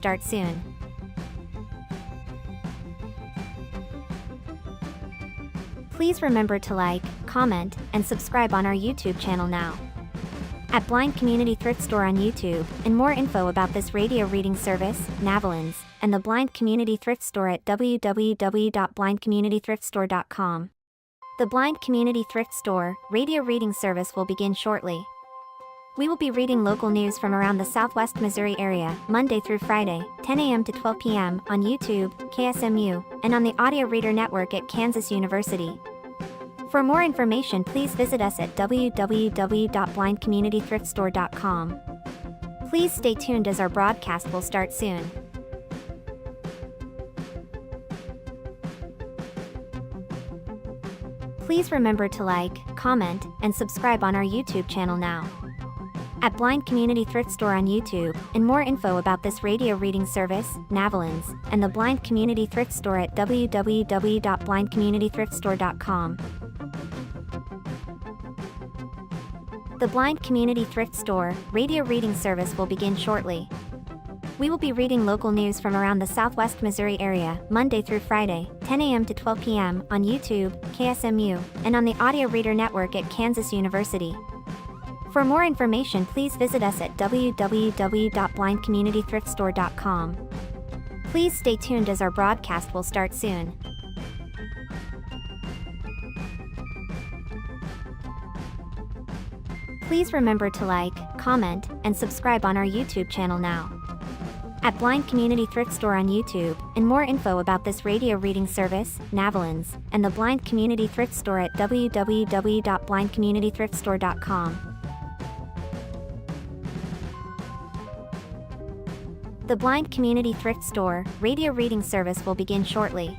Start soon. Please remember to like, comment, and subscribe on our YouTube channel now. At Blind Community Thrift Store on YouTube, and more info about this radio reading service, Navalins, and the Blind Community Thrift Store at www.blindcommunitythriftstore.com. The Blind Community Thrift Store radio reading service will begin shortly. We will be reading local news from around the Southwest Missouri area, Monday through Friday, 10 a.m. to 12 p.m. on YouTube, KSMU, and on the Audio Reader Network at Kansas University. For more information, please visit us at www.blindcommunitythriftstore.com. Please stay tuned as our broadcast will start soon. Please remember to like, comment, and subscribe on our YouTube channel now. At Blind Community Thrift Store on YouTube, and more info about this radio reading service, Navalins, and the Blind Community Thrift Store at www.blindcommunitythriftstore.com. The Blind Community Thrift Store radio reading service will begin shortly. We will be reading local news from around the Southwest Missouri area, Monday through Friday, 10 a.m. to 12 p.m. on YouTube, KSMU, and on the Audio Reader Network at Kansas University. For more information, please visit us at www.blindcommunitythriftstore.com. Please stay tuned as our broadcast will start soon. Please remember to like, comment, and subscribe on our YouTube channel now. At Blind Community Thrift Store on YouTube, and more info about this radio reading service, Navalins, and the Blind Community Thrift Store at www.blindcommunitythriftstore.com. The Blind Community Thrift Store radio reading service will begin shortly.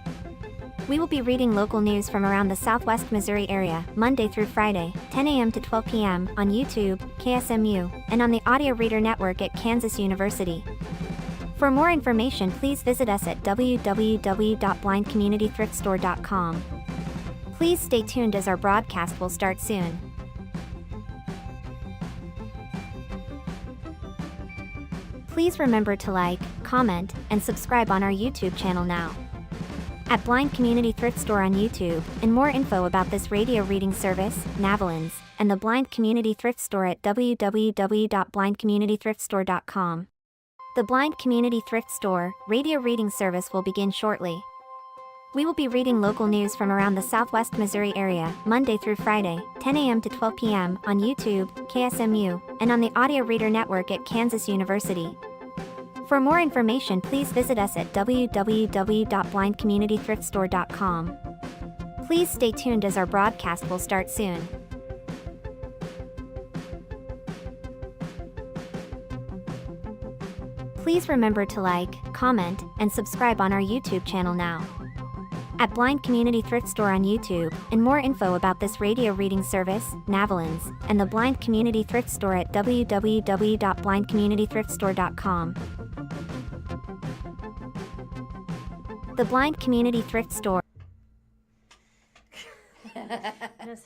We will be reading local news from around the Southwest Missouri area, Monday through Friday, 10 a.m. to 12 p.m. on YouTube, KSMU, and on the Audio Reader Network at Kansas University. For more information, please visit us at www.blindcommunitythriftstore.com. Please stay tuned as our broadcast will start soon. Please remember to like, comment, and subscribe on our YouTube channel now. At Blind Community Thrift Store on YouTube, and more info about this radio reading service, Navalins, and the Blind Community Thrift Store at www.blindcommunitythriftstore.com. The Blind Community Thrift Store radio reading service will begin shortly. We will be reading local news from around the Southwest Missouri area, Monday through Friday, 10 a.m. to 12 p.m. on YouTube, KSMU, and on the Audio Reader Network at Kansas University. For more information, please visit us at www.blindcommunitythriftstore.com. Please stay tuned as our broadcast will start soon. Please remember to like, comment, and subscribe on our YouTube channel now. At Blind Community Thrift Store on YouTube, and more info about this radio reading service, Navalins, and the Blind Community Thrift Store at www.blindcommunitythriftstore.com. The Blind Community Thrift Store. Just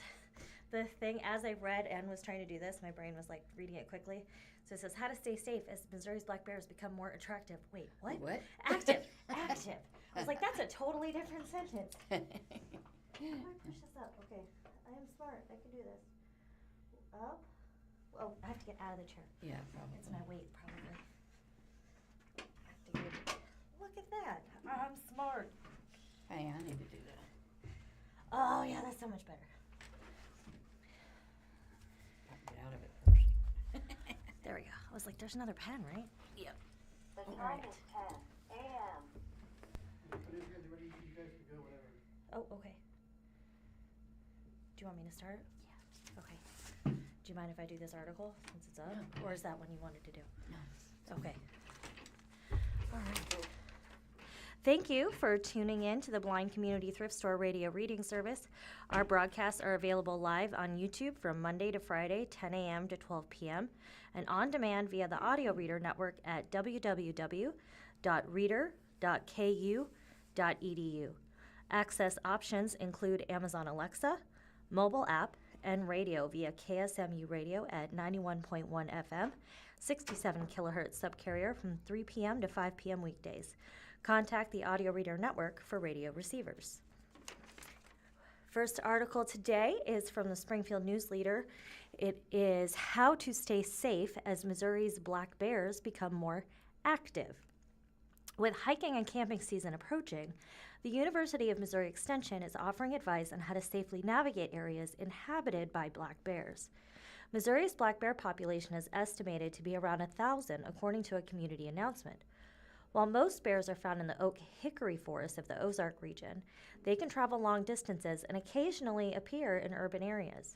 the thing, as I read and was trying to do this, my brain was like reading it quickly. So it says, how to stay safe as Missouri's black bears become more attractive. Wait, what? What? Active. Active. I was like, that's a totally different sentence. How do I push this up? Okay. I am smart. I can do this. Up. Oh, I have to get out of the chair. Yeah, probably. It's my weight, probably. Look at that. I'm smart. Hey, I need to do that. Oh, yeah, that's so much better. I can get out of it first. There we go. I was like, there's another pen, right? Yep. The All time right. is 10 a.m. You guys can go whenever. Oh, okay. Do you want me to start? Yeah. Okay. Do you mind if I do this article since it's up? No. Or is that one you wanted to do? No. Okay. All right. Thank you for tuning in to the Blind Community Thrift Store radio reading service. Our broadcasts are available live on YouTube from Monday to Friday, 10 a.m. to 12 p.m., and on demand via the Audio Reader Network at www.reader.ku.edu. Access options include Amazon Alexa, mobile app, and radio via KSMU Radio at 91.1 FM, 67 kilohertz subcarrier from 3 p.m. to 5 p.m. weekdays. Contact the Audio Reader Network for radio receivers. First article today is from the Springfield News-Leader. It is How to Stay Safe as Missouri's Black Bears Become More Active. With hiking and camping season approaching, the University of Missouri Extension is offering advice on how to safely navigate areas inhabited by black bears. Missouri's black bear population is estimated to be around 1,000, according to a community announcement. While most bears are found in the oak hickory forest of the Ozark region, they can travel long distances and occasionally appear in urban areas.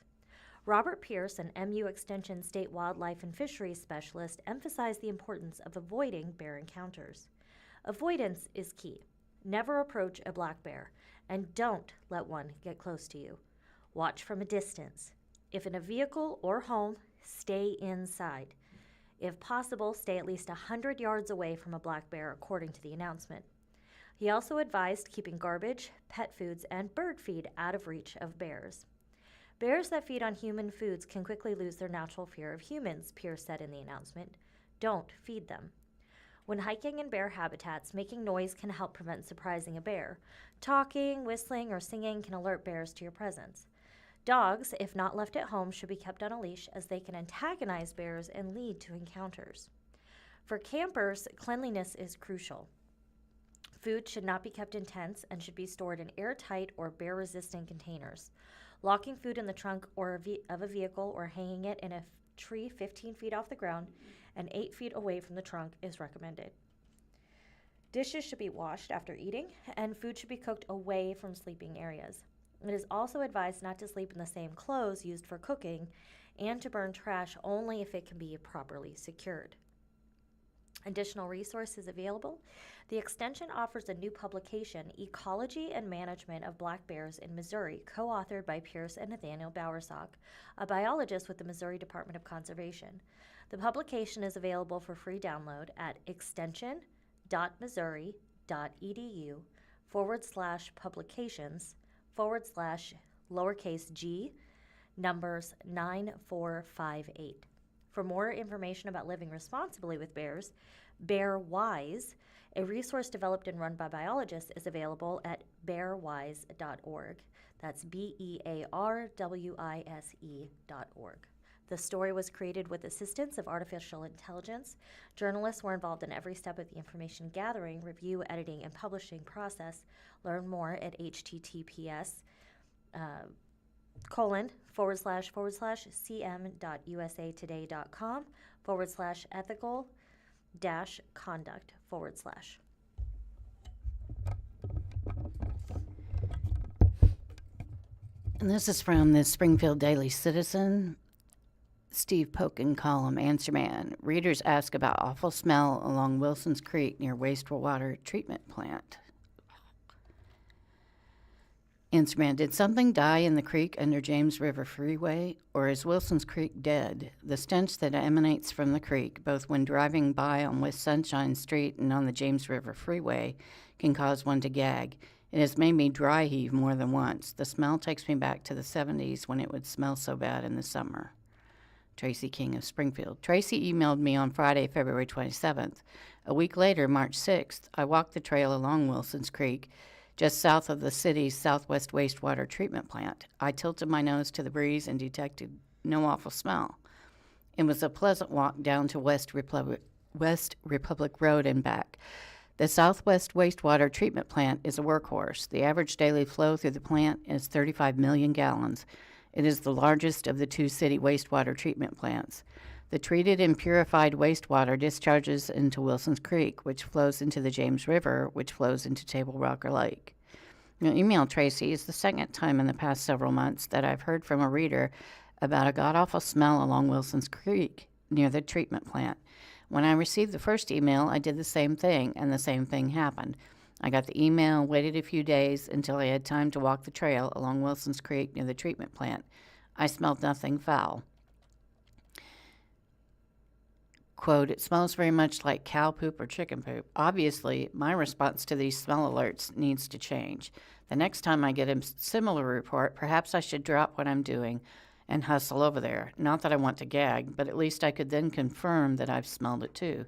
Robert Pierce, an MU Extension State Wildlife and Fisheries Specialist, emphasized the importance of avoiding bear encounters. Avoidance is key. Never approach a black bear, and don't let one get close to you. Watch from a distance. If in a vehicle or home, stay inside. If possible, stay at least 100 yards away from a black bear, according to the announcement. He also advised keeping garbage, pet foods, and bird feed out of reach of bears. Bears that feed on human foods can quickly lose their natural fear of humans, Pierce said in the announcement. Don't feed them. When hiking in bear habitats, making noise can help prevent surprising a bear. Talking, whistling, or singing can alert bears to your presence. Dogs, if not left at home, should be kept on a leash as they can antagonize bears and lead to encounters. For campers, cleanliness is crucial. Food should not be kept in tents and should be stored in airtight or bear-resistant containers. Locking food in the trunk of a vehicle or hanging it in a tree 15 feet off the ground and 8 feet away from the trunk is recommended. Dishes should be washed after eating, and food should be cooked away from sleeping areas. It is also advised not to sleep in the same clothes used for cooking and to burn trash only if it can be properly secured. Additional resources available. The Extension offers a new publication, Ecology and Management of Black Bears in Missouri, co-authored by Pierce and Nathaniel Bowersock, a biologist with the Missouri Department of Conservation. The publication is available for free download at extension.missouri.edu/publications/g numbers 9458. For more information about living responsibly with bears, Bear Wise, a resource developed and run by biologists, is available at bearwise.org. That's BEARWISE.org. The story was created with assistance of artificial intelligence. Journalists were involved in every step of the information gathering, review, editing, and publishing process. Learn more at https://cm.usatoday.com/ethical-conduct/. And this is from the Springfield Daily Citizen. Steve Pokin column, Answer Man. Readers ask about awful smell along Wilson's Creek near wastewater treatment plant. Answer Man, did something die in the creek under James River Freeway, or is Wilson's Creek dead? The stench that emanates from the creek, both when driving by on West Sunshine Street and on the James River Freeway, can cause one to gag. It has made me dry heave more than once. The smell takes me back to the 70s when it would smell so bad in the summer. Tracy King of Springfield. Tracy emailed me on Friday, February 27th. A week later, March 6th, I walked the trail along Wilson's Creek, just south of the city's southwest wastewater treatment plant. I tilted my nose to the breeze and detected no awful smell. It was a pleasant walk down to West Republic Road and back. The Southwest Wastewater Treatment Plant is a workhorse. The average daily flow through the plant is 35 million gallons. It is the largest of the two city wastewater treatment plants. The treated and purified wastewater discharges into Wilson's Creek, which flows into the James River, which flows into Table Rocker Lake. Now, email Tracy is the second time in the past several months that I've heard from a reader about a god-awful smell along Wilson's Creek near the treatment plant. When I received the first email, I did the same thing, and the same thing happened. I got the email, waited a few days until I had time to walk the trail along Wilson's Creek near the treatment plant. I smelled nothing foul. Quote, it smells very much like cow poop or chicken poop. Obviously, my response to these smell alerts needs to change. The next time I get a similar report, perhaps I should drop what I'm doing and hustle over there. Not that I want to gag, but at least I could then confirm that I've smelled it too.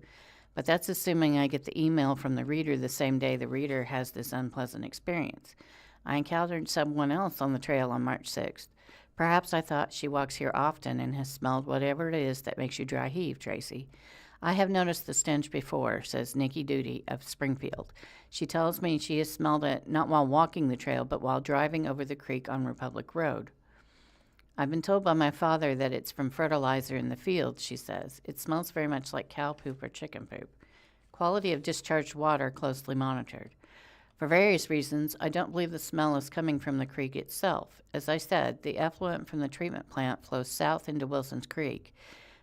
But that's assuming I get the email from the reader the same day the reader has this unpleasant experience. I encountered someone else on the trail on March 6th. Perhaps I thought she walks here often and has smelled whatever it is that makes you dry heave, Tracy. I have noticed the stench before, says Nikki Duty of Springfield. She tells me she has smelled it not while walking the trail, but while driving over the creek on Republic Road. I've been told by my father that it's from fertilizer in the fields, she says. It smells very much like cow poop or chicken poop. Quality of discharged water closely monitored. For various reasons, I don't believe the smell is coming from the creek itself. As I said, the effluent from the treatment plant flows south into Wilson's Creek.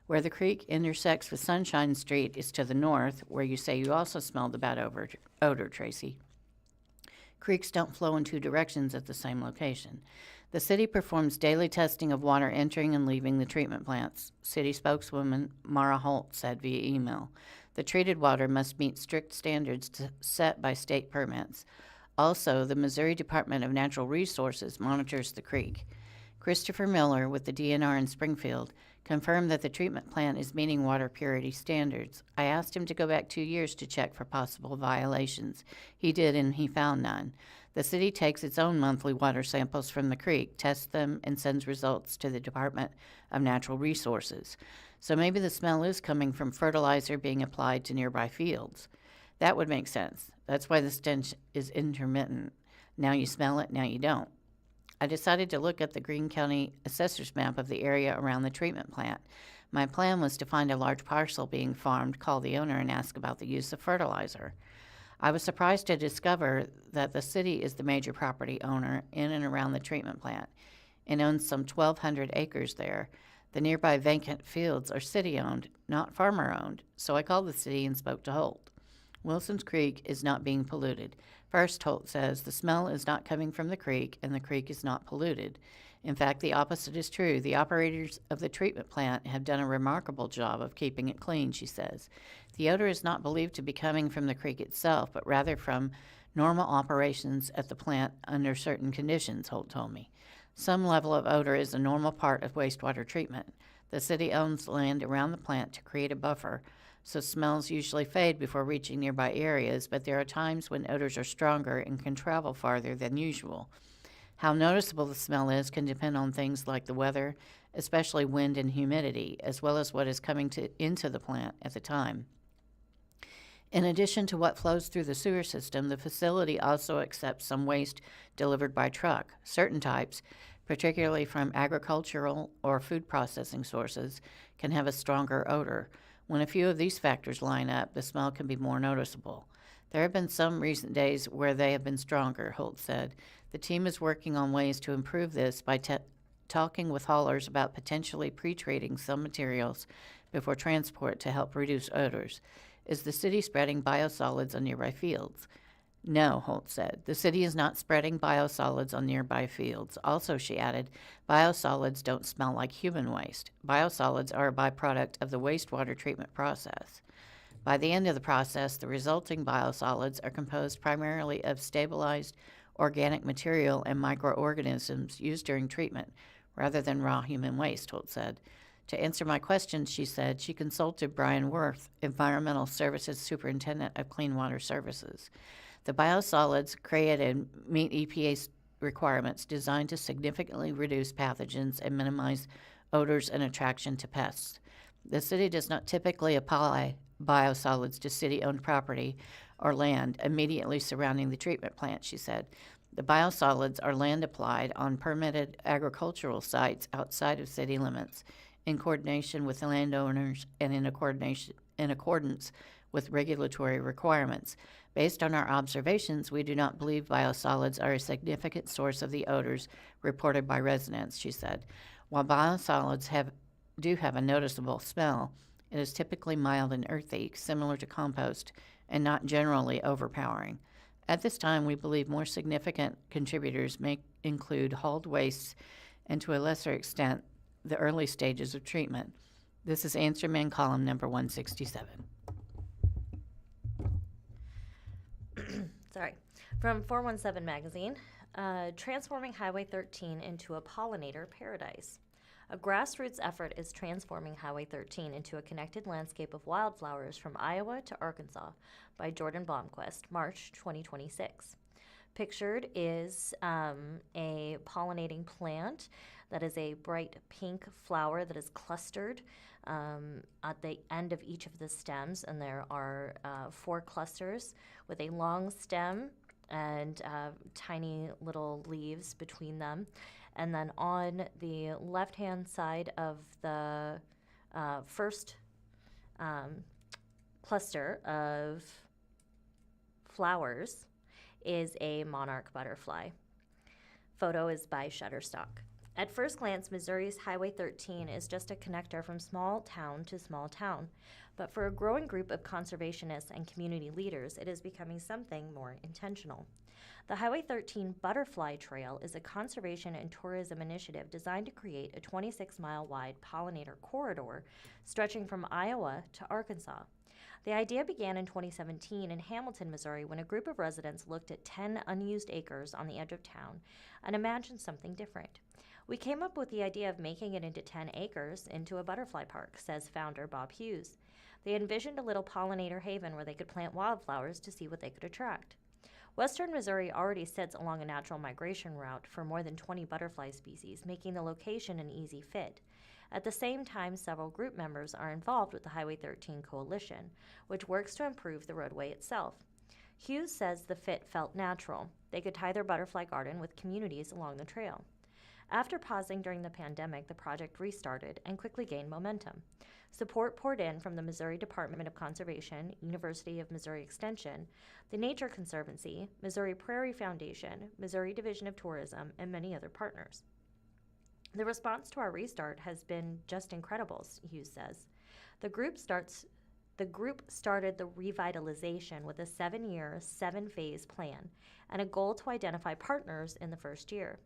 Where the creek intersects with Sunshine Street is to the north, where you say you also smelled the bad odor, Tracy. Creeks don't flow in two directions at the same location. The city performs daily testing of water entering and leaving the treatment plants, city spokeswoman Mara Holt said via email. The treated water must meet strict standards set by state permits. Also, the Missouri Department of Natural Resources monitors the creek. Christopher Miller with the DNR in Springfield confirmed that the treatment plant is meeting water purity standards. I asked him to go back 2 years to check for possible violations. He did, and he found none. The city takes its own monthly water samples from the creek, tests them, and sends results to the Department of Natural Resources. So maybe the smell is coming from fertilizer being applied to nearby fields. That would make sense. That's why the stench is intermittent. Now you smell it, now you don't. I decided to look at the Greene County Assessor's map of the area around the treatment plant. My plan was to find a large parcel being farmed, call the owner, and ask about the use of fertilizer. I was surprised to discover that the city is the major property owner in and around the treatment plant and owns some 1,200 acres there. The nearby vacant fields are city-owned, not farmer-owned, so I called the city and spoke to Holt. Wilson's Creek is not being polluted. First, Holt says the smell is not coming from the creek and the creek is not polluted. In fact, the opposite is true. The operators of the treatment plant have done a remarkable job of keeping it clean, she says. The odor is not believed to be coming from the creek itself, but rather from normal operations at the plant under certain conditions, Holt told me. Some level of odor is a normal part of wastewater treatment. The city owns land around the plant to create a buffer, so smells usually fade before reaching nearby areas, but there are times when odors are stronger and can travel farther than usual. How noticeable the smell is can depend on things like the weather, especially wind and humidity, as well as what is coming into the plant at the time. In addition to what flows through the sewer system, the facility also accepts some waste delivered by truck. Certain types, particularly from agricultural or food processing sources, can have a stronger odor. When a few of these factors line up, the smell can be more noticeable. There have been some recent days where they have been stronger, Holt said. The team is working on ways to improve this by talking with haulers about potentially pre-treating some materials before transport to help reduce odors. Is the city spreading biosolids on nearby fields? No, Holt said. The city is not spreading biosolids on nearby fields. Also, she added, biosolids don't smell like human waste. Biosolids are a byproduct of the wastewater treatment process. By the end of the process, the resulting biosolids are composed primarily of stabilized organic material and microorganisms used during treatment, rather than raw human waste, Holt said. To answer my questions, she said, she consulted Brian Worth, Environmental Services Superintendent of Clean Water Services. The biosolids created meet EPA's requirements designed to significantly reduce pathogens and minimize odors and attraction to pests. The city does not typically apply biosolids to city-owned property or land immediately surrounding the treatment plant, she said. The biosolids are land applied on permitted agricultural sites outside of city limits in coordination with the landowners and in accordance with regulatory requirements. Based on our observations, we do not believe biosolids are a significant source of the odors reported by residents, she said. While biosolids do have a noticeable smell, it is typically mild and earthy, similar to compost, and not generally overpowering. At this time, we believe more significant contributors may include hauled wastes and, to a lesser extent, the early stages of treatment. This is Answer Man column number 167. Sorry. From 417 Magazine, transforming Highway 13 into a pollinator paradise. A grassroots effort is transforming Highway 13 into a connected landscape of wildflowers from Iowa to Arkansas by Jordan Blomquist, March 2026. Pictured is a pollinating plant that is a bright pink flower that is clustered at the end of each of the stems, and there are 4 clusters with a long stem and tiny little leaves between them. And then on the left-hand side of the first cluster of flowers is a monarch butterfly. Photo is by Shutterstock. At first glance, Missouri's Highway 13 is just a connector from small town to small town. But for a growing group of conservationists and community leaders, it is becoming something more intentional. The Highway 13 Butterfly Trail is a conservation and tourism initiative designed to create a 26-mile-wide pollinator corridor stretching from Iowa to Arkansas. The idea began in 2017 in Hamilton, Missouri, when a group of residents looked at 10 unused acres on the edge of town and imagined something different. We came up with the idea of making it into 10 acres into a butterfly park, says founder Bob Hughes. They envisioned a little pollinator haven where they could plant wildflowers to see what they could attract. Western Missouri already sits along a natural migration route for more than 20 butterfly species, making the location an easy fit. At the same time, several group members are involved with the Highway 13 Coalition, which works to improve the roadway itself. Hughes says the fit felt natural. They could tie their butterfly garden with communities along the trail. After pausing during the pandemic, the project restarted and quickly gained momentum. Support poured in from the Missouri Department of Conservation, University of Missouri Extension, the Nature Conservancy, Missouri Prairie Foundation, Missouri Division of Tourism, and many other partners. The response to our restart has been just incredible, Hughes says. The group started the revitalization with a 7-year, 7-phase plan and a goal to identify partners in the first year.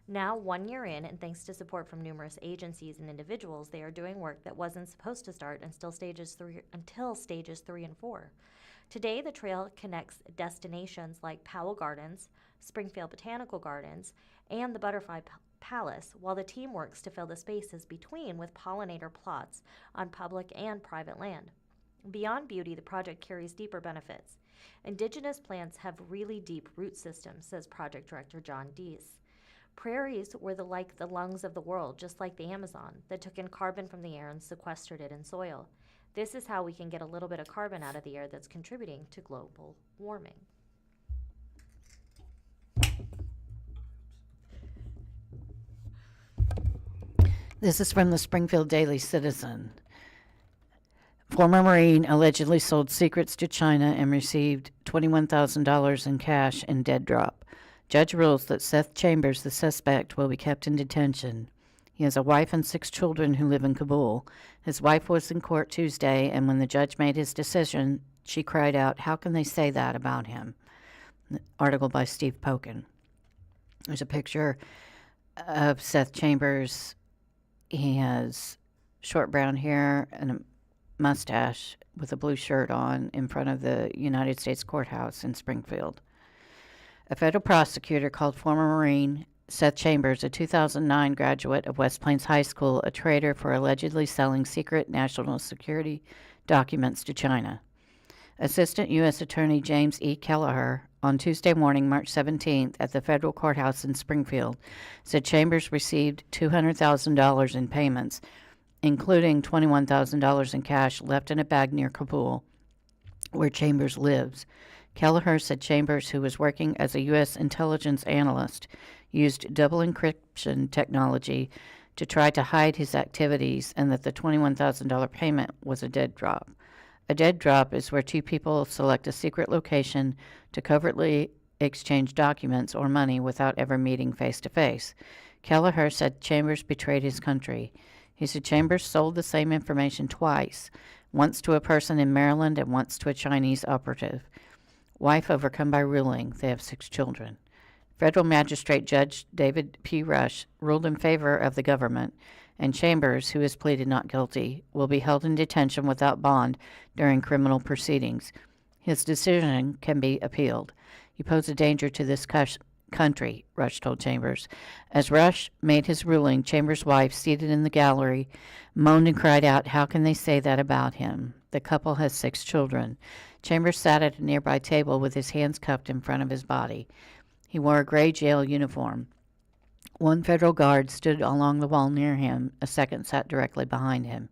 Now, 1 year in, and thanks to support from numerous agencies and individuals, they are doing work that wasn't supposed to start until stages 3 and 4. Today, the trail connects destinations like Powell Gardens, Springfield Botanical Gardens, and the Butterfly Palace, while the team works to fill the spaces between with pollinator plots on public and private land. Beyond beauty, the project carries deeper benefits. Indigenous plants have really deep root systems, says project director John Deese. Prairies were like the lungs of the world, just like the Amazon, that took in carbon from the air and sequestered it in soil. This is how we can get a little bit of carbon out of the air that's contributing to global warming. This is from the Springfield Daily Citizen. Former Marine allegedly sold secrets to China and received $21,000 in cash in dead drop. Judge rules that Seth Chambers, the suspect, will be kept in detention. He has a wife and 6 children who live in Kabul. His wife was in court Tuesday, and when the judge made his decision, she cried out, "How can they say that about him?" Article by Steve Pokin. There's a picture of Seth Chambers. He has short brown hair and a mustache with a blue shirt on in front of the United States Courthouse in Springfield. A federal prosecutor called former Marine Seth Chambers, a 2009 graduate of West Plains High School, a traitor for allegedly selling secret national security documents to China. Assistant U.S. Attorney James E. Kelleher, on Tuesday morning, March 17th, at the federal courthouse in Springfield, said Chambers received $200,000 in payments, including $21,000 in cash left in a bag near Kabul, where Chambers lives. Kelleher said Chambers, who was working as a U.S. intelligence analyst, used double encryption technology to try to hide his activities, and that the $21,000 payment was a dead drop. A dead drop is where 2 people select a secret location to covertly exchange documents or money without ever meeting face-to-face. Kelleher said Chambers betrayed his country. He said Chambers sold the same information twice, once to a person in Maryland and once to a Chinese operative. Wife overcome by ruling. They have 6 children. Federal Magistrate Judge David P. Rush ruled in favor of the government, and Chambers, who has pleaded not guilty, will be held in detention without bond during criminal proceedings. His decision can be appealed. You pose a danger to this country, Rush told Chambers. As Rush made his ruling, Chambers' wife, seated in the gallery, moaned and cried out, "How can they say that about him?" The couple has 6 children. Chambers sat at a nearby table with his hands cupped in front of his body. He wore a gray jail uniform. One federal guard stood along the wall near him. A second sat directly behind him.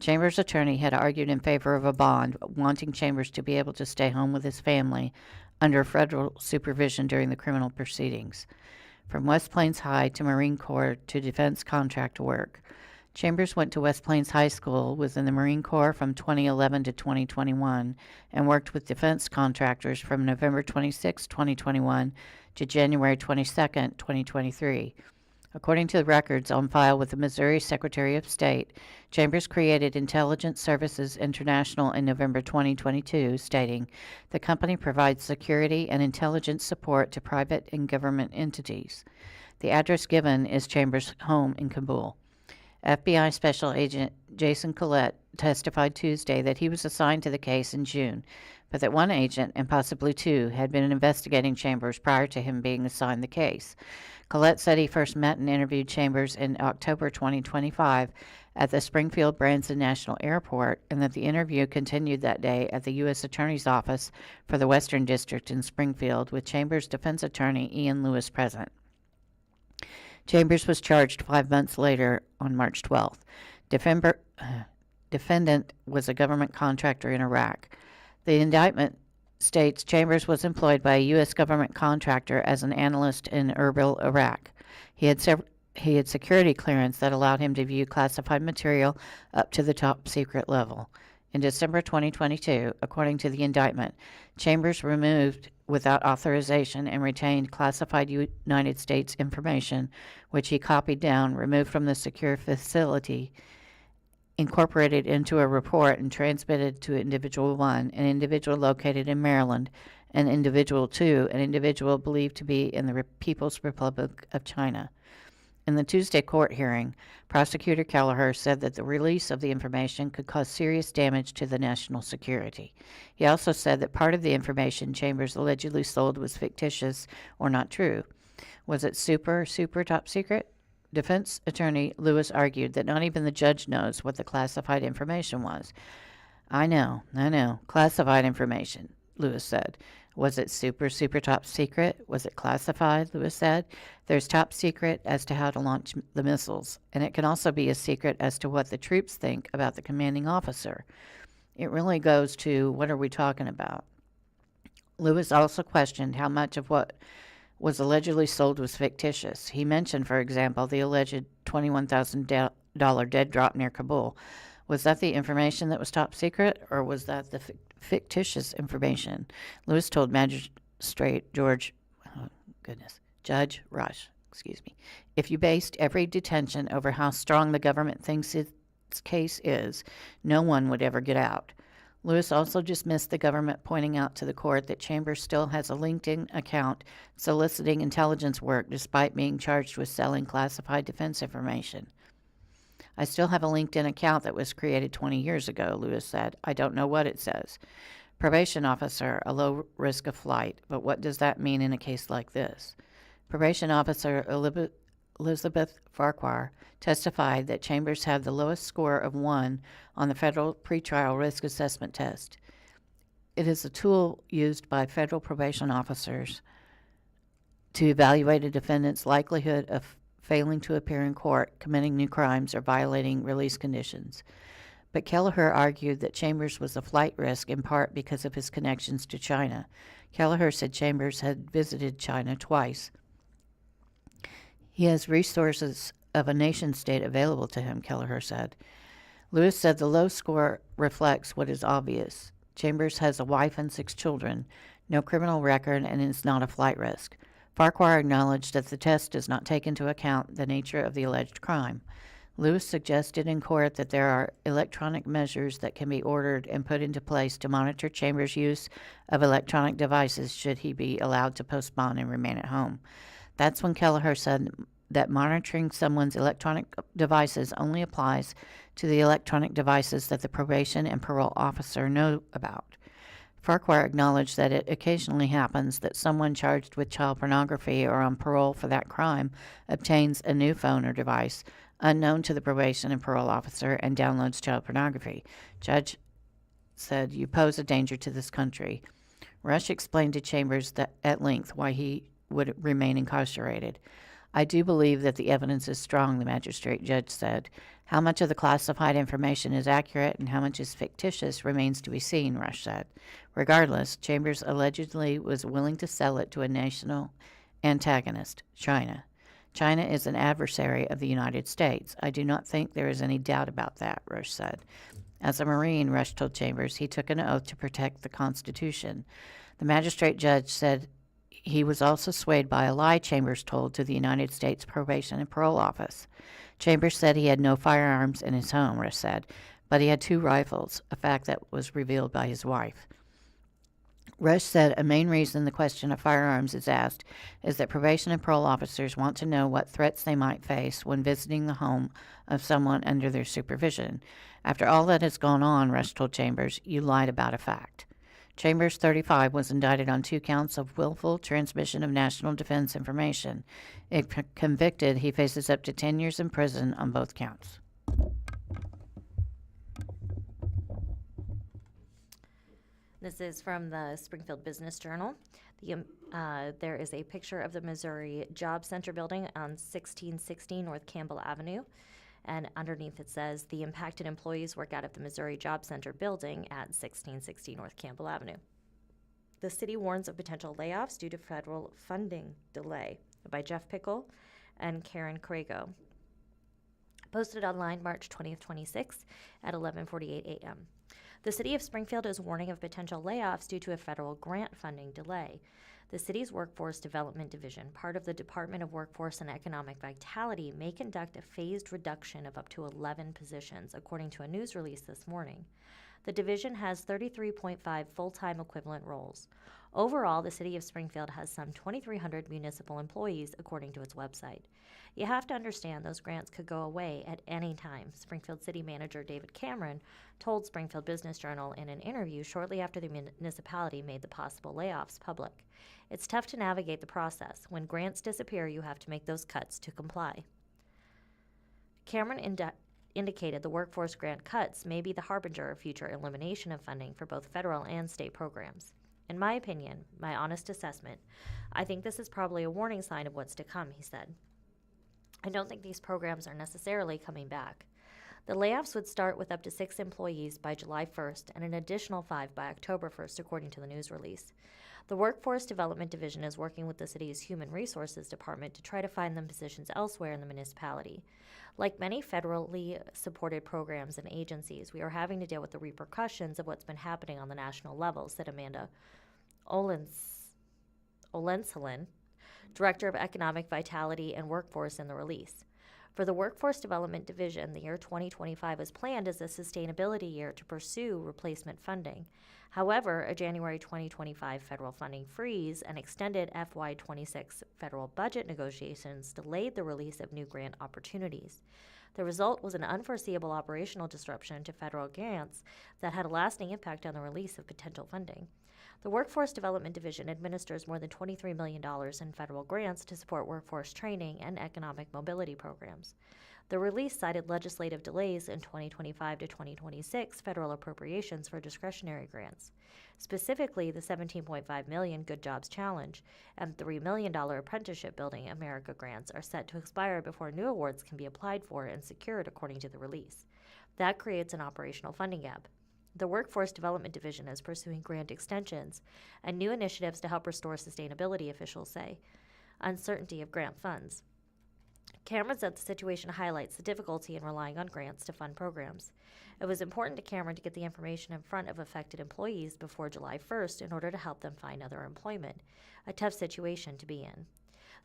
Chambers' attorney had argued in favor of a bond, wanting Chambers to be able to stay home with his family under federal supervision during the criminal proceedings. From West Plains High to Marine Corps to defense contract work. Chambers went to West Plains High School, was in the Marine Corps from 2011 to 2021, and worked with defense contractors from November 26, 2021 to January 22, 2023. According to the records on file with the Missouri Secretary of State, Chambers created Intelligence Services International in November 2022, stating, "The company provides security and intelligence support to private and government entities." The address given is Chambers' home in Kabul. FBI Special Agent Jason Collette testified Tuesday that he was assigned to the case in June, but that one agent, and possibly 2, had been investigating Chambers prior to him being assigned the case. Collette said he first met and interviewed Chambers in October 2025 at the Springfield Branson National Airport, and that the interview continued that day at the U.S. Attorney's Office for the Western District in Springfield, with Chambers' defense attorney Ian Lewis present. Chambers was charged 5 months later on March 12th. Defendant was a government contractor in Iraq. The indictment states Chambers was employed by a U.S. government contractor as an analyst in Erbil, Iraq. He had security clearance that allowed him to view classified material up to the top secret level. In December 2022, according to the indictment, Chambers removed without authorization and retained classified United States information, which he copied down, removed from the secure facility, incorporated into a report, and transmitted to Individual 1, an individual located in Maryland, and Individual 2, an individual believed to be in the People's Republic of China. In the Tuesday court hearing, Prosecutor Kelleher said that the release of the information could cause serious damage to the national security. He also said that part of the information Chambers allegedly sold was fictitious or not true. Was it super top secret? Defense attorney Lewis argued that not even the judge knows what the classified information was. I know. Classified information, Lewis said. Was it super top secret? Was it classified? Lewis said. There's top secret as to how to launch the missiles, and it can also be a secret as to what the troops think about the commanding officer. It really goes to what are we talking about? Lewis also questioned how much of what was allegedly sold was fictitious. He mentioned, for example, the alleged $21,000 dead drop near Kabul. Was that the information that was top secret, or was that the fictitious information? Lewis told Magistrate Judge Rush, if you based every detention over how strong the government thinks its case is, no one would ever get out. Lewis also dismissed the government, pointing out to the court that Chambers still has a LinkedIn account soliciting intelligence work despite being charged with selling classified defense information. I still have a LinkedIn account that was created 20 years ago, Lewis said. I don't know what it says. Probation officer, a low risk of flight. But what does that mean in a case like this? Probation officer Elizabeth Farquhar testified that Chambers had the lowest score of 1 on the federal pretrial risk assessment test. It is a tool used by federal probation officers to evaluate a defendant's likelihood of failing to appear in court, committing new crimes, or violating release conditions. But Kelleher argued that Chambers was a flight risk in part because of his connections to China. Kelleher said Chambers had visited China twice. He has resources of a nation-state available to him, Kelleher said. Lewis said the low score reflects what is obvious. Chambers has a wife and 6 children, no criminal record, and is not a flight risk. Farquhar acknowledged that the test does not take into account the nature of the alleged crime. Lewis suggested in court that there are electronic measures that can be ordered and put into place to monitor Chambers' use of electronic devices should he be allowed to postpone and remain at home. That's when Kelleher said that monitoring someone's electronic devices only applies to the electronic devices that the probation and parole officer know about. Farquhar acknowledged that it occasionally happens that someone charged with child pornography or on parole for that crime obtains a new phone or device unknown to the probation and parole officer and downloads child pornography. Judge said, "You pose a danger to this country." Rush explained to Chambers that at length why he would remain incarcerated. "I do believe that the evidence is strong," the magistrate judge said. "How much of the classified information is accurate and how much is fictitious remains to be seen," Rush said. Regardless, Chambers allegedly was willing to sell it to a national antagonist, China. "China is an adversary of the United States. I do not think there is any doubt about that," Rush said. As a Marine, Rush told Chambers, he took an oath to protect the Constitution. The magistrate judge said he was also swayed by a lie Chambers told to the United States Probation and Parole Office. Chambers said he had no firearms in his home, Rush said, but he had 2 rifles, a fact that was revealed by his wife. Rush said a main reason the question of firearms is asked is that probation and parole officers want to know what threats they might face when visiting the home of someone under their supervision. After all that has gone on, Rush told Chambers, you lied about a fact. Chambers, 35, was indicted on 2 counts of willful transmission of national defense information. If convicted, he faces up to 10 years in prison on both counts. This is from the Springfield Business Journal. There is a picture of the Missouri Job Center building on 1660 North Campbell Avenue. And underneath it says, the impacted employees work out of the Missouri Job Center building at 1660 North Campbell Avenue. The city warns of potential layoffs due to federal funding delay, by Jeff Pickle and Karen Crago. Posted online March 20th, 26 at 11:48 a.m. The city of Springfield is warning of potential layoffs due to a federal grant funding delay. The city's Workforce Development Division, part of the Department of Workforce and Economic Vitality, may conduct a phased reduction of up to 11 positions, according to a news release this morning. The division has 33.5 full-time equivalent roles. Overall, the city of Springfield has some 2,300 municipal employees, according to its website. You have to understand those grants could go away at any time, Springfield City Manager David Cameron told Springfield Business Journal in an interview shortly after the municipality made the possible layoffs public. It's tough to navigate the process. When grants disappear, you have to make those cuts to comply. Cameron indicated the workforce grant cuts may be the harbinger of future elimination of funding for both federal and state programs. In my opinion, my honest assessment, I think this is probably a warning sign of what's to come, he said. I don't think these programs are necessarily coming back. The layoffs would start with up to 6 employees by July 1st and an additional 5 by October 1st, according to the news release. The Workforce Development Division is working with the city's Human Resources Department to try to find them positions elsewhere in the municipality. Like many federally supported programs and agencies, we are having to deal with the repercussions of what's been happening on the national level, said Amanda Olenselin, Director of Economic Vitality and Workforce, in the release. For the Workforce Development Division, the year 2025 is planned as a sustainability year to pursue replacement funding. However, a January 2025 federal funding freeze and extended FY26 federal budget negotiations delayed the release of new grant opportunities. The result was an unforeseeable operational disruption to federal grants that had a lasting impact on the release of potential funding. The Workforce Development Division administers more than $23 million in federal grants to support workforce training and economic mobility programs. The release cited legislative delays in 2025 to 2026 federal appropriations for discretionary grants. Specifically, the $17.5 million Good Jobs Challenge and $3 million Apprenticeship Building America grants are set to expire before new awards can be applied for and secured, according to the release. That creates an operational funding gap. The Workforce Development Division is pursuing grant extensions and new initiatives to help restore sustainability, officials say. Uncertainty of grant funds. Cameron said the situation highlights the difficulty in relying on grants to fund programs. It was important to Cameron to get the information in front of affected employees before July 1st in order to help them find other employment, a tough situation to be in.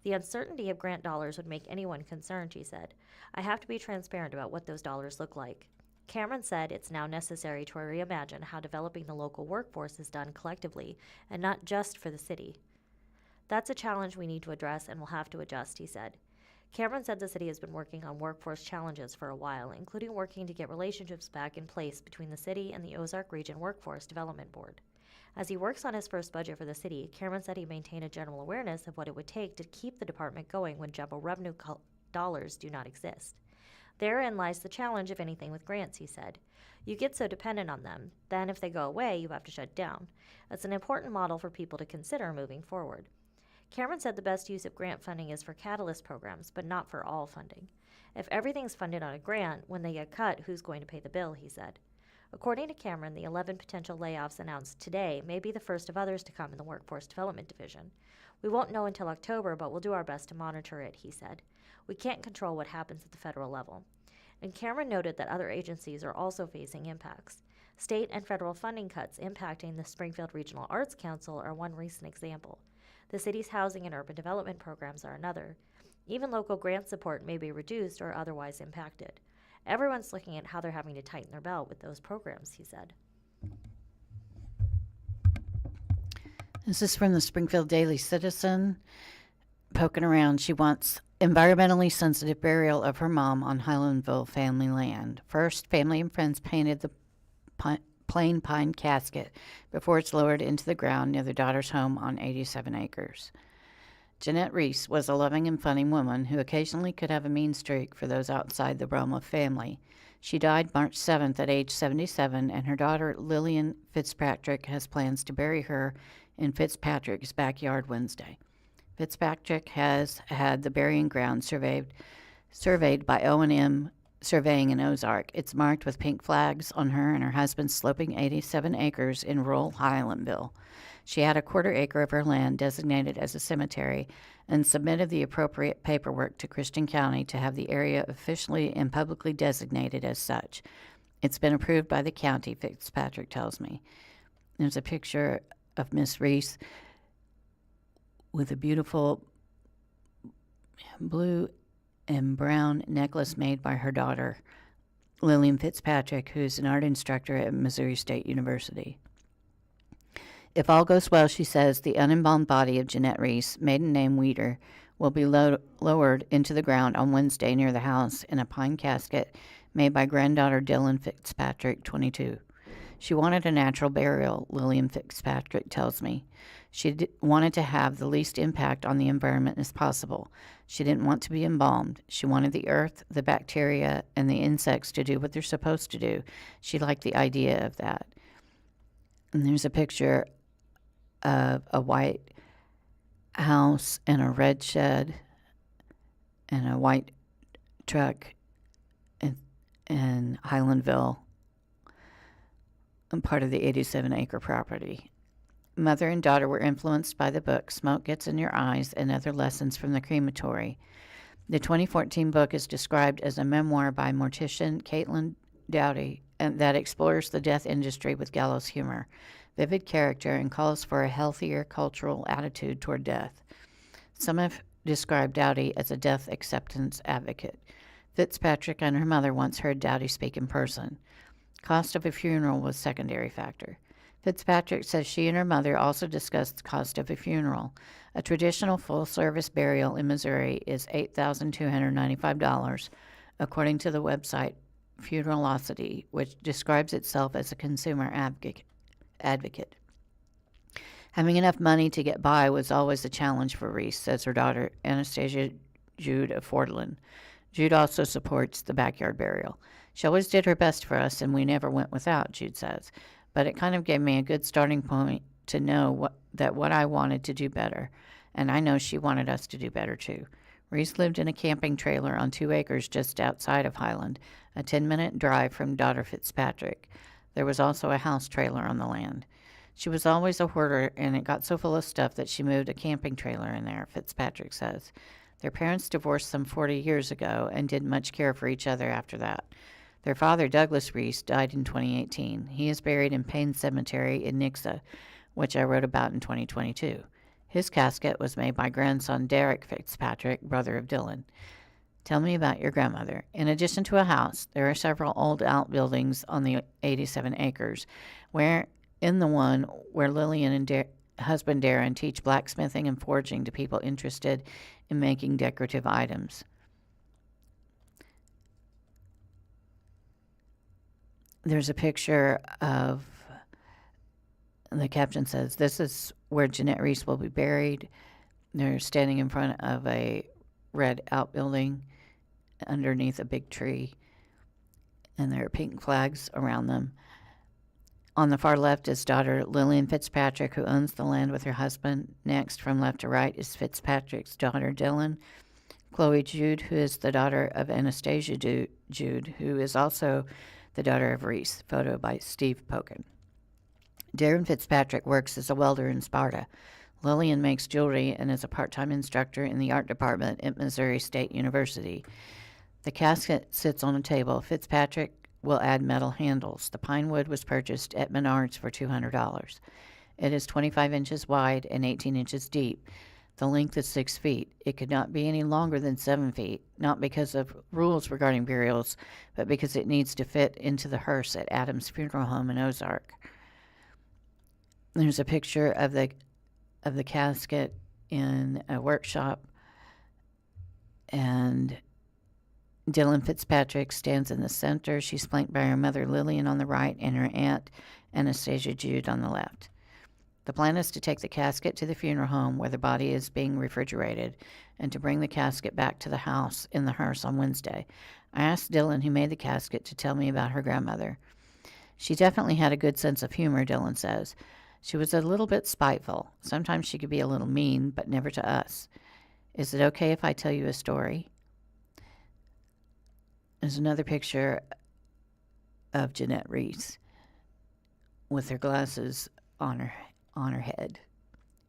The uncertainty of grant dollars would make anyone concerned, she said. I have to be transparent about what those dollars look like. Cameron said it's now necessary to reimagine how developing the local workforce is done collectively and not just for the city. That's a challenge we need to address and will have to adjust, he said. Cameron said the city has been working on workforce challenges for a while, including working to get relationships back in place between the city and the Ozark Region Workforce Development Board. As he works on his first budget for the city, Cameron said he maintained a general awareness of what it would take to keep the department going when general revenue dollars do not exist. Therein lies the challenge of anything with grants, he said. You get so dependent on them, then if they go away, you have to shut down. It's an important model for people to consider moving forward. Cameron said the best use of grant funding is for catalyst programs, but not for all funding. If everything's funded on a grant, when they get cut, who's going to pay the bill, he said. According to Cameron, the 11 potential layoffs announced today may be the first of others to come in the Workforce Development Division. We won't know until October, but we'll do our best to monitor it, he said. We can't control what happens at the federal level. And Cameron noted that other agencies are also facing impacts. State and federal funding cuts impacting the Springfield Regional Arts Council are one recent example. The city's housing and urban development programs are another. Even local grant support may be reduced or otherwise impacted. Everyone's looking at how they're having to tighten their belt with those programs, he said. This is from the Springfield Daily Citizen. Poking around, she wants environmentally sensitive burial of her mom on Highlandville family land. First, family and friends painted the plain pine casket before it's lowered into the ground near the daughter's home on 87 acres. Jeanette Reese was a loving and funny woman who occasionally could have a mean streak for those outside the realm of family. She died March 7th at age 77, and her daughter Lillian Fitzpatrick has plans to bury her in Fitzpatrick's backyard Wednesday. Fitzpatrick has had the burying ground surveyed by O&M Surveying in Ozarks. It's marked with pink flags on her and her husband's sloping 87 acres in rural Highlandville. She had a quarter acre of her land designated as a cemetery and submitted the appropriate paperwork to Christian County to have the area officially and publicly designated as such. It's been approved by the county, Fitzpatrick tells me. There's a picture of Miss Reese with a beautiful blue and brown necklace made by her daughter, Lillian Fitzpatrick, who's an art instructor at Missouri State University. If all goes well, she says, the unembalmed body of Jeanette Reese, maiden name Weeder, will be lowered into the ground on Wednesday near the house in a pine casket made by granddaughter Dylan Fitzpatrick, 22. She wanted a natural burial, Lillian Fitzpatrick tells me. She wanted to have the least impact on the environment as possible. She didn't want to be embalmed. She wanted the earth, the bacteria, and the insects to do what they're supposed to do. She liked the idea of that. And there's a picture of a white house and a red shed and a white truck in Highlandville, part of the 87-acre property. Mother and daughter were influenced by the book Smoke Gets in Your Eyes and Other Lessons from the Crematory. The 2014 book is described as a memoir by mortician Caitlin Doughty and that explores the death industry with gallows humor, vivid character, and calls for a healthier cultural attitude toward death. Some have described Doughty as a death acceptance advocate. Fitzpatrick and her mother once heard Doughty speak in person. Cost of a funeral was a secondary factor. Fitzpatrick says she and her mother also discussed the cost of a funeral. A traditional full-service burial in Missouri is $8,295, according to the website Funeralocity, which describes itself as a consumer advocate. Having enough money to get by was always a challenge for Reese, says her daughter, Anastasia Jude of Fordland. Jude also supports the backyard burial. She always did her best for us, and we never went without, Jude says. But it kind of gave me a good starting point to know what I wanted to do better, and I know she wanted us to do better too. Reese lived in a camping trailer on 2 acres just outside of Highland, a 10-minute drive from daughter Fitzpatrick. There was also a house trailer on the land. She was always a hoarder, and it got so full of stuff that she moved a camping trailer in there, Fitzpatrick says. Their parents divorced some 40 years ago and didn't much care for each other after that. Their father, Douglas Reese, died in 2018. He is buried in Payne Cemetery in Nixa, which I wrote about in 2022. His casket was made by grandson Derek Fitzpatrick, brother of Dylan. Tell me about your grandmother. In addition to a house, there are several old outbuildings on the 87 acres, where in the one where Lillian and husband Darren teach blacksmithing and forging to people interested in making decorative items. There's a picture of And the caption says, "This is where Jeanette Reese will be buried." They're standing in front of a red outbuilding underneath a big tree, and there are pink flags around them. On the far left is daughter Lillian Fitzpatrick, who owns the land with her husband. Next, from left to right, is Fitzpatrick's daughter Dylan, Chloe Jude, who is the daughter of Anastasia Jude, who is also the daughter of Reese. Photo by Steve Pokin. Darren Fitzpatrick works as a welder in Sparta. Lillian makes jewelry and is a part-time instructor in the art department at Missouri State University. The casket sits on a table. Fitzpatrick will add metal handles. The pine wood was purchased at Menards for $200. It is 25 inches wide and 18 inches deep. The length is 6 feet. It could not be any longer than 7 feet, not because of rules regarding burials, but because it needs to fit into the hearse at Adams Funeral Home in Ozarks. There's a picture of the casket in a workshop, and Dylan Fitzpatrick stands in the center. She's flanked by her mother Lillian on the right and her aunt Anastasia Jude on the left. The plan is to take the casket to the funeral home where the body is being refrigerated and to bring the casket back to the house in the hearse on Wednesday. I asked Dylan, who made the casket, to tell me about her grandmother. She definitely had a good sense of humor, Dylan says. She was a little bit spiteful. Sometimes she could be a little mean, but never to us. Is it okay if I tell you a story? There's another picture of Jeanette Reese with her glasses on her head.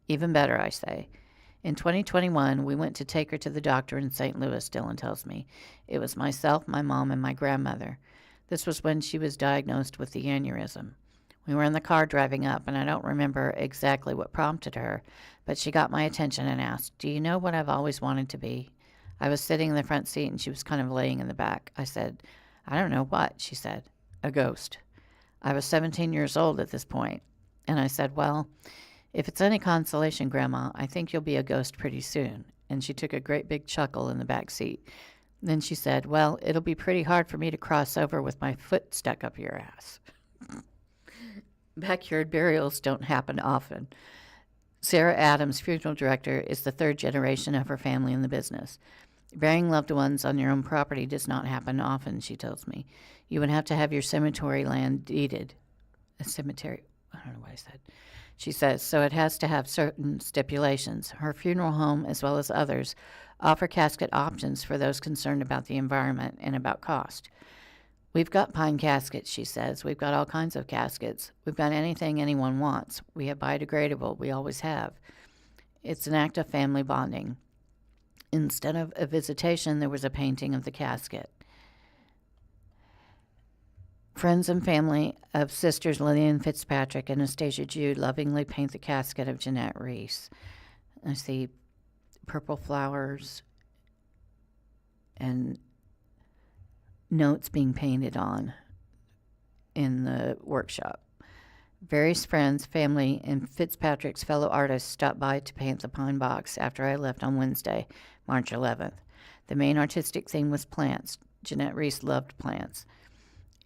Even better, I say. In 2021, we went to take her to the doctor in St. Louis, Dylan tells me. It was myself, my mom, and my grandmother. This was when she was diagnosed with the aneurysm. We were in the car driving up, and I don't remember exactly what prompted her, but she got my attention and asked, "Do you know what I've always wanted to be?" I was sitting in the front seat, and she was kind of laying in the back. I said, "I don't know what," she said. "A ghost." I was 17 years old at this point, and I said, "Well, if it's any consolation, Grandma, I think you'll be a ghost pretty soon." And she took a great big chuckle in the back seat. Then she said, "Well, it'll be pretty hard for me to cross over with my foot stuck up your ass." Backyard burials don't happen often. Sarah Adams, funeral director, is the third generation of her family in the business. Burying loved ones on your own property does not happen often, she tells me. You would have to have your cemetery land deeded. A cemetery, I don't know what I said. She says, so it has to have certain stipulations. Her funeral home, as well as others, offer casket options for those concerned about the environment and about cost. We've got pine caskets, she says. We've got all kinds of caskets. We've got anything anyone wants. We have biodegradable. We always have. It's an act of family bonding. Instead of a visitation, there was a painting of the casket. Friends and family of sisters Lillian Fitzpatrick and Anastasia Jude lovingly paint the casket of Jeanette Reese. I see purple flowers and notes being painted on in the workshop. Various friends, family, and Fitzpatrick's fellow artists stopped by to paint the pine box after I left on Wednesday, March 11th. The main artistic theme was plants. Jeanette Reese loved plants.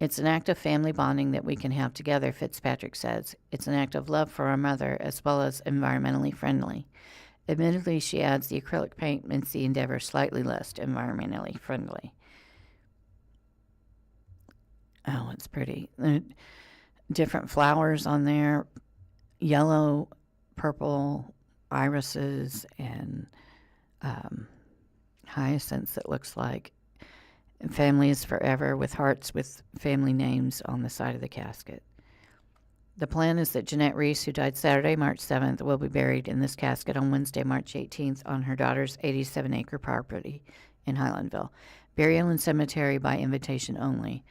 It's an act of family bonding that we can have together, Fitzpatrick says. It's an act of love for our mother as well as environmentally friendly. Admittedly, she adds the acrylic paint makes the endeavor slightly less environmentally friendly. Oh, it's pretty. Different flowers on there, yellow, purple, irises, and hyacinths, it looks like. And family is forever, with hearts with family names on the side of the casket. The plan is that Jeanette Reese, who died Saturday, March 7th, will be buried in this casket on Wednesday, March 18th, on her daughter's 87-acre property in Highlandville. Burial in cemetery by invitation only.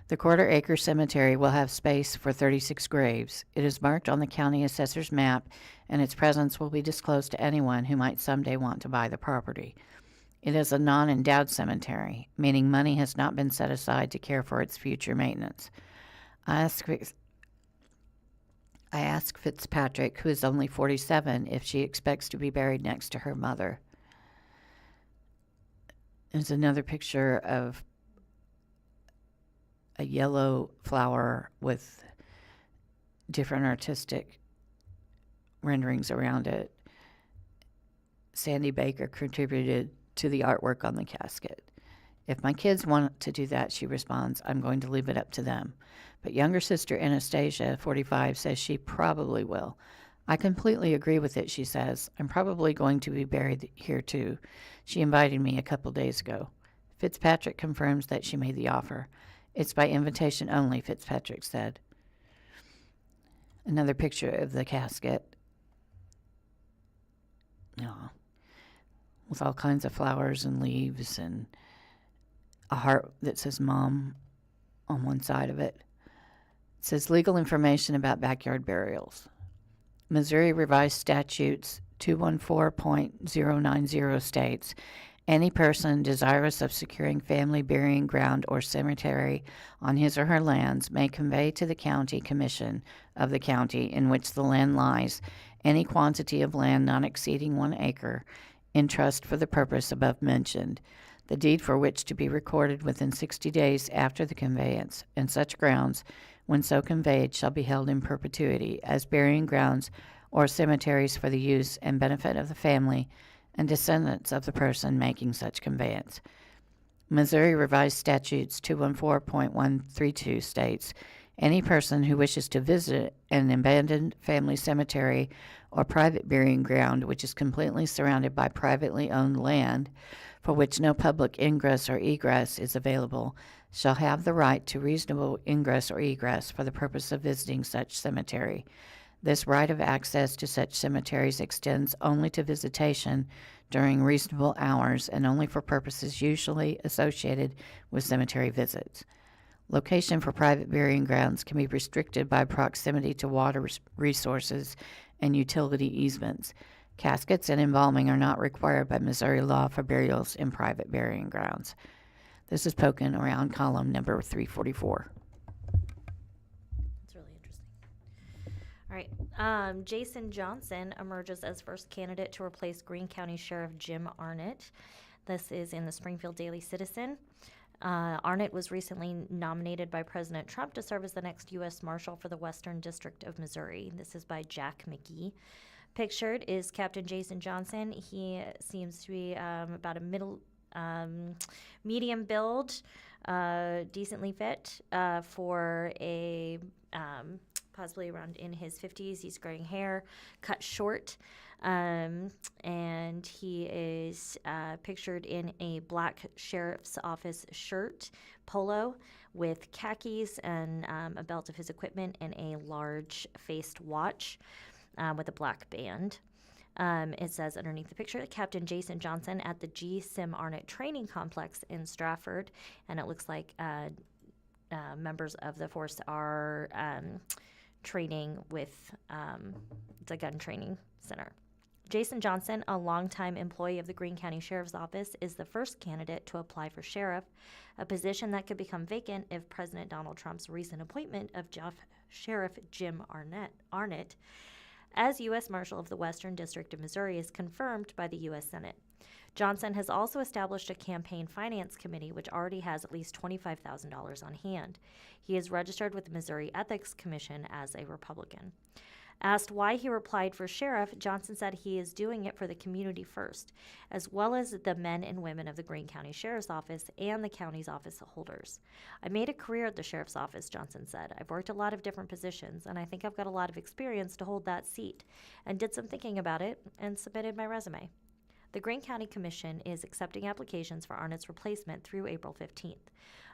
The quarter-acre cemetery will have space for 36 graves. It is marked on the county assessor's map, and its presence will be disclosed to anyone who might someday want to buy the property. It is a non-endowed cemetery, meaning money has not been set aside to care for its future maintenance. I asked Fitzpatrick, who is only 47, if she expects to be buried next to her mother. There's another picture of a yellow flower with different artistic renderings around it. Sandy Baker contributed to the artwork on the casket. If my kids want to do that, she responds, I'm going to leave it up to them. But younger sister Anastasia, 45, says she probably will. I completely agree with it, she says. I'm probably going to be buried here too. She invited me a couple days ago. Fitzpatrick confirms that she made the offer. It's by invitation only, Fitzpatrick said. Another picture of the casket. With all kinds of flowers and leaves and a heart that says Mom on one side of it. It says legal information about backyard burials. Missouri Revised Statutes 214.090 states, any person desirous of securing family burying ground or cemetery on his or her lands may convey to the county commission of the county in which the land lies any quantity of land not exceeding 1 acre in trust for the purpose above mentioned, the deed for which to be recorded within 60 days after the conveyance, and such grounds, when so conveyed, shall be held in perpetuity as burying grounds or cemeteries for the use and benefit of the family and descendants of the person making such conveyance. Missouri Revised Statutes 214.132 states, any person who wishes to visit an abandoned family cemetery or private burying ground which is completely surrounded by privately owned land for which no public ingress or egress is available shall have the right to reasonable ingress or egress for the purpose of visiting such cemetery. This right of access to such cemeteries extends only to visitation during reasonable hours and only for purposes usually associated with cemetery visits. Location for private burying grounds can be restricted by proximity to water resources and utility easements. Caskets and embalming are not required by Missouri law for burials in private burying grounds. This is poking around column number 344. That's really interesting. All right. Jason Johnson emerges as first candidate to replace Greene County Sheriff Jim Arnett. This is in the Springfield Daily Citizen. Arnett was recently nominated by President Trump to serve as the next U.S. Marshal for the Western District of Missouri. This is by Jack McGee. Pictured is Captain Jason Johnson. He seems to be about a medium build, decently fit for a possibly around in his 50s. He's graying hair, cut short, and he is pictured in a black sheriff's office shirt, polo, with khakis and a belt of his equipment and a large faced watch with a black band. It says underneath the picture, Captain Jason Johnson at the G. Sim Arnett Training Complex in Stratford, and it looks like members of the force are training with the gun training center. Jason Johnson, a longtime employee of the Greene County Sheriff's Office, is the first candidate to apply for sheriff, a position that could become vacant if President Donald Trump's recent appointment of Sheriff Jim Arnett as U.S. Marshal of the Western District of Missouri is confirmed by the U.S. Senate. Johnson has also established a campaign finance committee which already has at least $25,000 on hand. He is registered with the Missouri Ethics Commission as a Republican. Asked why he applied for sheriff, Johnson said he is doing it for the community first, as well as the men and women of the Greene County Sheriff's Office and the county's office holders. I made a career at the sheriff's office, Johnson said. I've worked a lot of different positions, and I think I've got a lot of experience to hold that seat, and did some thinking about it and submitted my resume. The Greene County Commission is accepting applications for Arnett's replacement through April 15th.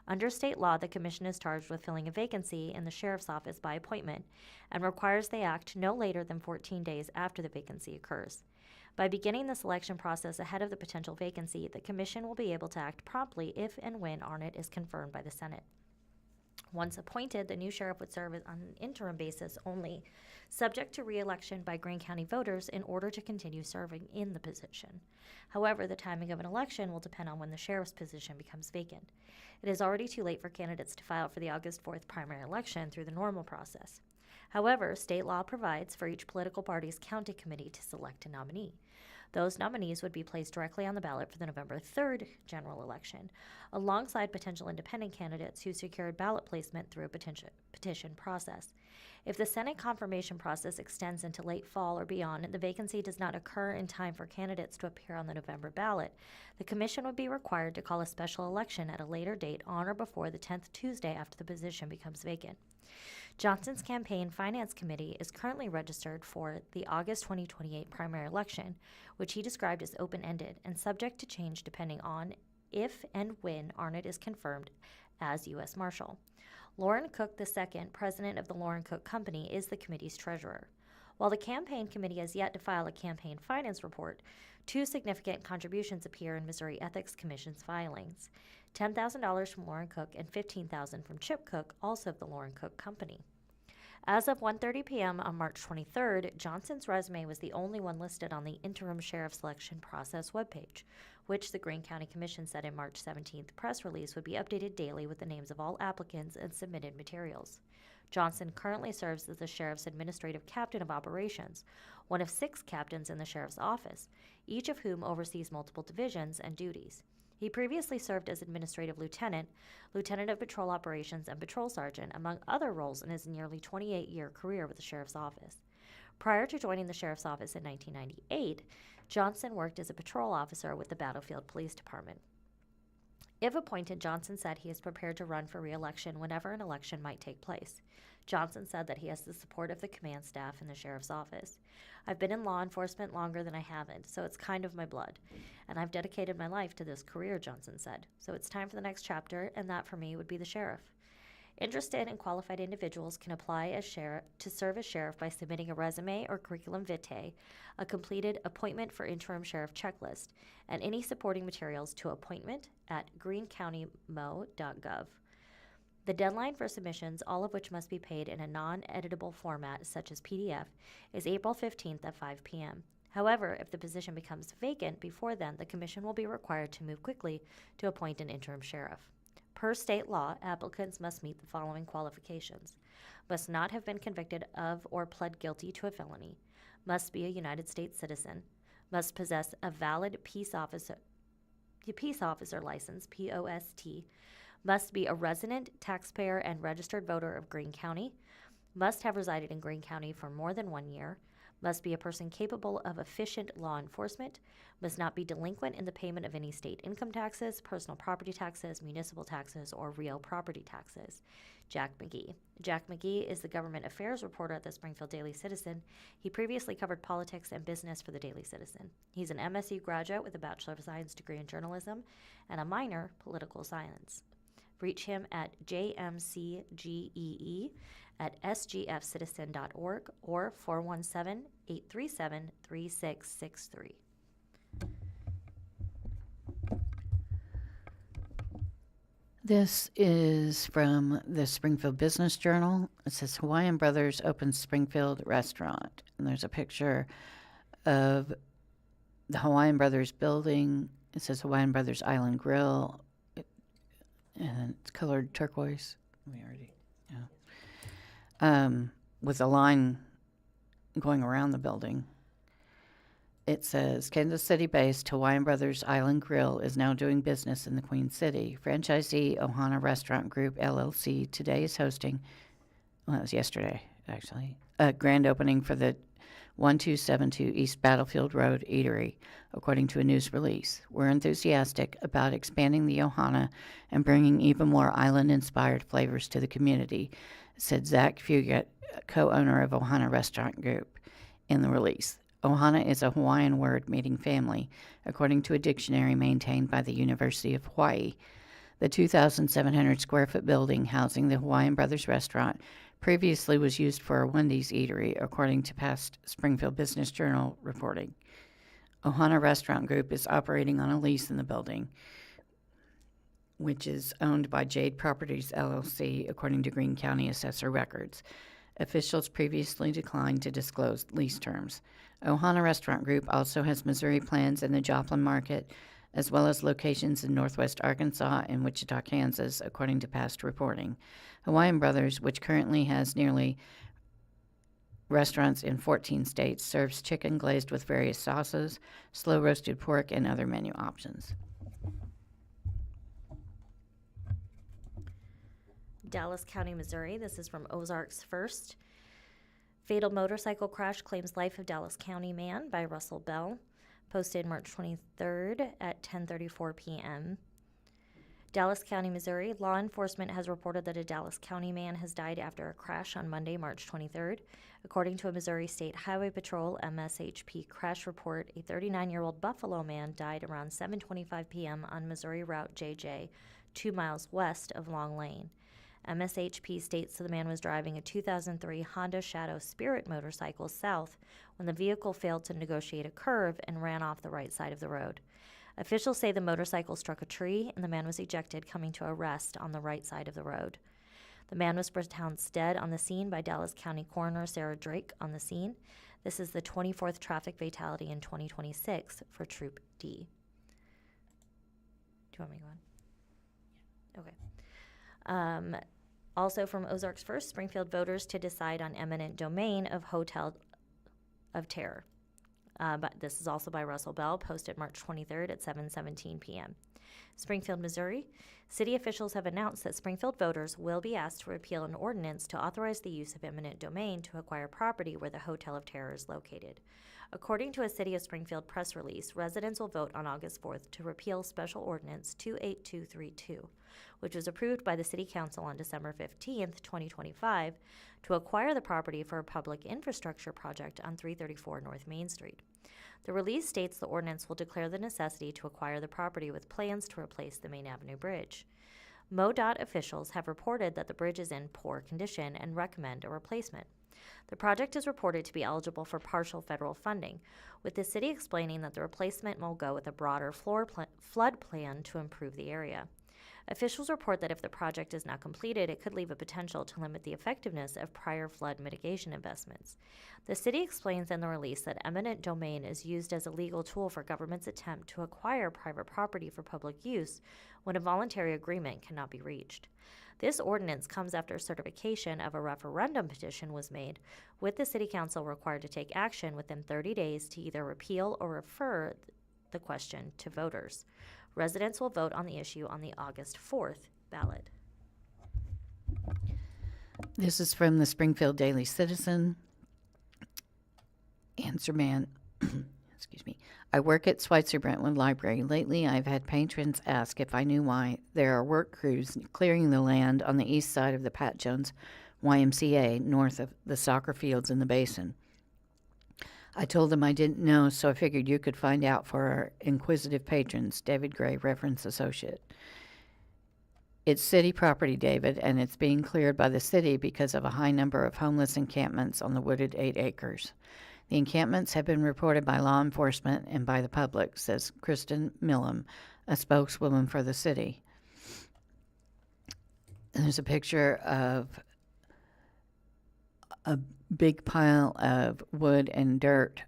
Under state law, the commission is charged with filling a vacancy in the sheriff's office by appointment and requires they act no later than 14 days after the vacancy occurs. By beginning the selection process ahead of the potential vacancy, the commission will be able to act promptly if and when Arnett is confirmed by the Senate. Once appointed, the new sheriff would serve on an interim basis only, subject to re-election by Greene County voters in order to continue serving in the position. However, the timing of an election will depend on when the sheriff's position becomes vacant. It is already too late for candidates to file for the August 4th primary election through the normal process. However, state law provides for each political party's county committee to select a nominee. Those nominees would be placed directly on the ballot for the November 3rd general election, alongside potential independent candidates who secured ballot placement through a petition process. If the Senate confirmation process extends into late fall or beyond and the vacancy does not occur in time for candidates to appear on the November ballot, the Commission would be required to call a special election at a later date on or before the 10th Tuesday after the position becomes vacant. Johnson's campaign finance committee is currently registered for the August 2028 primary election, which he described as open-ended and subject to change depending on if and when Arnott is confirmed as U.S. Marshal. Lauren Cook II, president of the Lauren Cook Company, is the committee's treasurer. While the campaign committee has yet to file a campaign finance report, two significant contributions appear in Missouri Ethics Commission's filings: $10,000 from Lauren Cook and $15,000 from Chip Cook, also of the Lauren Cook Company. As of 1:30 p.m. on March 23rd, Johnson's resume was the only one listed on the interim sheriff selection process webpage, which the Greene County Commission said in March 17th press release would be updated daily with the names of all applicants and submitted materials. Johnson currently serves as the sheriff's administrative captain of operations, one of 6 captains in the sheriff's office, each of whom oversees multiple divisions and duties. He previously served as administrative lieutenant, lieutenant of patrol operations, and patrol sergeant, among other roles in his nearly 28-year career with the sheriff's office. Prior to joining the sheriff's office in 1998, Johnson worked as a patrol officer with the Battlefield Police Department. If appointed, Johnson said he is prepared to run for re-election whenever an election might take place. Johnson said that he has the support of the command staff in the sheriff's office. "I've been in law enforcement longer than I haven't, so it's kind of my blood. And I've dedicated my life to this career," Johnson said. "So it's time for the next chapter, and that for me would be the sheriff." Interested and qualified individuals can apply to serve as sheriff by submitting a resume or curriculum vitae, a completed appointment for interim sheriff checklist, and any supporting materials to appointment@greenecountymo.gov. The deadline for submissions, all of which must be paid in a non-editable format such as PDF, is April 15th at 5 p.m. However, if the position becomes vacant before then, the Commission will be required to move quickly to appoint an interim sheriff. Per state law, applicants must meet the following qualifications: must not have been convicted of or pled guilty to a felony, must be a United States citizen, must possess a valid peace officer license, POST, must be a resident, taxpayer, and registered voter of Greene County, must have resided in Greene County for more than 1 year, must be a person capable of efficient law enforcement, must not be delinquent in the payment of any state income taxes, personal property taxes, municipal taxes, or real property taxes. Jack McGee. Jack McGee is the government affairs reporter at the Springfield Daily Citizen. He previously covered politics and business for the Daily Citizen. He's an MSU graduate with a Bachelor of Science degree in journalism and a minor political science. Reach him at jmcgee@sgfcitizen.org or 417-837-3663. This is from the Springfield Business Journal. It says Hawaiian Brothers opens Springfield restaurant. And there's a picture of the Hawaiian Brothers building. It says Hawaiian Brothers Island Grill. And it's colored turquoise. With a line going around the building. It says, Kansas City-based Hawaiian Brothers Island Grill is now doing business in the Queen City. Franchisee Ohana Restaurant Group, LLC, today is hosting, well, it was yesterday, actually, a grand opening for the 1272 East Battlefield Road Eatery, according to a news release. We're enthusiastic about expanding the Ohana and bringing even more island-inspired flavors to the community, said Zach Fugit, co-owner of Ohana Restaurant Group, in the release. Ohana is a Hawaiian word meaning family, according to a dictionary maintained by the University of Hawaii. The 2,700 square foot building housing the Hawaiian Brothers restaurant previously was used for a Wendy's eatery, according to past Springfield Business Journal reporting. Ohana Restaurant Group is operating on a lease in the building, which is owned by Jade Properties, LLC, according to Greene County Assessor records. Officials previously declined to disclose lease terms. Ohana Restaurant Group also has Missouri plans in the Joplin market, as well as locations in northwest Arkansas and Wichita, Kansas, according to past reporting. Hawaiian Brothers, which currently has nearly restaurants in 14 states, serves chicken glazed with various sauces, slow roasted pork, and other menu options. Dallas County, Missouri. This is from Ozarks First. Fatal motorcycle crash claims life of Dallas County man by Russell Bell. Posted March 23rd at 10:34 p.m. Dallas County, Missouri. Law enforcement has reported that a Dallas County man has died after a crash on Monday, March 23rd. According to a Missouri State Highway Patrol MSHP crash report, a 39-year-old Buffalo man died around 7:25 p.m. on Missouri Route JJ, 2 miles west of Long Lane. MSHP states the man was driving a 2003 Honda Shadow Spirit motorcycle south when the vehicle failed to negotiate a curve and ran off the right side of the road. Officials say the motorcycle struck a tree and the man was ejected, coming to a rest on the right side of the road. The man was pronounced dead on the scene by Dallas County Coroner Sarah Drake on the scene. This is the 24th traffic fatality in 2026 for Troop D. Do you want me to go on? Okay. Also from Ozarks First, Springfield voters to decide on eminent domain of Hotel of Terror. But this is also by Russell Bell, posted March 23rd at 7:17 p.m. Springfield, Missouri. City officials have announced that Springfield voters will be asked to repeal an ordinance to authorize the use of eminent domain to acquire property where the Hotel of Terror is located. According to a City of Springfield press release, residents will vote on August 4th to repeal Special Ordinance 28232, which was approved by the City Council on December 15th, 2025, to acquire the property for a public infrastructure project on 334 North Main Street. The release states the ordinance will declare the necessity to acquire the property with plans to replace the Main Avenue Bridge. MoDOT officials have reported that the bridge is in poor condition and recommend a replacement. The project is reported to be eligible for partial federal funding, with the city explaining that the replacement will go with a broader flood plan to improve the area. Officials report that if the project is not completed, it could leave a potential to limit the effectiveness of prior flood mitigation investments. The city explains in the release that eminent domain is used as a legal tool for government's attempt to acquire private property for public use when a voluntary agreement cannot be reached. This ordinance comes after certification of a referendum petition was made, with the City Council required to take action within 30 days to either repeal or refer the question to voters. Residents will vote on the issue on the August 4th ballot. This is from the Springfield Daily Citizen. Answer man. Excuse me. I work at Schweitzer Brentwood Library. Lately, I've had patrons ask if I knew why there are work crews clearing the land on the east side of the Pat Jones YMCA, north of the soccer fields in the basin. I told them I didn't know, so I figured you could find out for our inquisitive patrons. David Gray, Reference Associate. It's city property, David, and it's being cleared by the city because of a high number of homeless encampments on the wooded 8 acres. The encampments have been reported by law enforcement and by the public, says Kristen Millam, a spokeswoman for the city. And there's a picture of a big pile of wood and dirt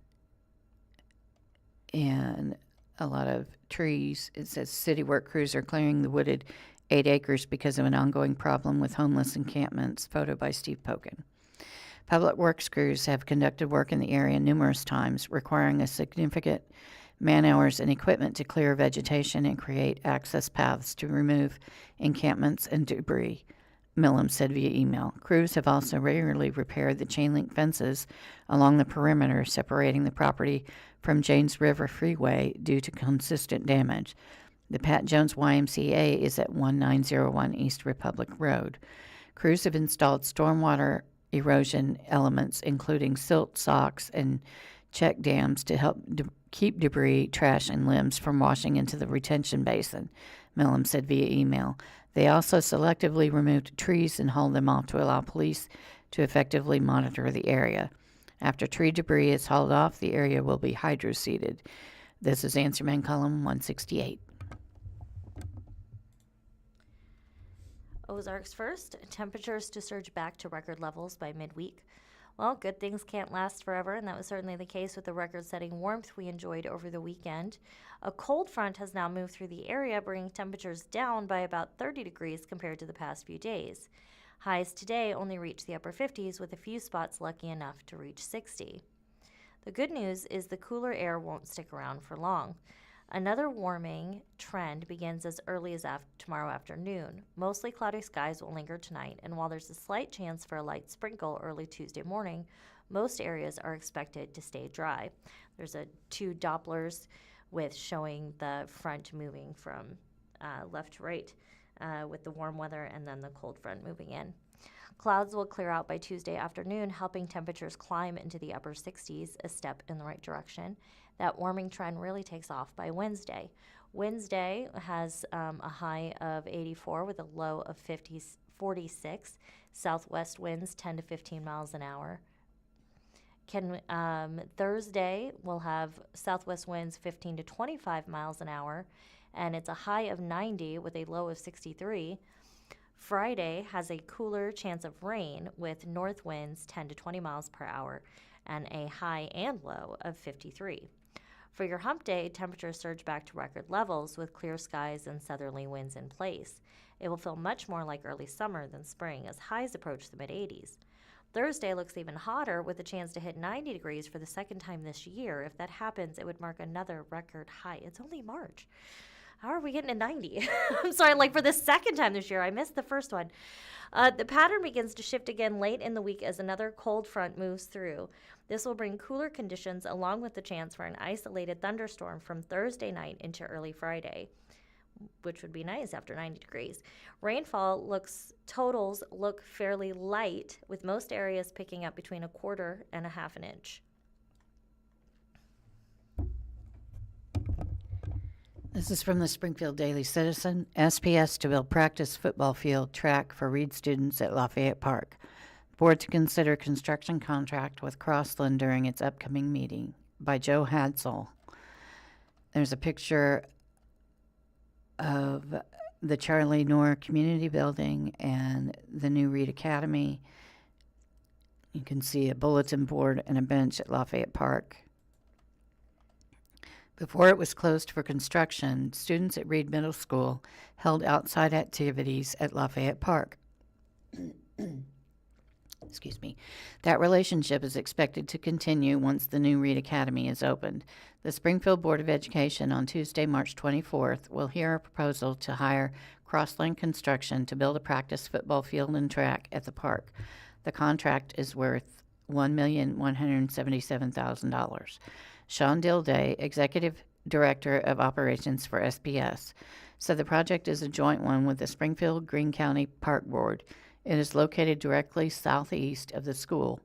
and a lot of trees. It says city work crews are clearing the wooded 8 acres because of an ongoing problem with homeless encampments. Photo by Steve Pokin. Public works crews have conducted work in the area numerous times, requiring a significant man-hours and equipment to clear vegetation and create access paths to remove encampments and debris, Millam said via email. Crews have also regularly repaired the chain-link fences along the perimeter separating the property from James River Freeway due to consistent damage. The Pat Jones YMCA is at 1901 East Republic Road. Crews have installed stormwater erosion elements, including silt socks and check dams to help keep debris, trash, and limbs from washing into the retention basin, Millam said via email. They also selectively removed trees and hauled them off to allow police to effectively monitor the area. After tree debris is hauled off, the area will be hydro-seeded. This is Answer Man column 168. Ozarks First, temperatures to surge back to record levels by midweek. Well, good things can't last forever, and that was certainly the case with the record-setting warmth we enjoyed over the weekend. A cold front has now moved through the area, bringing temperatures down by about 30 degrees compared to the past few days. Highs today only reach the upper 50s, with a few spots lucky enough to reach 60. The good news is the cooler air won't stick around for long. Another warming trend begins as early as tomorrow afternoon. Mostly cloudy skies will linger tonight, and while there's a slight chance for a light sprinkle early Tuesday morning, most areas are expected to stay dry. There's two Dopplers with showing the front moving from left to right with the warm weather and then the cold front moving in. Clouds will clear out by Tuesday afternoon, helping temperatures climb into the upper 60s, a step in the right direction. That warming trend really takes off by Wednesday. Wednesday has a high of 84 with a low of 46. Southwest winds 10 to 15 miles an hour. Thursday will have southwest winds 15 to 25 miles an hour, and it's a high of 90 with a low of 63. Friday has a cooler chance of rain with north winds 10 to 20 miles per hour and a high and low of 53. For your hump day, temperatures surge back to record levels with clear skies and southerly winds in place. It will feel much more like early summer than spring as highs approach the mid-80s. Thursday looks even hotter with a chance to hit 90 degrees for the second time this year. If that happens, it would mark another record high. It's only March. How are we getting to 90? I'm sorry, for the second time this year. I missed the first one. The pattern begins to shift again late in the week as another cold front moves through. This will bring cooler conditions along with the chance for an isolated thunderstorm from Thursday night into early Friday, which would be nice after 90 degrees. Rainfall totals look fairly light, with most areas picking up between 1/4 and 1/2 inch. This is from the Springfield Daily Citizen. SPS to build practice football field track for Reed students at Lafayette Park. Board to consider construction contract with Crossland during its upcoming meeting, by Joe Hadsell. There's a picture of the Charlie Knorr Community Building and the new Reed Academy. You can see a bulletin board and a bench at Lafayette Park. Before it was closed for construction, students at Reed Middle School held outside activities at Lafayette Park. Excuse me. That relationship is expected to continue once the new Reed Academy is opened. The Springfield Board of Education on Tuesday, March 24th, will hear a proposal to hire Crossland Construction to build a practice football field and track at the park. The contract is worth $1,177,000. Sean Dilday, Executive Director of Operations for SPS, said the project is a joint one with the Springfield Greene County Park Board. It is located directly southeast of the school,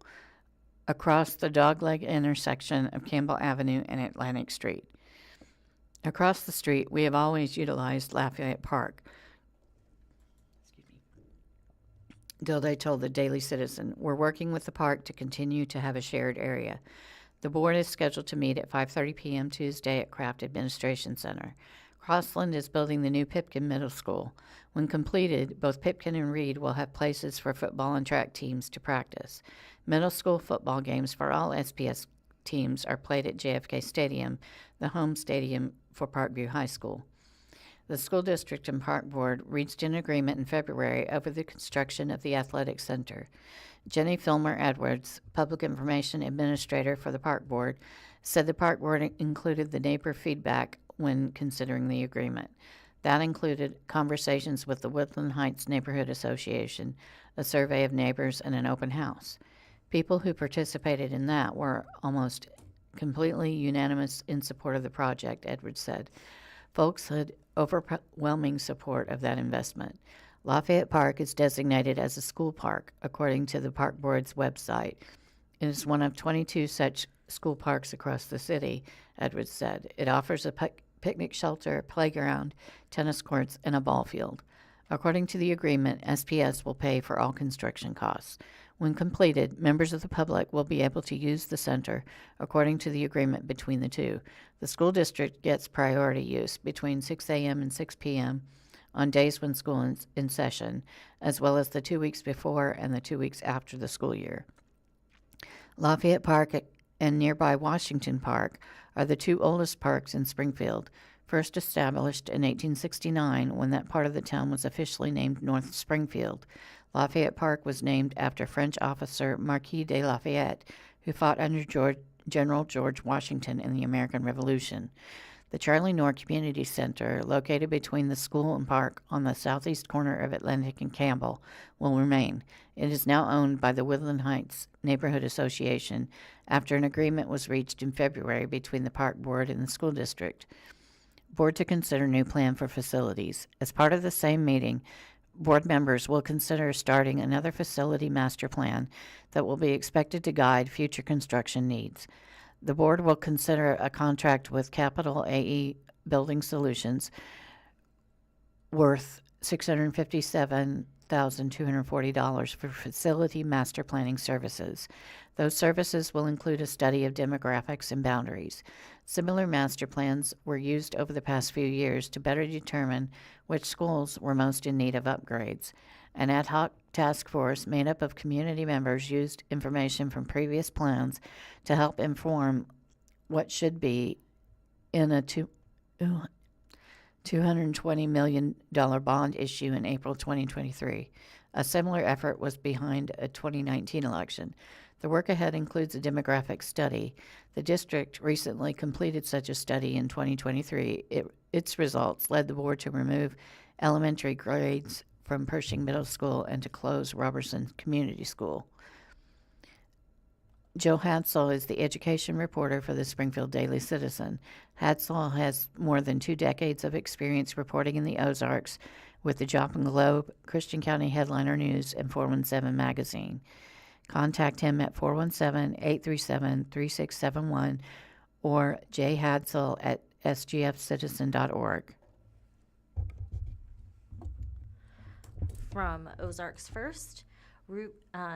across the dogleg intersection of Campbell Avenue and Atlantic Street. Across the street, we have always utilized Lafayette Park. Dilday told the Daily Citizen, "We're working with the park to continue to have a shared area." The board is scheduled to meet at 5:30 p.m. Tuesday at Kraft Administration Center. Crossland is building the new Pipkin Middle School. When completed, both Pipkin and Reed will have places for football and track teams to practice. Middle school football games for all SPS teams are played at JFK Stadium, the home stadium for Parkview High School. The school district and park board reached an agreement in February over the construction of the athletic center. Jenny Filmer Edwards, Public Information Administrator for the Park Board, said the Park Board included the neighbor feedback when considering the agreement. That included conversations with the Woodland Heights Neighborhood Association, a survey of neighbors, and an open house. People who participated in that were almost completely unanimous in support of the project, Edwards said. Folks had overwhelming support of that investment. Lafayette Park is designated as a school park, according to the Park Board's website. It is one of 22 such school parks across the city, Edwards said. It offers a picnic shelter, playground, tennis courts, and a ball field. According to the agreement, SPS will pay for all construction costs. When completed, members of the public will be able to use the center according to the agreement between the two. The school district gets priority use between 6 a.m. and 6 p.m. on days when school is in session, as well as the 2 weeks before and the 2 weeks after the school year. Lafayette Park and nearby Washington Park are the two oldest parks in Springfield, first established in 1869 when that part of the town was officially named North Springfield. Lafayette Park was named after French officer Marquis de Lafayette, who fought under General George Washington in the American Revolution. The Charlie Knorr Community Center, located between the school and park on the southeast corner of Atlantic and Campbell, will remain. It is now owned by the Woodland Heights Neighborhood Association after an agreement was reached in February between the park board and the school district. Board to consider new plan for facilities. As part of the same meeting, board members will consider starting another facility master plan that will be expected to guide future construction needs. The board will consider a contract with Capital AE Building Solutions worth $657,240 for facility master planning services. Those services will include a study of demographics and boundaries. Similar master plans were used over the past few years to better determine which schools were most in need of upgrades. An ad hoc task force made up of community members used information from previous plans to help inform what should be in a $220 million bond issue in April 2023. A similar effort was behind a 2019 election. The work ahead includes a demographic study. The district recently completed such a study in 2023. Its results led the board to remove elementary grades from Pershing Middle School and to close Robertson Community School. Joe Hadsall is the education reporter for the Springfield Daily Citizen. Hadsall has more than 2 decades of experience reporting in the Ozarks with the Joplin Globe, Christian County Headliner News, and 417 Magazine. Contact him at 417-837-3671 or jhadsall@sgfcitizen.org. From Ozarks First,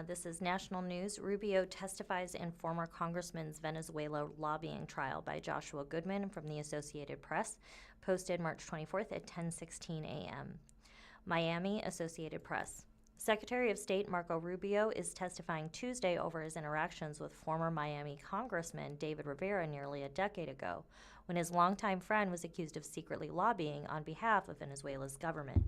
this is national news. Rubio testifies in former Congressman's Venezuela lobbying trial by Joshua Goodman from the Associated Press, posted March 24th at 10:16 a.m. Miami, Associated Press. Secretary of State Marco Rubio is testifying Tuesday over his interactions with former Miami Congressman David Rivera nearly a decade ago, when his longtime friend was accused of secretly lobbying on behalf of Venezuela's government.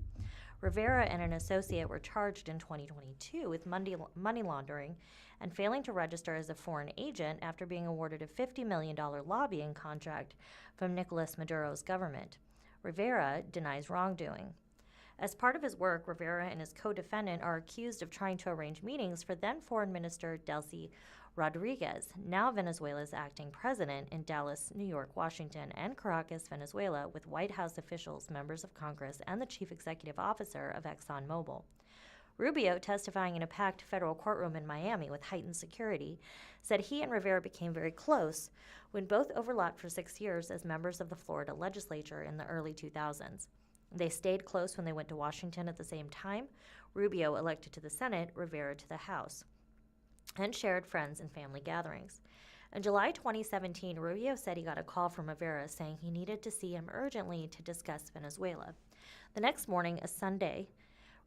Rivera and an associate were charged in 2022 with money laundering and failing to register as a foreign agent after being awarded a $50 million lobbying contract from Nicolas Maduro's government. Rivera denies wrongdoing. As part of his work, Rivera and his co-defendant are accused of trying to arrange meetings for then Foreign Minister Delcy Rodriguez, now Venezuela's acting president, in Dallas, New York, Washington, and Caracas, Venezuela, with White House officials, members of Congress, and the chief executive officer of ExxonMobil. Rubio, testifying in a packed federal courtroom in Miami with heightened security, said he and Rivera became very close when both overlapped for 6 years as members of the Florida legislature in the early 2000s. They stayed close when they went to Washington at the same time, Rubio elected to the Senate, Rivera to the House, and shared friends and family gatherings. In July 2017, Rubio said he got a call from Rivera saying he needed to see him urgently to discuss Venezuela. The next morning, a Sunday,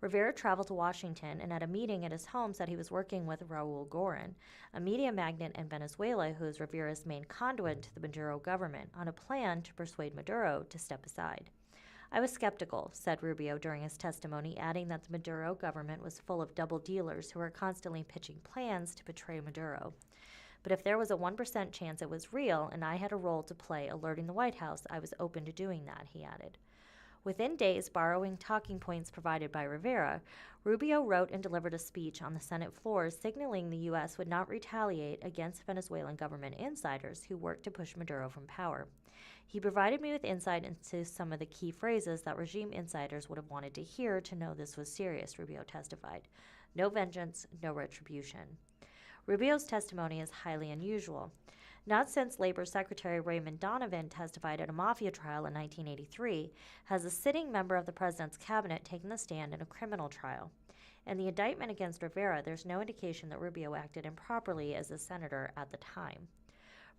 Rivera traveled to Washington and at a meeting at his home said he was working with Raul Gorin, a media magnate in Venezuela who is Rivera's main conduit to the Maduro government, on a plan to persuade Maduro to step aside. I was skeptical, said Rubio during his testimony, adding that the Maduro government was full of double dealers who were constantly pitching plans to betray Maduro. But if there was a 1% chance it was real and I had a role to play alerting the White House, I was open to doing that, he added. Within days, borrowing talking points provided by Rivera, Rubio wrote and delivered a speech on the Senate floor signaling the U.S. would not retaliate against Venezuelan government insiders who worked to push Maduro from power. He provided me with insight into some of the key phrases that regime insiders would have wanted to hear to know this was serious, Rubio testified. No vengeance, no retribution. Rubio's testimony is highly unusual. Not since Labor Secretary Raymond Donovan testified at a mafia trial in 1983 has a sitting member of the president's cabinet taken the stand in a criminal trial. In the indictment against Rivera, there's no indication that Rubio acted improperly as a senator at the time.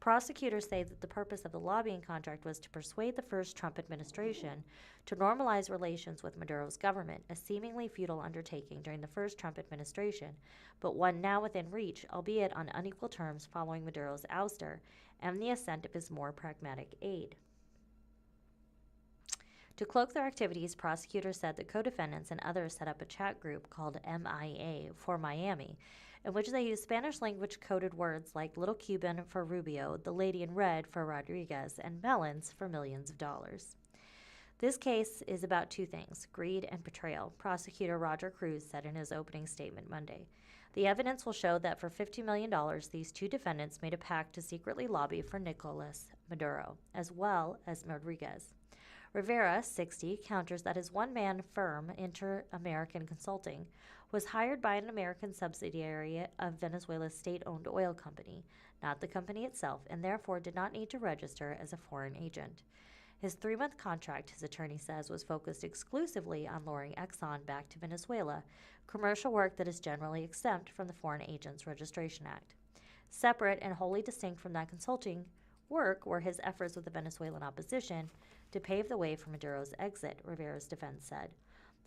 Prosecutors say that the purpose of the lobbying contract was to persuade the first Trump administration to normalize relations with Maduro's government, a seemingly futile undertaking during the first Trump administration, but one now within reach, albeit on unequal terms following Maduro's ouster and the ascent of his more pragmatic aide. To cloak their activities, prosecutors said the co-defendants and others set up a chat group called MIA for Miami, in which they used Spanish-language coded words like Little Cuban for Rubio, the Lady in Red for Rodriguez, and Melons for millions of dollars. This case is about two things, greed and betrayal, prosecutor Roger Cruz said in his opening statement Monday. The evidence will show that for $50 million, these two defendants made a pact to secretly lobby for Nicolas Maduro, as well as Rodriguez. Rivera, 60, counters that his one-man firm, Inter-American Consulting, was hired by an American subsidiary of Venezuela's state-owned oil company, not the company itself, and therefore did not need to register as a foreign agent. His 3-month contract, his attorney says, was focused exclusively on luring Exxon back to Venezuela, commercial work that is generally exempt from the Foreign Agents Registration Act. Separate and wholly distinct from that consulting work were his efforts with the Venezuelan opposition to pave the way for Maduro's exit, Rivera's defense said.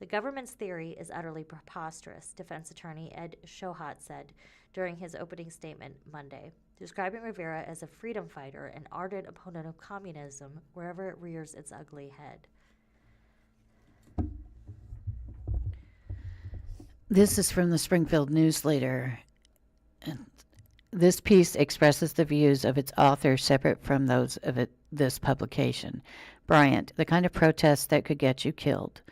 The government's theory is utterly preposterous, defense attorney Ed Shohat said during his opening statement Monday, describing Rivera as a freedom fighter, an ardent opponent of communism wherever it rears its ugly head. This is from the Springfield News-Leader. This piece expresses the views of its author separate from those of this publication. Bryant, the kind of protest that could get you killed,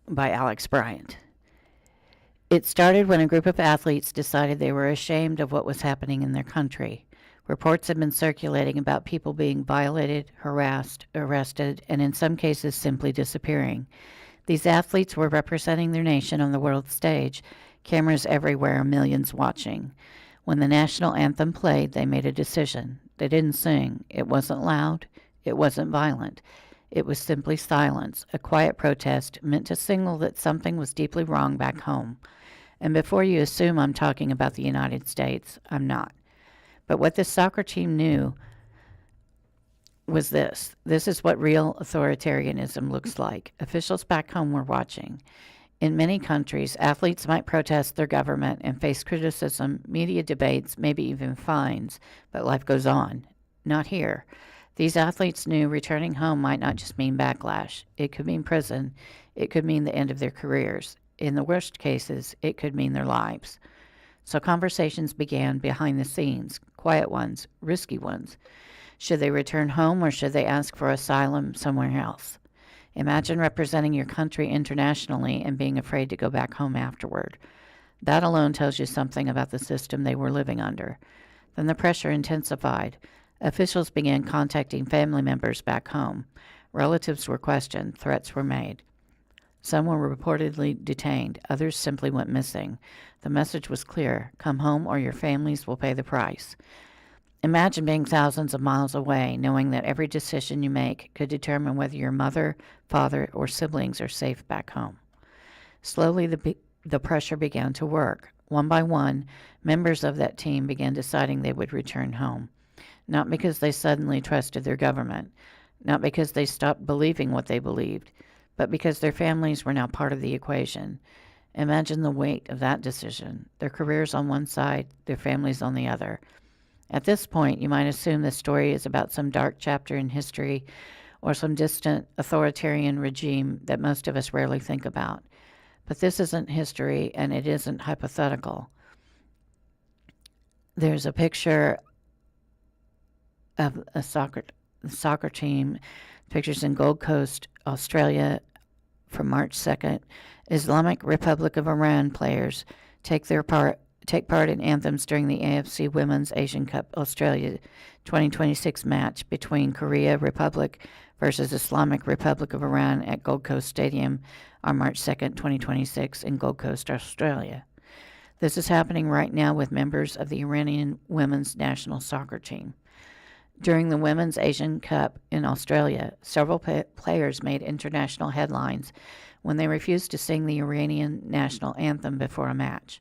by Alex Bryant. It started when a group of athletes decided they were ashamed of what was happening in their country. Reports have been circulating about people being violated, harassed, arrested, and in some cases simply disappearing. These athletes were representing their nation on the world stage, cameras everywhere, millions watching. When the national anthem played, they made a decision. They didn't sing. It wasn't loud. It wasn't violent. It was simply silence, a quiet protest meant to signal that something was deeply wrong back home. And before you assume I'm talking about the United States, I'm not. But what this soccer team knew was this. This is what real authoritarianism looks like. Officials back home were watching. In many countries, athletes might protest their government and face criticism, media debates, maybe even fines, but life goes on. Not here. These athletes knew returning home might not just mean backlash. It could mean prison. It could mean the end of their careers. In the worst cases, it could mean their lives. So conversations began behind the scenes, quiet ones, risky ones. Should they return home or should they ask for asylum somewhere else? Imagine representing your country internationally and being afraid to go back home afterward. That alone tells you something about the system they were living under. Then the pressure intensified. Officials began contacting family members back home. Relatives were questioned. Threats were made. Some were reportedly detained. Others simply went missing. The message was clear. Come home or your families will pay the price. Imagine being thousands of miles away, knowing that every decision you make could determine whether your mother, father, or siblings are safe back home. Slowly, the pressure began to work. One by one, members of that team began deciding they would return home. Not because they suddenly trusted their government, not because they stopped believing what they believed, but because their families were now part of the equation. Imagine the weight of that decision. Their careers on one side, their families on the other. At this point, you might assume the story is about some dark chapter in history or some distant authoritarian regime that most of us rarely think about. But this isn't history, and it isn't hypothetical. There's a picture of a soccer team, pictures in Gold Coast, Australia, from March 2nd. Islamic Republic of Iran players take part in anthems during the AFC Women's Asian Cup Australia 2026 match between Korea Republic versus Islamic Republic of Iran at Gold Coast Stadium on March 2nd, 2026 in Gold Coast, Australia. This is happening right now with members of the Iranian women's national soccer team. During the Women's Asian Cup in Australia, several players made international headlines when they refused to sing the Iranian national anthem before a match.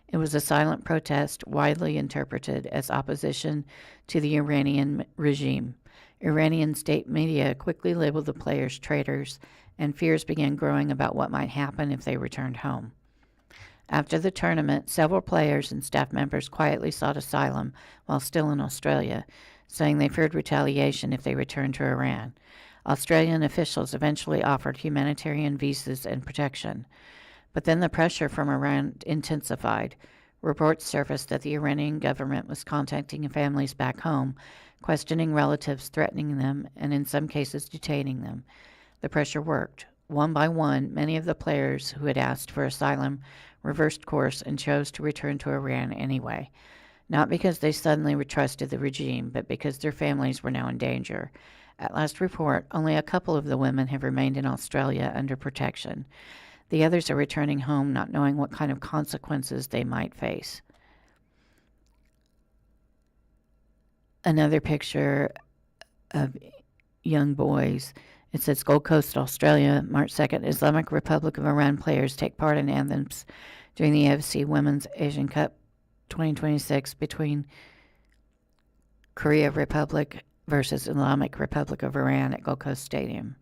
It was a silent protest widely interpreted as opposition to the Iranian regime. Iranian state media quickly labeled the players traitors, and fears began growing about what might happen if they returned home. After the tournament, several players and staff members quietly sought asylum while still in Australia, saying they feared retaliation if they returned to Iran. Australian officials eventually offered humanitarian visas and protection. But then the pressure from Iran intensified. Reports surfaced that the Iranian government was contacting families back home, questioning relatives, threatening them, and in some cases detaining them. The pressure worked. One by one, many of the players who had asked for asylum reversed course and chose to return to Iran anyway. Not because they suddenly trusted the regime, but because their families were now in danger. At last report, only a couple of the women have remained in Australia under protection. The others are returning home not knowing what kind of consequences they might face. Another picture of young boys. It says Gold Coast, Australia, March 2nd. Islamic Republic of Iran players take part in anthems during the AFC Women's Asian Cup 2026 between Korea Republic versus Islamic Republic of Iran at Gold Coast Stadium.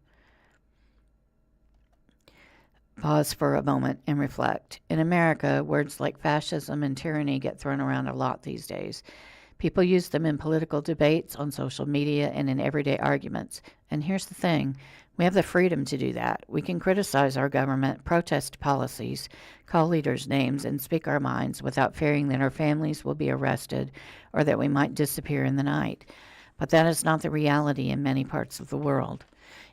Pause for a moment and reflect. In America, words like fascism and tyranny get thrown around a lot these days. People use them in political debates, on social media, and in everyday arguments. And here's the thing. We have the freedom to do that. We can criticize our government, protest policies, call leaders names, and speak our minds without fearing that our families will be arrested or that we might disappear in the night. But that is not the reality in many parts of the world.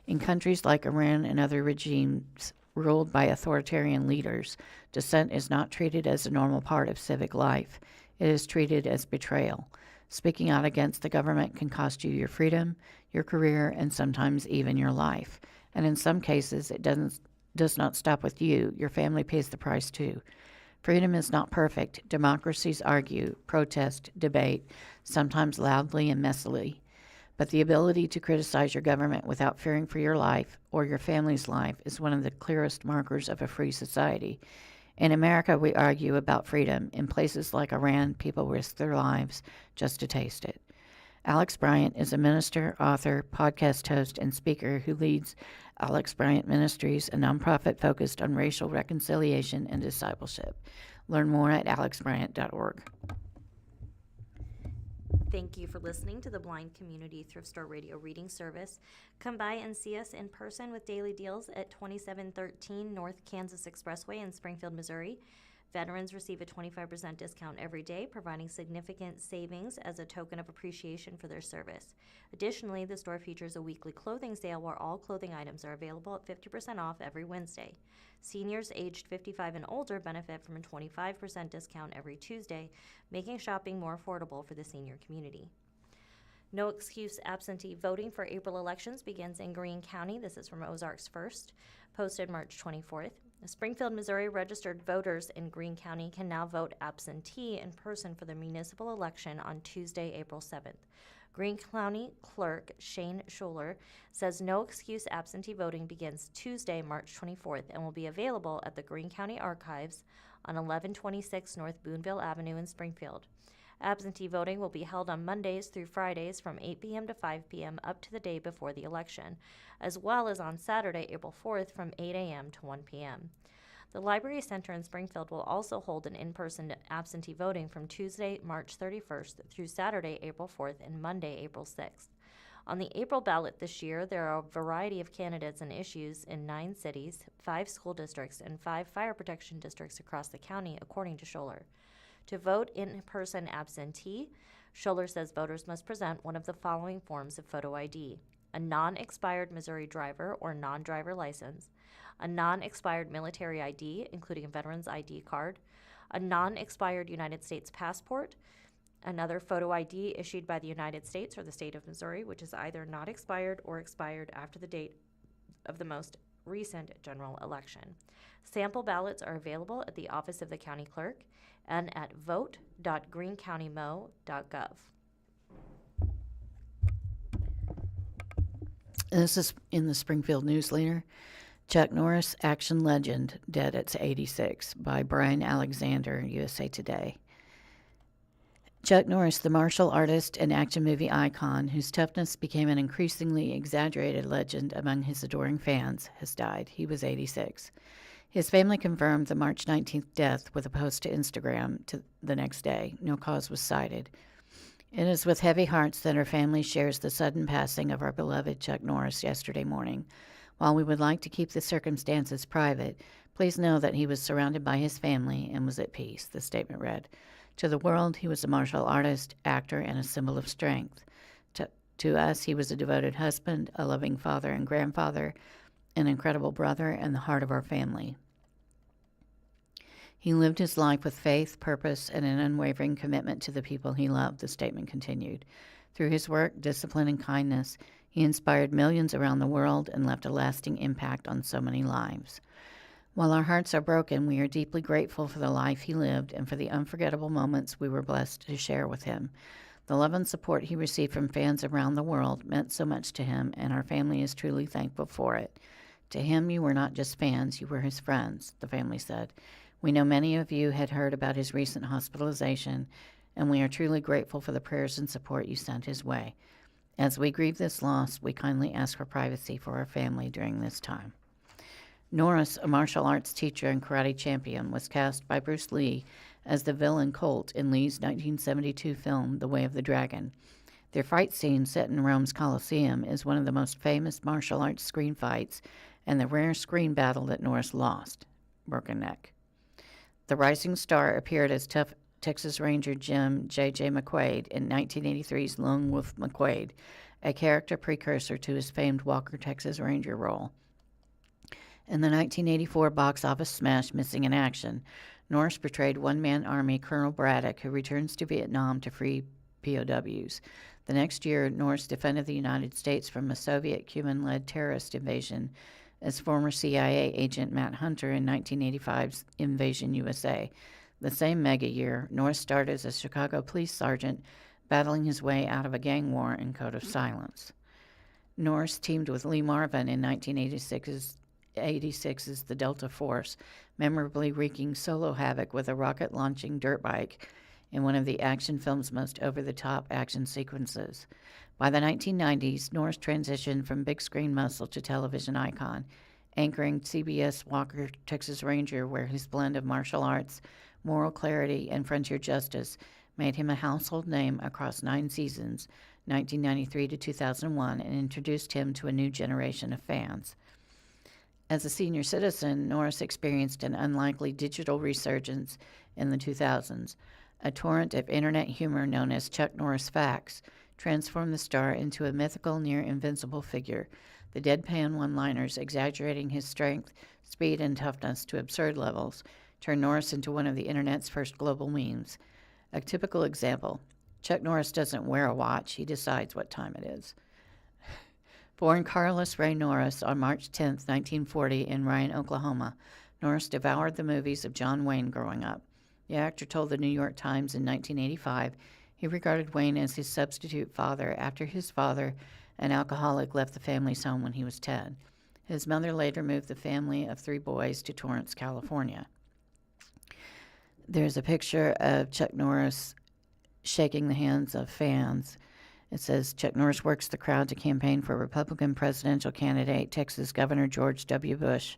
In countries like Iran and other regimes ruled by authoritarian leaders, dissent is not treated as a normal part of civic life. It is treated as betrayal. Speaking out against the government can cost you your freedom, your career, and sometimes even your life. And in some cases, it does not stop with you. Your family pays the price too. Freedom is not perfect. Democracies argue, protest, debate, sometimes loudly and messily. But the ability to criticize your government without fearing for your life or your family's life is one of the clearest markers of a free society. In America, we argue about freedom. In places like Iran, people risk their lives just to taste it. Alex Bryant is a minister, author, podcast host, and speaker who leads Alex Bryant Ministries, a nonprofit focused on racial reconciliation and discipleship. Learn more at alexbryant.org. Thank you for listening to the Blind Community Thrift Store Radio Reading Service. Come by and see us in person with daily deals at 2713 North Kansas Expressway in Springfield, Missouri. Veterans receive a 25% discount every day, providing significant savings as a token of appreciation for their service. Additionally, the store features a weekly clothing sale where all clothing items are available at 50% off every Wednesday. Seniors aged 55 and older benefit from a 25% discount every Tuesday, making shopping more affordable for the senior community. No excuse absentee voting for April elections begins in Greene County. This is from Ozarks First, posted March 24th. Springfield, Missouri registered voters in Greene County can now vote absentee in person for the municipal election on Tuesday, April 7th. Greene County Clerk Shane Schuler says no excuse absentee voting begins Tuesday, March 24th and will be available at the Greene County Archives on 1126 North Boonville Avenue in Springfield. Absentee voting will be held on Mondays through Fridays from 8 p.m. to 5 p.m. up to the day before the election, as well as on Saturday, April 4th from 8 a.m. to 1 p.m. The Library Center in Springfield will also hold an in-person absentee voting from Tuesday, March 31st through Saturday, April 4th and Monday, April 6th. On the April ballot this year, there are a variety of candidates and issues in 9 cities, 5 school districts, and 5 fire protection districts across the county, according to Scholler. To vote in-person absentee, Scholler says voters must present one of the following forms of photo ID: a non-expired Missouri driver or non-driver license, a non-expired military ID, including a veteran's ID card, a non-expired United States passport, another photo ID issued by the United States or the state of Missouri, which is either not expired or expired after the date of the most recent general election. Sample ballots are available at the Office of the County Clerk and at vote.greencountymo.gov. This is in the Springfield News-Leader. Chuck Norris, action legend, dead at 86, by Brian Alexander, USA Today. Chuck Norris, the martial artist and action movie icon whose toughness became an increasingly exaggerated legend among his adoring fans, has died. He was 86. His family confirmed the March 19th death with a post to Instagram the next day. No cause was cited. It is with heavy hearts that our family shares the sudden passing of our beloved Chuck Norris yesterday morning. While we would like to keep the circumstances private, please know that he was surrounded by his family and was at peace, the statement read. To the world, he was a martial artist, actor, and a symbol of strength. To us, he was a devoted husband, a loving father and grandfather, an incredible brother, and the heart of our family. He lived his life with faith, purpose, and an unwavering commitment to the people he loved, the statement continued. Through his work, discipline, and kindness, he inspired millions around the world and left a lasting impact on so many lives. While our hearts are broken, we are deeply grateful for the life he lived and for the unforgettable moments we were blessed to share with him. The love and support he received from fans around the world meant so much to him, and our family is truly thankful for it. To him, you were not just fans, you were his friends, the family said. We know many of you had heard about his recent hospitalization, and we are truly grateful for the prayers and support you sent his way. As we grieve this loss, we kindly ask for privacy for our family during this time. Norris, a martial arts teacher and karate champion, was cast by Bruce Lee as the villain Colt in Lee's 1972 film, The Way of the Dragon. Their fight scene, set in Rome's Colosseum, is one of the most famous martial arts screen fights and the rare screen battle that Norris lost, broken neck. The rising star appeared as tough Texas Ranger Jim J.J. McQuaid in 1983's Lone Wolf McQuaid, a character precursor to his famed Walker Texas Ranger role. In the 1984 box office smash Missing in Action, Norris portrayed one-man Army Colonel Braddock, who returns to Vietnam to free POWs. The next year, Norris defended the United States from a Soviet-Cuban-led terrorist invasion as former CIA agent Matt Hunter in 1985's Invasion USA. The same mega year, Norris starred as a Chicago police sergeant battling his way out of a gang war in Code of Silence. Norris teamed with Lee Marvin in 1986's The Delta Force, memorably wreaking solo havoc with a rocket-launching dirt bike in one of the action film's most over-the-top action sequences. By the 1990s, Norris transitioned from big-screen muscle to television icon, anchoring CBS Walker Texas Ranger, where his blend of martial arts, moral clarity, and frontier justice made him a household name across 9 seasons, 1993 to 2001, and introduced him to a new generation of fans. As a senior citizen, Norris experienced an unlikely digital resurgence in the 2000s. A torrent of internet humor known as Chuck Norris Facts transformed the star into a mythical, near-invincible figure, the deadpan one-liners exaggerating his strength, speed, and toughness to absurd levels turned Norris into one of the internet's first global memes. A typical example, Chuck Norris doesn't wear a watch, he decides what time it is. Born Carlos Ray Norris on March 10, 1940, in Ryan, Oklahoma, Norris devoured the movies of John Wayne growing up. The actor told the New York Times in 1985 he regarded Wayne as his substitute father after his father, an alcoholic, left the family's home when he was 10. His mother later moved the family of 3 boys to Torrance, California. There's a picture of Chuck Norris shaking the hands of fans. It says, Chuck Norris works the crowd to campaign for Republican presidential candidate Texas Governor George W. Bush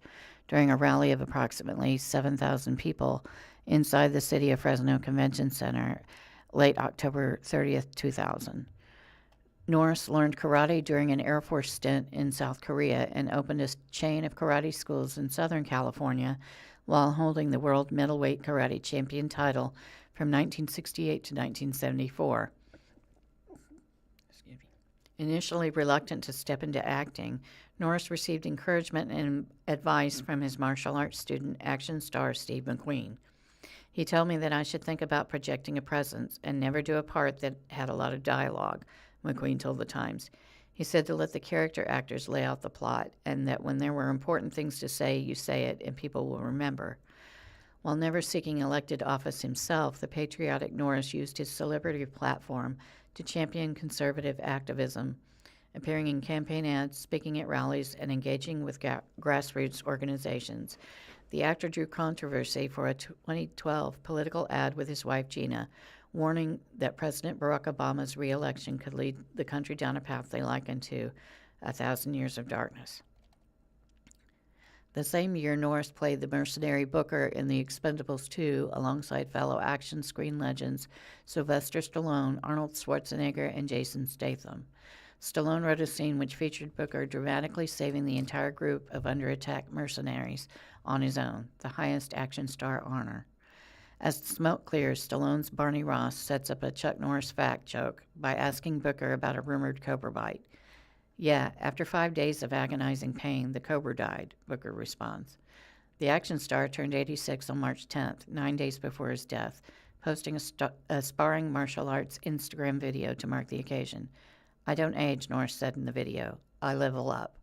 during a rally of approximately 7,000 people inside the City of Fresno Convention Center late October 30th, 2000. Norris learned karate during an Air Force stint in South Korea and opened a chain of karate schools in Southern California while holding the World Middleweight Karate Champion title from 1968 to 1974. Initially reluctant to step into acting, Norris received encouragement and advice from his martial arts student, action star Steve McQueen. He told me that I should think about projecting a presence and never do a part that had a lot of dialogue, McQueen told the Times. He said to let the character actors lay out the plot, and that when there were important things to say, you say it, and people will remember. While never seeking elected office himself, the patriotic Norris used his celebrity platform to champion conservative activism, appearing in campaign ads, speaking at rallies, and engaging with grassroots organizations. The actor drew controversy for a 2012 political ad with his wife Gina, warning that President Barack Obama's re-election could lead the country down a path they likened to 1,000 years of darkness. The same year, Norris played the mercenary Booker in The Expendables 2 alongside fellow action screen legends Sylvester Stallone, Arnold Schwarzenegger, and Jason Statham. Stallone wrote a scene which featured Booker dramatically saving the entire group of under-attack mercenaries on his own, the highest action star honor. As the smoke clears, Stallone's Barney Ross sets up a Chuck Norris fact joke by asking Booker about a rumored cobra bite. "Yeah, after 5 days of agonizing pain, the cobra died," Booker responds. The action star turned 86 on March 10th, 9 days before his death, posting a sparring martial arts Instagram video to mark the occasion. "I don't age," Norris said in the video. "I level up."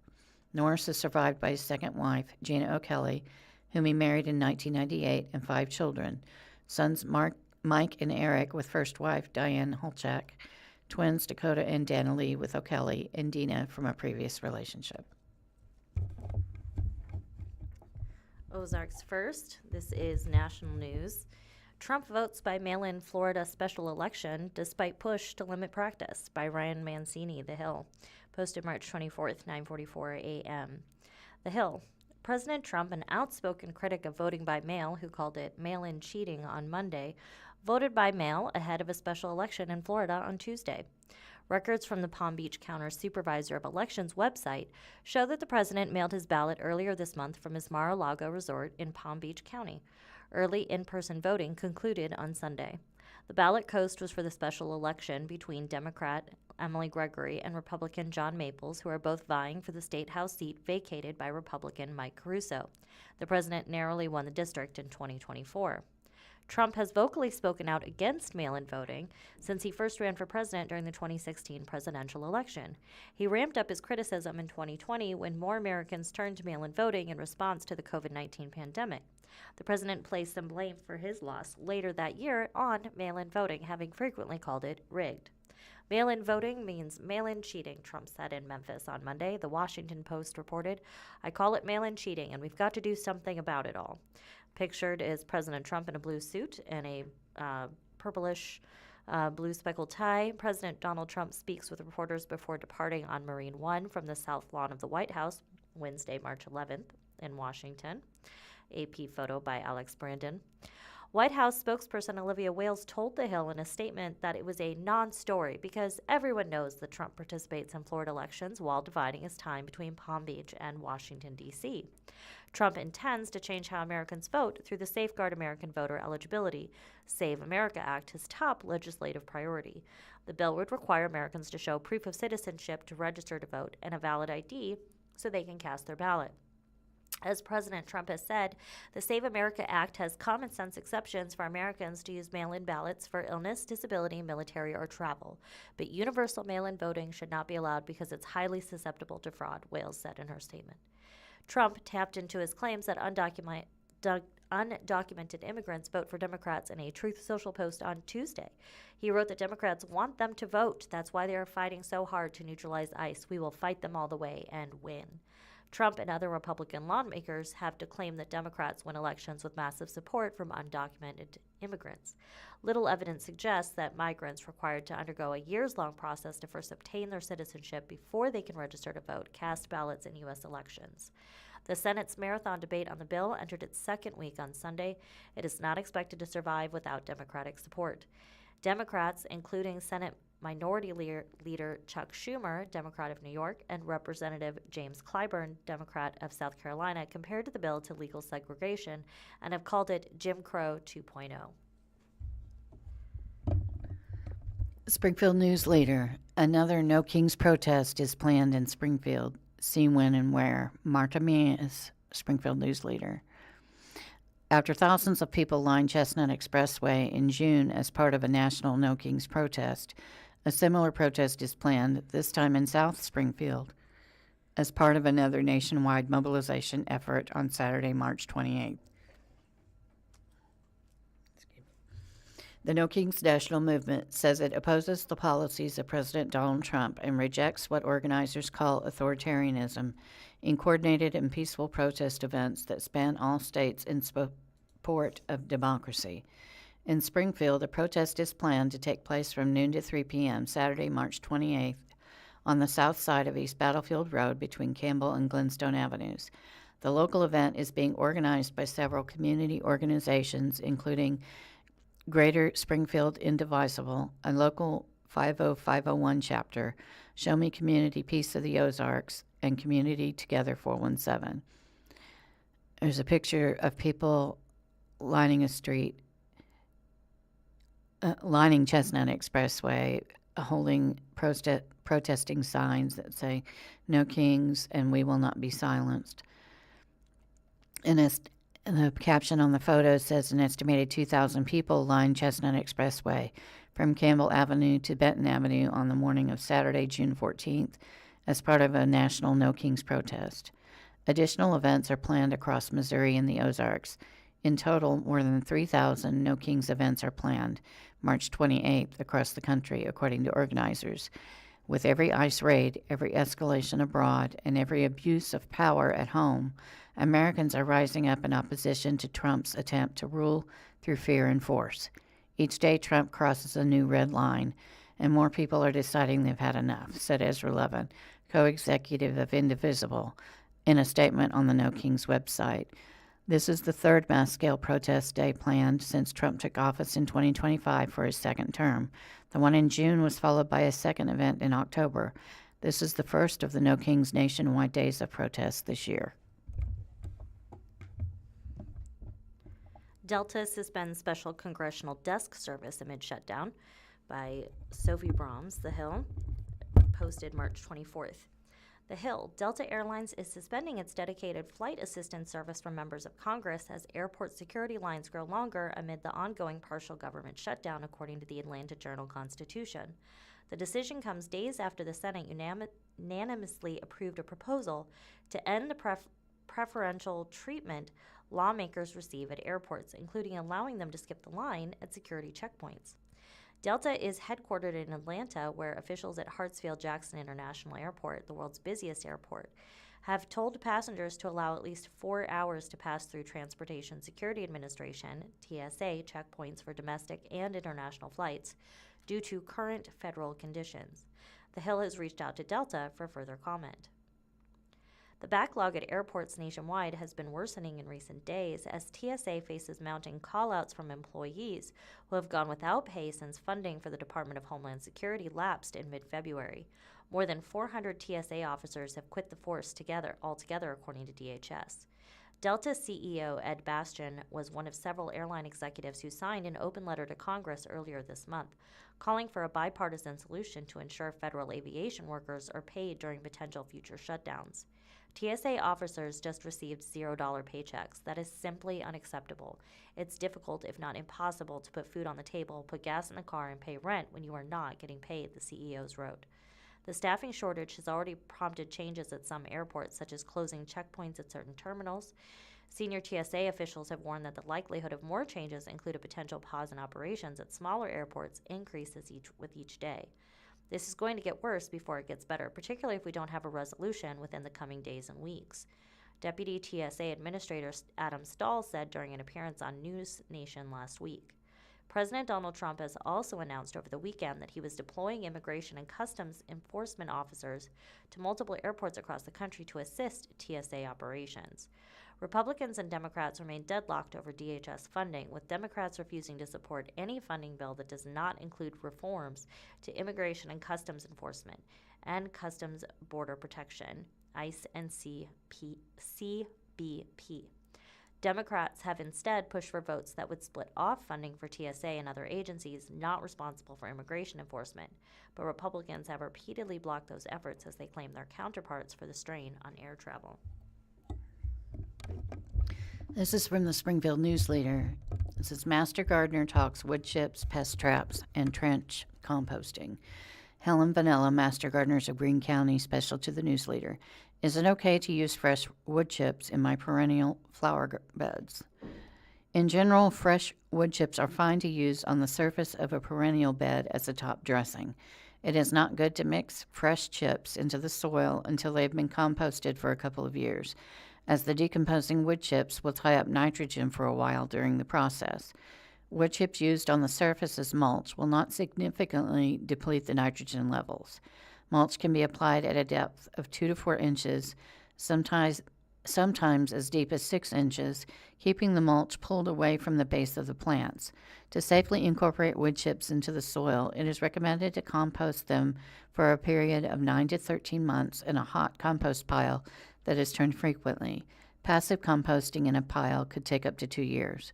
Norris is survived by his second wife, Gina O'Kelly, whom he married in 1998, and 5 children, sons Mike and Eric with first wife Diane Holchak, twins Dakota and Dana Lee with O'Kelly, and Dina from a previous relationship. Ozarks first. This is national news. Trump votes by mail-in Florida special election despite push to limit practice, by Ryan Mancini, The Hill. Posted March 24th, 9:44 a.m. The Hill. President Trump, an outspoken critic of voting by mail who called it mail-in cheating on Monday, voted by mail ahead of a special election in Florida on Tuesday. Records from the Palm Beach County Supervisor of Elections website show that the president mailed his ballot earlier this month from his Mar-a-Lago resort in Palm Beach County. Early in-person voting concluded on Sunday. The ballot coast was for the special election between Democrat Emily Gregory and Republican John Maples, who are both vying for the state house seat vacated by Republican Mike Caruso. The president narrowly won the district in 2024. Trump has vocally spoken out against mail-in voting since he first ran for president during the 2016 presidential election. He ramped up his criticism in 2020 when more Americans turned to mail-in voting in response to the COVID-19 pandemic. The president placed some blame for his loss later that year on mail-in voting, having frequently called it rigged. Mail-in voting means mail-in cheating, Trump said in Memphis on Monday. The Washington Post reported, "I call it mail-in cheating, and we've got to do something about it all." Pictured is President Trump in a blue suit and a purplish blue speckled tie. President Donald Trump speaks with reporters before departing on Marine One from the South Lawn of the White House Wednesday, March 11th in Washington. AP photo by Alex Brandon. White House spokesperson Olivia Wales told The Hill in a statement that it was a non-story because everyone knows that Trump participates in Florida elections while dividing his time between Palm Beach and Washington, D.C. Trump intends to change how Americans vote through the Safeguard American Voter Eligibility, Save America Act, his top legislative priority. The bill would require Americans to show proof of citizenship to register to vote and a valid ID so they can cast their ballot. As President Trump has said, the Save America Act has common sense exceptions for Americans to use mail-in ballots for illness, disability, military, or travel. But universal mail-in voting should not be allowed because it's highly susceptible to fraud, Wales said in her statement. Trump tapped into his claims that undocumented immigrants vote for Democrats in a Truth Social post on Tuesday. He wrote that Democrats want them to vote. That's why they are fighting so hard to neutralize ICE. We will fight them all the way and win. Trump and other Republican lawmakers have to claim that Democrats win elections with massive support from undocumented immigrants. Little evidence suggests that migrants required to undergo a years-long process to first obtain their citizenship before they can register to vote cast ballots in U.S. elections. The Senate's marathon debate on the bill entered its second week on Sunday. It is not expected to survive without Democratic support. Democrats, including Senate Minority Leader Chuck Schumer, Democrat of New York, and Representative James Clyburn, Democrat of South Carolina, compared the bill to legal segregation and have called it Jim Crow 2.0. Springfield News-Leader. Another No Kings protest is planned in Springfield. See when and where. Marta Mies, Springfield News-Leader. After thousands of people lined Chestnut Expressway in June as part of a national No Kings protest, a similar protest is planned, this time in South Springfield, as part of another nationwide mobilization effort on Saturday, March 28th. The No Kings National Movement says it opposes the policies of President Donald Trump and rejects what organizers call authoritarianism in coordinated and peaceful protest events that span all states in support of democracy. In Springfield, a protest is planned to take place from noon to 3 p.m. Saturday, March 28th, on the south side of East Battlefield Road between Campbell and Glenstone Avenues. The local event is being organized by several community organizations, including Greater Springfield Indivisible, a local 50501 chapter, Show Me Community Peace of the Ozarks, and Community Together 417. There's a picture of people lining a street, lining Chestnut Expressway, holding protesting signs that say, "No kings and we will not be silenced." And the caption on the photo says an estimated 2,000 people lined Chestnut Expressway from Campbell Avenue to Benton Avenue on the morning of Saturday, June 14th, as part of a national No Kings protest. Additional events are planned across Missouri and the Ozarks. In total, more than 3,000 No Kings events are planned March 28th across the country, according to organizers. With every ICE raid, every escalation abroad, and every abuse of power at home, Americans are rising up in opposition to Trump's attempt to rule through fear and force. Each day, Trump crosses a new red line, and more people are deciding they've had enough, said Ezra Levin, co-executive of Indivisible, in a statement on the No Kings website. This is the third mass-scale protest day planned since Trump took office in 2025 for his second term. The one in June was followed by a second event in October. This is the first of the No Kings nationwide days of protest this year. Delta suspends special congressional desk service amid shutdown, by Sophie Brahms. The Hill, posted March 24th. The Hill, Delta Airlines is suspending its dedicated flight assistance service for members of Congress as airport security lines grow longer amid the ongoing partial government shutdown, according to the Atlanta Journal-Constitution. The decision comes days after the Senate unanimously approved a proposal to end the preferential treatment lawmakers receive at airports, including allowing them to skip the line at security checkpoints. Delta is headquartered in Atlanta, where officials at Hartsfield-Jackson International Airport, the world's busiest airport, have told passengers to allow at least 4 hours to pass through Transportation Security Administration, TSA, checkpoints for domestic and international flights due to current federal conditions. The Hill has reached out to Delta for further comment. The backlog at airports nationwide has been worsening in recent days as TSA faces mounting callouts from employees who have gone without pay since funding for the Department of Homeland Security lapsed in mid-February. More than 400 TSA officers have quit the force altogether, according to DHS. Delta CEO Ed Bastian was one of several airline executives who signed an open letter to Congress earlier this month, calling for a bipartisan solution to ensure federal aviation workers are paid during potential future shutdowns. TSA officers just received $0 paychecks. That is simply unacceptable. It's difficult, if not impossible, to put food on the table, put gas in the car, and pay rent when you are not getting paid, the CEOs wrote. The staffing shortage has already prompted changes at some airports, such as closing checkpoints at certain terminals. Senior TSA officials have warned that the likelihood of more changes, include a potential pause in operations at smaller airports, increases with each day. This is going to get worse before it gets better, particularly if we don't have a resolution within the coming days and weeks. Deputy TSA Administrator Adam Stahl said during an appearance on News Nation last week. President Donald Trump has also announced over the weekend that he was deploying immigration and customs enforcement officers to multiple airports across the country to assist TSA operations. Republicans and Democrats remain deadlocked over DHS funding, with Democrats refusing to support any funding bill that does not include reforms to immigration and customs enforcement and customs border protection, ICE and CBP. Democrats have instead pushed for votes that would split off funding for TSA and other agencies not responsible for immigration enforcement, but Republicans have repeatedly blocked those efforts as they claim their counterparts for the strain on air travel. This is from the Springfield News-Leader. It says, Master Gardener talks wood chips, pest traps, and trench composting. Helen Vanilla, Master Gardeners of Greene County, special to the News-Leader. Is it okay to use fresh wood chips in my perennial flower beds? In general, fresh wood chips are fine to use on the surface of a perennial bed as a top dressing. It is not good to mix fresh chips into the soil until they've been composted for a couple of years, as the decomposing wood chips will tie up nitrogen for a while during the process. Wood chips used on the surface as mulch will not significantly deplete the nitrogen levels. Mulch can be applied at a depth of 2 to 4 inches, sometimes sometimes as deep as 6 inches, keeping the mulch pulled away from the base of the plants. To safely incorporate wood chips into the soil, it is recommended to compost them for a period of 9 to 13 months in a hot compost pile that is turned frequently. Passive composting in a pile could take up to 2 years.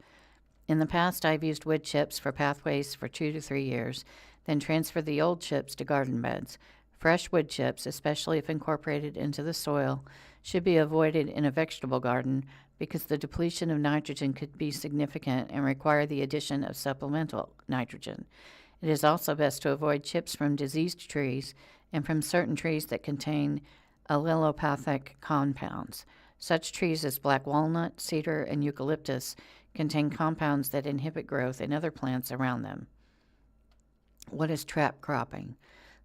In the past, I've used wood chips for pathways for 2 to 3 years, then transferred the old chips to garden beds. Fresh wood chips, especially if incorporated into the soil, should be avoided in a vegetable garden because the depletion of nitrogen could be significant and require the addition of supplemental nitrogen. It is also best to avoid chips from diseased trees and from certain trees that contain allelopathic compounds. Such trees as black walnut, cedar, and eucalyptus contain compounds that inhibit growth in other plants around them. What is trap cropping?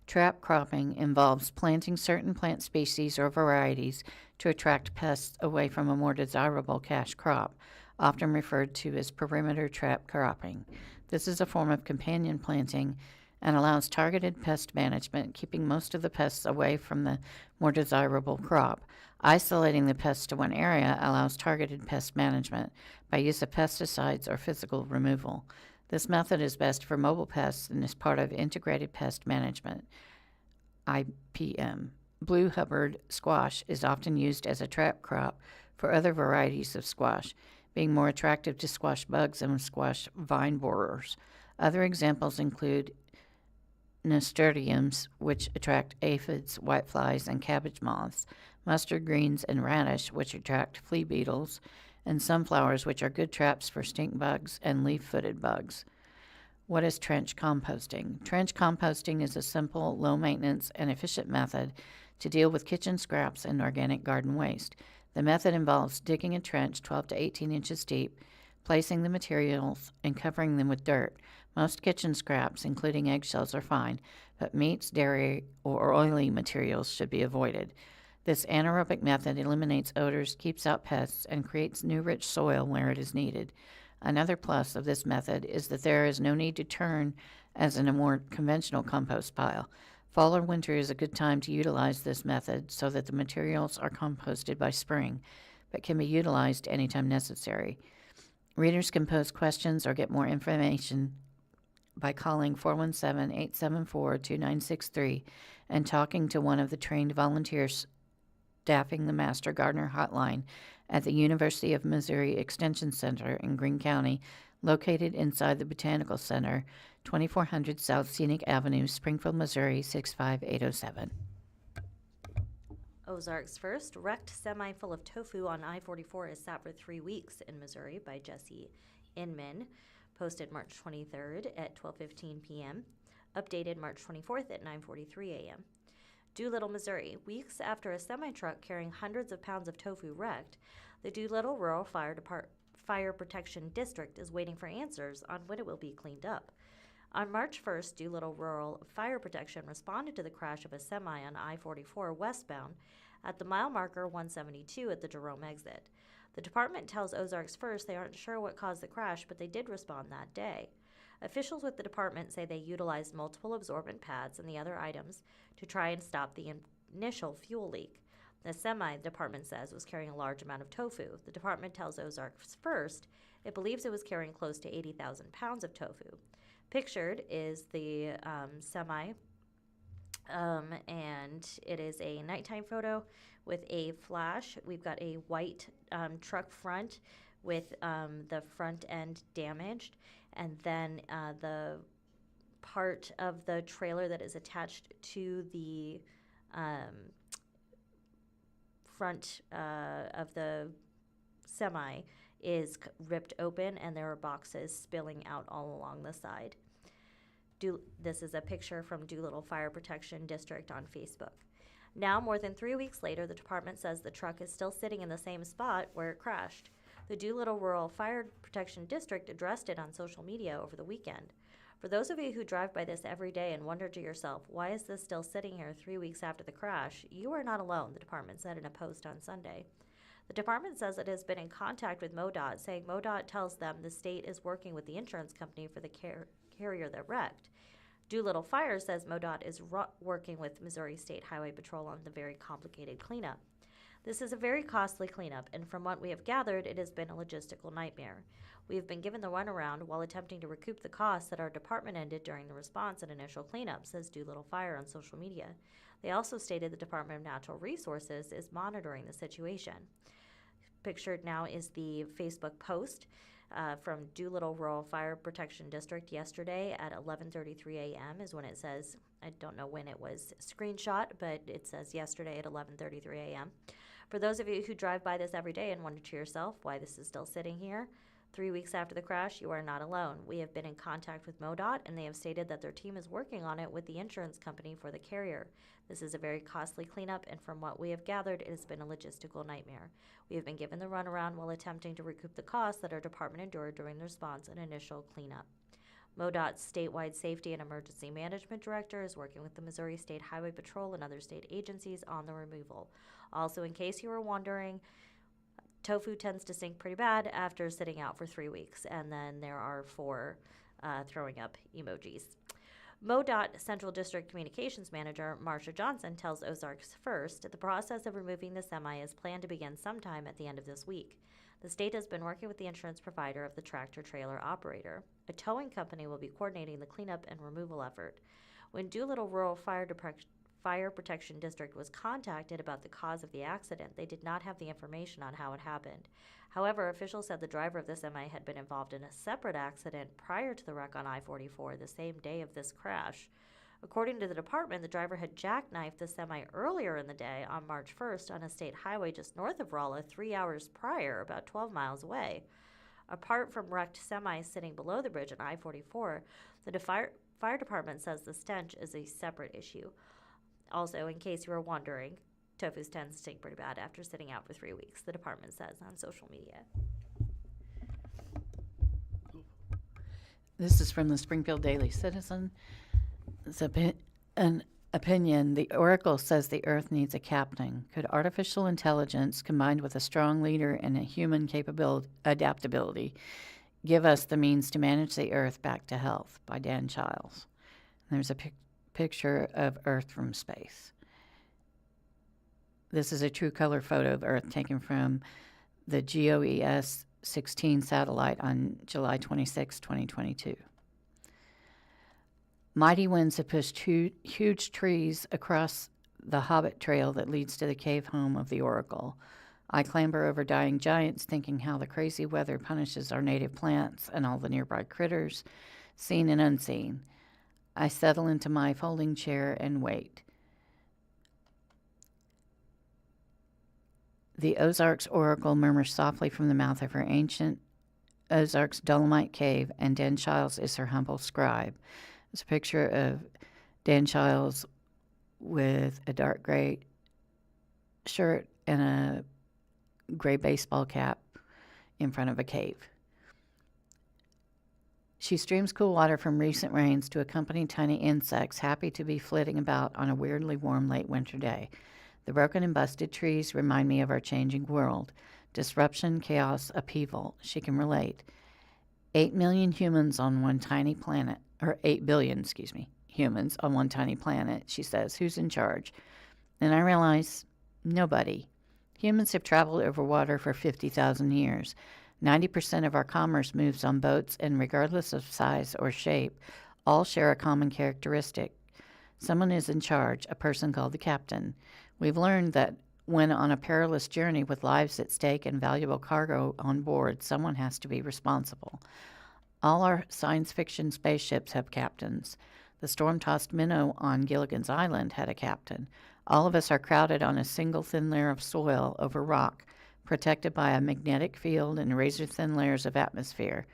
Trap cropping involves planting certain plant species or varieties to attract pests away from a more desirable cash crop, often referred to as perimeter trap cropping. This is a form of companion planting and allows targeted pest management, keeping most of the pests away from the more desirable crop. Isolating the pests to one area allows targeted pest management by use of pesticides or physical removal. This method is best for mobile pests and is part of integrated pest management, IPM. Blue Hubbard squash is often used as a trap crop for other varieties of squash, being more attractive to squash bugs and squash vine borers. Other examples include nasturtiums, which attract aphids, whiteflies, and cabbage moths, mustard greens and radish, which attract flea beetles, and sunflowers, which are good traps for stink bugs and leaf-footed bugs. What is trench composting? Trench composting is a simple, low-maintenance, and efficient method to deal with kitchen scraps and organic garden waste. The method involves digging a trench 12 to 18 inches deep, placing the materials, and covering them with dirt. Most kitchen scraps, including eggshells, are fine, but meats, dairy, or oily materials should be avoided. This anaerobic method eliminates odors, keeps out pests, and creates new rich soil where it is needed. Another plus of this method is that there is no need to turn as in a more conventional compost pile. Fall or winter is a good time to utilize this method so that the materials are composted by spring, but can be utilized anytime necessary. Readers can pose questions or get more information by calling 417-874-2963 and talking to one of the trained volunteers staffing the Master Gardener Hotline at the University of Missouri Extension Center in Greene County, located inside the Botanical Center, 2400 South Scenic Avenue, Springfield, Missouri, 65807. Ozarks first. Wrecked semi full of tofu on I-44 is sat for 3 weeks in Missouri by Jesse Inman. Posted March 23rd at 12:15 p.m. Updated March 24th at 9:43 a.m. Doolittle, Missouri. Weeks after a semi-truck carrying hundreds of pounds of tofu wrecked, the Doolittle Rural Fire Protection District is waiting for answers on when it will be cleaned up. On March 1st, Doolittle Rural Fire Protection responded to the crash of a semi on I-44 westbound at the mile marker 172 at the Jerome exit. The department tells Ozarks First they aren't sure what caused the crash, but they did respond that day. Officials with the department say they utilized multiple absorbent pads and the other items to try and stop the initial fuel leak. The semi, the department says, was carrying a large amount of tofu. The department tells Ozarks First it believes it was carrying close to 80,000 pounds of tofu. Pictured is the semi, and it is a nighttime photo with a flash. We've got a white truck front with the front end damaged, and then the part of the trailer that is attached to the front of the semi is ripped open, and there are boxes spilling out all along the side. This is a picture from Doolittle Fire Protection District on Facebook. Now, more than 3 weeks later, the department says the truck is still sitting in the same spot where it crashed. The Doolittle Rural Fire Protection District addressed it on social media over the weekend. For those of you who drive by this every day and wonder to yourself, why is this still sitting here 3 weeks after the crash, you are not alone, the department said in a post on Sunday. The department says it has been in contact with MoDOT, saying MoDOT tells them the state is working with the insurance company for the carrier that wrecked. Doolittle Fire says MoDOT is working with Missouri State Highway Patrol on the very complicated cleanup. This is a very costly cleanup, and from what we have gathered, it has been a logistical nightmare. We have been given the runaround while attempting to recoup the costs that our department ended during the response and initial cleanup, says Doolittle Fire on social media. They also stated the Department of Natural Resources is monitoring the situation. Pictured now is the Facebook post from Doolittle Rural Fire Protection District yesterday at 11:33 a.m. is when it says. I don't know when it was screenshot, but it says yesterday at 11:33 a.m. For those of you who drive by this every day and wonder to yourself why this is still sitting here, 3 weeks after the crash, you are not alone. We have been in contact with MoDOT, and they have stated that their team is working on it with the insurance company for the carrier. This is a very costly cleanup, and from what we have gathered, it has been a logistical nightmare. We have been given the runaround while attempting to recoup the costs that our department endured during the response and initial cleanup. MoDOT's statewide safety and emergency management director is working with the Missouri State Highway Patrol and other state agencies on the removal. Also, in case you were wondering, tofu tends to sink pretty bad after sitting out for 3 weeks, and then there are 4 throwing up emojis. MoDOT Central District Communications Manager Marsha Johnson tells Ozarks First the process of removing the semi is planned to begin sometime at the end of this week. The state has been working with the insurance provider of the tractor-trailer operator. A towing company will be coordinating the cleanup and removal effort. When Doolittle Rural Fire Protection District was contacted about the cause of the accident, they did not have the information on how it happened. However, officials said the driver of the semi had been involved in a separate accident prior to the wreck on I-44 the same day of this crash. According to the department, the driver had jackknifed the semi earlier in the day on March 1st on a state highway just north of Rolla 3 hours prior, about 12 miles away. Apart from wrecked semis sitting below the bridge on I-44, the fire department says the stench is a separate issue. Also, in case you were wondering, tofu tends to stink pretty bad after sitting out for 3 weeks, the department says on social media. This is from the Springfield Daily Citizen. It's an opinion. The Oracle says the Earth needs a captain. Could artificial intelligence, combined with a strong leader and a human adaptability, give us the means to manage the Earth back to health? By Dan Childs. And there's a picture of Earth from space. This is a true color photo of Earth taken from the GOES 16 satellite on July 26, 2022. Mighty winds have pushed huge trees across the Hobbit Trail that leads to the cave home of the Oracle. I clamber over dying giants, thinking how the crazy weather punishes our native plants and all the nearby critters, seen and unseen. I settle into my folding chair and wait. The Ozarks Oracle murmurs softly from the mouth of her ancient Ozarks Dolomite cave, and Dan Childs is her humble scribe. It's a picture of Dan Childs with a dark gray shirt and a gray baseball cap in front of a cave. She streams cool water from recent rains to accompany tiny insects happy to be flitting about on a weirdly warm late winter day. The broken and busted trees remind me of our changing world. Disruption, chaos, upheaval. She can relate. 8 million humans on one tiny planet, or 8 billion, humans on one tiny planet, she says. Who's in charge? And I realize, nobody. Humans have traveled over water for 50,000 years. 90% of our commerce moves on boats, and regardless of size or shape, all share a common characteristic. Someone is in charge, a person called the captain. We've learned that when on a perilous journey with lives at stake and valuable cargo on board, someone has to be responsible. All our science fiction spaceships have captains. The storm-tossed minnow on Gilligan's Island had a captain. All of us are crowded on a single thin layer of soil over rock, protected by a magnetic field and razor-thin layers of atmosphere.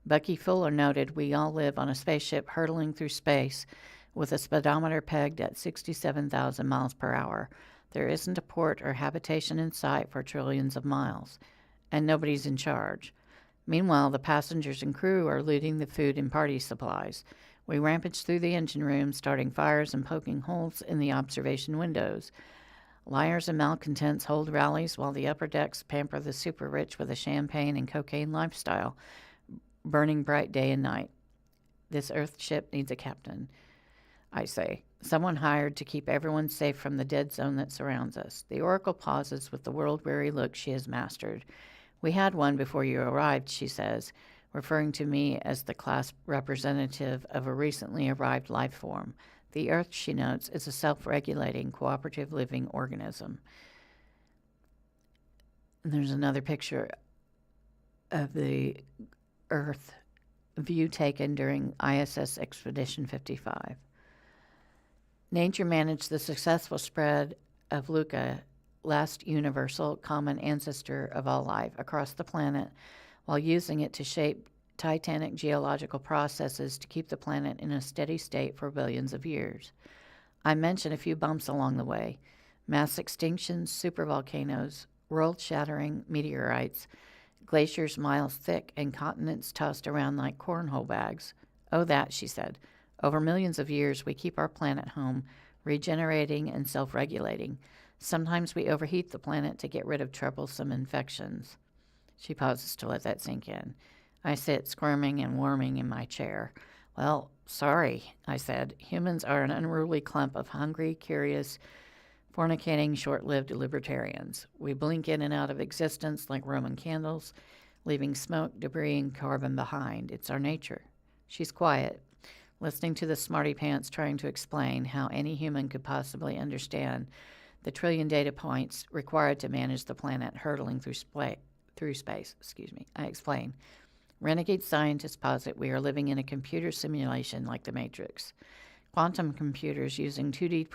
Bucky Fuller noted, we all live on a spaceship hurtling through space with a speedometer pegged at 67,000 miles per hour. There isn't a port or habitation in sight for trillions of miles, and nobody's in charge. Meanwhile, the passengers and crew are looting the food and party supplies. We rampage through the engine room, starting fires and poking holes in the observation windows. Liars and malcontents hold rallies while the upper decks pamper the super-rich with a champagne and cocaine lifestyle, burning bright day and night. This Earth ship needs a captain. I say. Someone hired to keep everyone safe from the dead zone that surrounds us. The oracle pauses with the world-weary look she has mastered. We had one before you arrived, she says, referring to me as the class representative of a recently arrived life form. The Earth, she notes, is a self-regulating, cooperative living organism. And there's another picture of the Earth view taken during ISS Expedition 55. Nature managed the successful spread of Luca, last universal common ancestor of all life, across the planet, while using it to shape titanic geological processes to keep the planet in a steady state for billions of years. I mention a few bumps along the way: mass extinctions, supervolcanoes, world-shattering meteorites, glaciers miles thick, and continents tossed around like cornhole bags. Oh, that, she said. Over millions of years, we keep our planet home, regenerating and self-regulating. Sometimes we overheat the planet to get rid of troublesome infections. She pauses to let that sink in. I sit squirming and warming in my chair. Well, sorry, I said. Humans are an unruly clump of hungry, curious, fornicating, short-lived libertarians. We blink in and out of existence like Roman candles, leaving smoke, debris, and carbon behind. It's our nature. She's quiet, listening to the smarty pants trying to explain how any human could possibly understand the trillion data points required to manage the planet hurtling through space. I explain. Renegade scientists posit we are living in a computer simulation like the Matrix. Quantum computers using 2D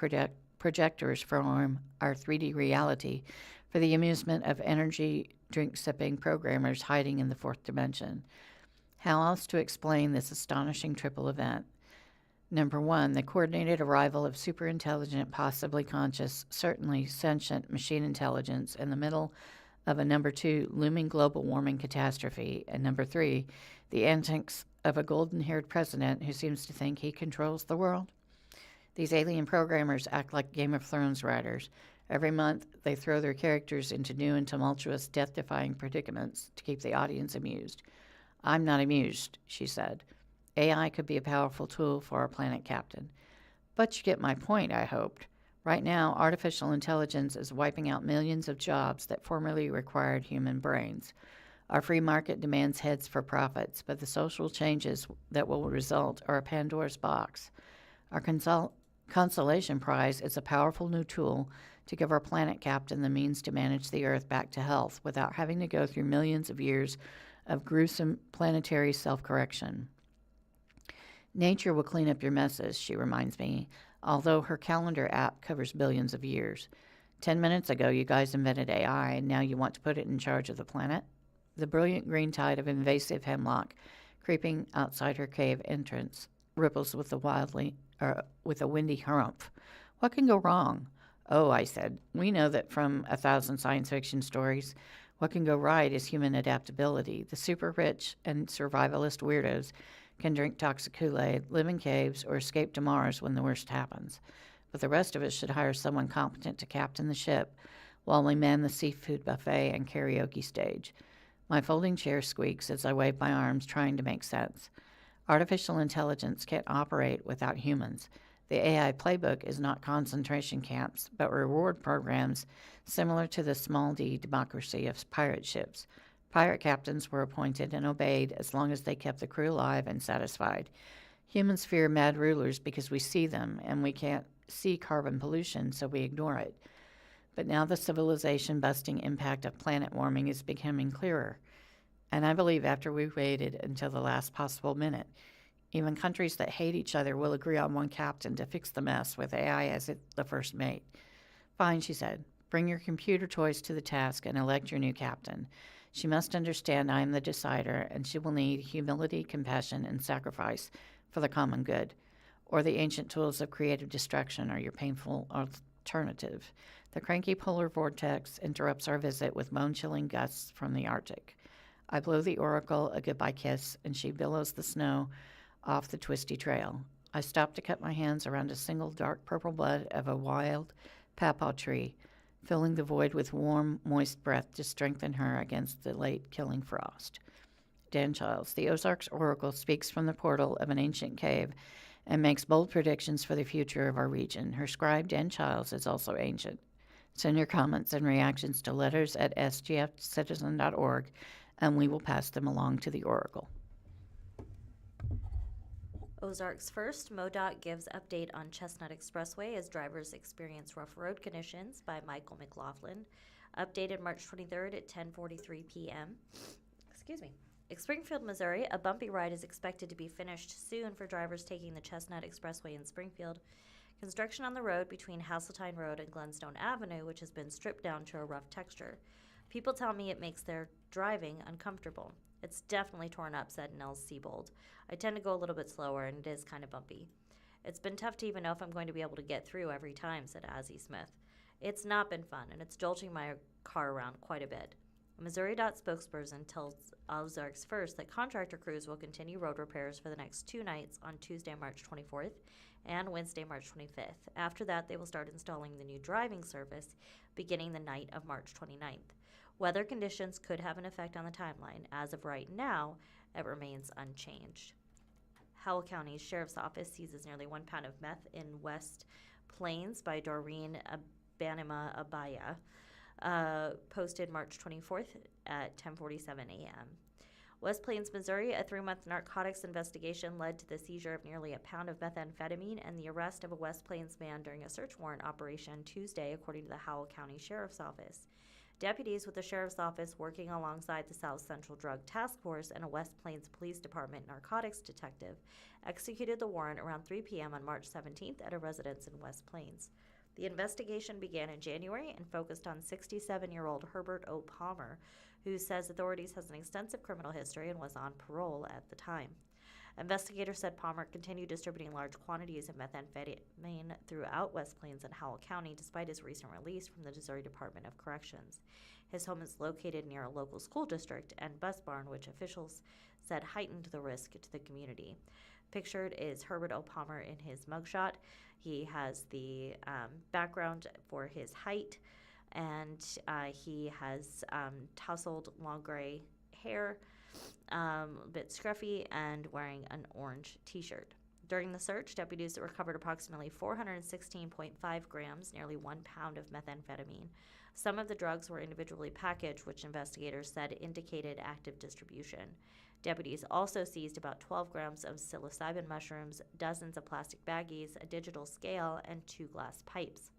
projectors form our 3D reality for the amusement of energy drink-sipping programmers hiding in the fourth dimension. How else to explain this astonishing triple event? Number one, the coordinated arrival of superintelligent, possibly conscious, certainly sentient machine intelligence in the middle of a number two looming global warming catastrophe, and number three, the antics of a golden-haired president who seems to think he controls the world. These alien programmers act like Game of Thrones writers. Every month, they throw their characters into new and tumultuous, death-defying predicaments to keep the audience amused. I'm not amused, she said. AI could be a powerful tool for our planet captain. But you get my point, I hoped. Right now, artificial intelligence is wiping out millions of jobs that formerly required human brains. Our free market demands heads for profits, but the social changes that will result are a Pandora's box. Our consolation prize is a powerful new tool to give our planet captain the means to manage the Earth back to health without having to go through millions of years of gruesome planetary self-correction. Nature will clean up your messes, she reminds me, although her calendar app covers billions of years. 10 minutes ago, you guys invented AI, and now you want to put it in charge of the planet? The brilliant green tide of invasive hemlock creeping outside her cave entrance ripples with a windy harumph. What can go wrong? Oh, I said, we know that from 1,000 science fiction stories. What can go right is human adaptability. The super rich and survivalist weirdos can drink toxic Kool-Aid, live in caves, or escape to Mars when the worst happens. But the rest of us should hire someone competent to captain the ship while we man the seafood buffet and karaoke stage. My folding chair squeaks as I wave my arms, trying to make sense. Artificial intelligence can't operate without humans. The AI playbook is not concentration camps, but reward programs similar to the small d democracy of pirate ships. Pirate captains were appointed and obeyed as long as they kept the crew alive and satisfied. Humans fear mad rulers because we see them, and we can't see carbon pollution, so we ignore it. But now the civilization-busting impact of planet warming is becoming clearer. And I believe after we've waited until the last possible minute, even countries that hate each other will agree on one captain to fix the mess with AI as the first mate. Fine, she said. Bring your computer toys to the task and elect your new captain. She must understand I am the decider, and she will need humility, compassion, and sacrifice for the common good. Or the ancient tools of creative destruction are your painful alternative. The cranky polar vortex interrupts our visit with bone-chilling gusts from the Arctic. I blow the oracle a goodbye kiss, and she billows the snow off the twisty trail. I stop to cut my hands around a single dark purple bud of a wild papaw tree, filling the void with warm, moist breath to strengthen her against the late-killing frost. Dan Childs, the Ozarks Oracle, speaks from the portal of an ancient cave and makes bold predictions for the future of our region. Her scribe, Dan Childs, is also ancient. Send your comments and reactions to letters at sgfcitizen.org, and we will pass them along to the Oracle. Ozarks First, MoDOT gives update on Chestnut Expressway as drivers experience rough road conditions by Michael McLaughlin. Updated March 23rd at 10:43 p.m. Excuse me. In Springfield, Missouri, a bumpy ride is expected to be finished soon for drivers taking the Chestnut Expressway in Springfield. Construction on the road between Hasseltine Road and Glenstone Avenue, which has been stripped down to a rough texture. People tell me it makes their driving uncomfortable. It's definitely torn up, said Nels Siebold. I tend to go a little bit slower, and it is kind of bumpy. It's been tough to even know if I'm going to be able to get through every time, said Azzy Smith. It's not been fun, and it's jolting my car around quite a bit. A Missouri-Dot spokesperson tells Ozarks First that contractor crews will continue road repairs for the next 2 nights on Tuesday, March 24th and Wednesday, March 25th. After that, they will start installing the new driving service beginning the night of March 29th. Weather conditions could have an effect on the timeline. As of right now, it remains unchanged. Howell County's Sheriff's Office seizes nearly 1 pound of meth in West Plains by Doreen Banima Abaya, posted March 24th at 10:47 a.m. West Plains, Missouri, a 3-month narcotics investigation led to the seizure of nearly 1 pound of methamphetamine and the arrest of a West Plains man during a search warrant operation Tuesday, according to the Howell County Sheriff's Office. Deputies with the Sheriff's Office working alongside the South Central Drug Task Force and a West Plains Police Department narcotics detective executed the warrant around 3 p.m. on March 17th at a residence in West Plains. The investigation began in January and focused on 67-year-old Herbert O. Palmer, who says authorities has an extensive criminal history and was on parole at the time. Investigators said Palmer continued distributing large quantities of methamphetamine throughout West Plains and Howell County despite his recent release from the Missouri Department of Corrections. His home is located near a local school district and bus barn, which officials said heightened the risk to the community. Pictured is Herbert O. Palmer in his mugshot. He has the background for his height, and he has tousled long gray hair, a bit scruffy, and wearing an orange t-shirt. During the search, deputies recovered approximately 416.5 grams, nearly 1 pound of methamphetamine. Some of the drugs were individually packaged, which investigators said indicated active distribution. Deputies also seized about 12 grams of psilocybin mushrooms, dozens of plastic baggies, a digital scale, and 2 glass pipes.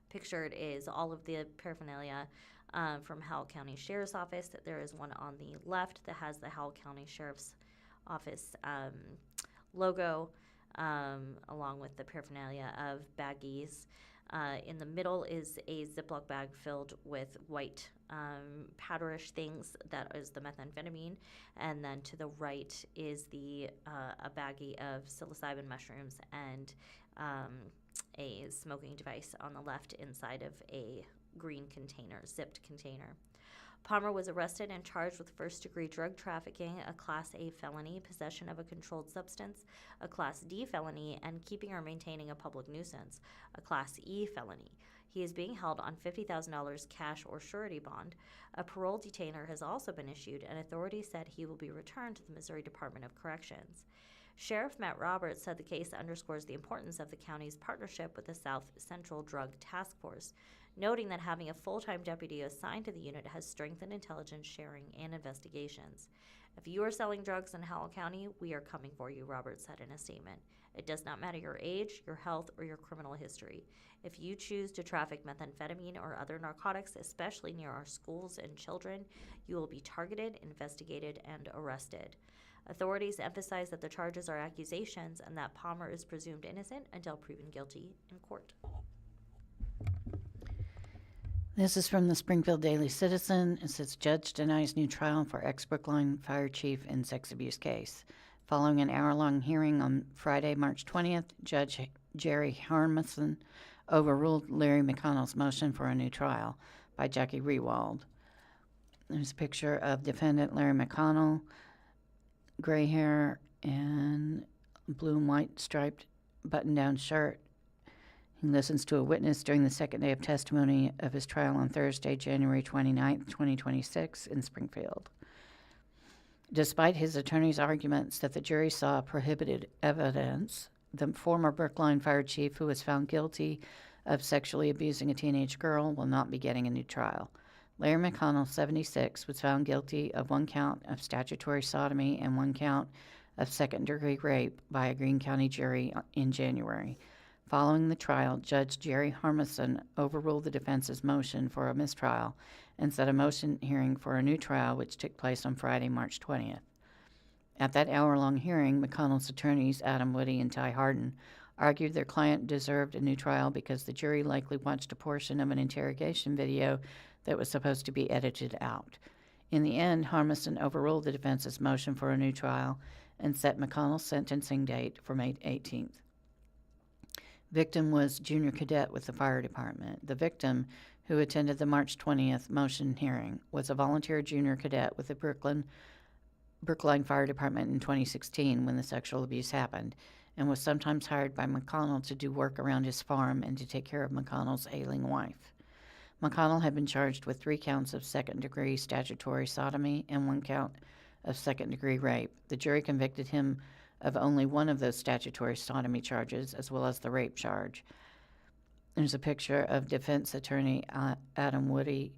Pictured is all of the paraphernalia from Howell County Sheriff's Office. There is one on the left that has the Howell County Sheriff's Office logo, along with the paraphernalia of baggies. In the middle is a Ziploc bag filled with white powderish things that is the methamphetamine, and then to the right is a baggie of psilocybin mushrooms and a smoking device on the left inside of a green container, zipped container. Palmer was arrested and charged with first-degree drug trafficking, a Class A felony, possession of a controlled substance, a Class D felony, and keeping or maintaining a public nuisance, a Class E felony. He is being held on $50,000 cash or surety bond. A parole detainer has also been issued, and authorities said he will be returned to the Missouri Department of Corrections. Sheriff Matt Roberts said the case underscores the importance of the county's partnership with the South Central Drug Task Force, noting that having a full-time deputy assigned to the unit has strengthened intelligence sharing and investigations. If you are selling drugs in Howell County, we are coming for you, Roberts said in a statement. It does not matter your age, your health, or your criminal history. If you choose to traffic methamphetamine or other narcotics, especially near our schools and children, you will be targeted, investigated, and arrested. Authorities emphasize that the charges are accusations and that Palmer is presumed innocent until proven guilty in court. This is from the Springfield Daily Citizen. It says, judge denies new trial for ex-Brookline fire chief in sex abuse case. Following an hour-long hearing on Friday, March 20th, Judge Jerry Harmison overruled Larry McConnell's motion for a new trial by Jackie Rewald. There's a picture of defendant Larry McConnell, gray hair and blue and white striped button-down shirt. He listens to a witness during the second day of testimony of his trial on Thursday, January 29th, 2026 in Springfield. Despite his attorney's arguments that the jury saw prohibited evidence, the former Brookline fire chief who was found guilty of sexually abusing a teenage girl will not be getting a new trial. Larry McConnell, 76, was found guilty of 1 count of statutory sodomy and 1 count of second-degree rape by a Greene County jury in January. Following the trial, Judge Jerry Harmison overruled the defense's motion for a mistrial and set a motion hearing for a new trial, which took place on Friday, March 20th. At that hour-long hearing, McConnell's attorneys, Adam Woody and Ty Harden, argued their client deserved a new trial because the jury likely watched a portion of an interrogation video that was supposed to be edited out. In the end, Harmison overruled the defense's motion for a new trial and set McConnell's sentencing date for May 18th. Victim was junior cadet with the fire department. The victim, who attended the March 20th motion hearing, was a volunteer junior cadet with the Brookline Fire Department in 2016 when the sexual abuse happened, and was sometimes hired by McConnell to do work around his farm and to take care of McConnell's ailing wife. McConnell had been charged with 3 counts of second-degree statutory sodomy and 1 count of second-degree rape. The jury convicted him of only 1 of those statutory sodomy charges, as well as the rape charge. There's a picture of defense attorney Adam Woody.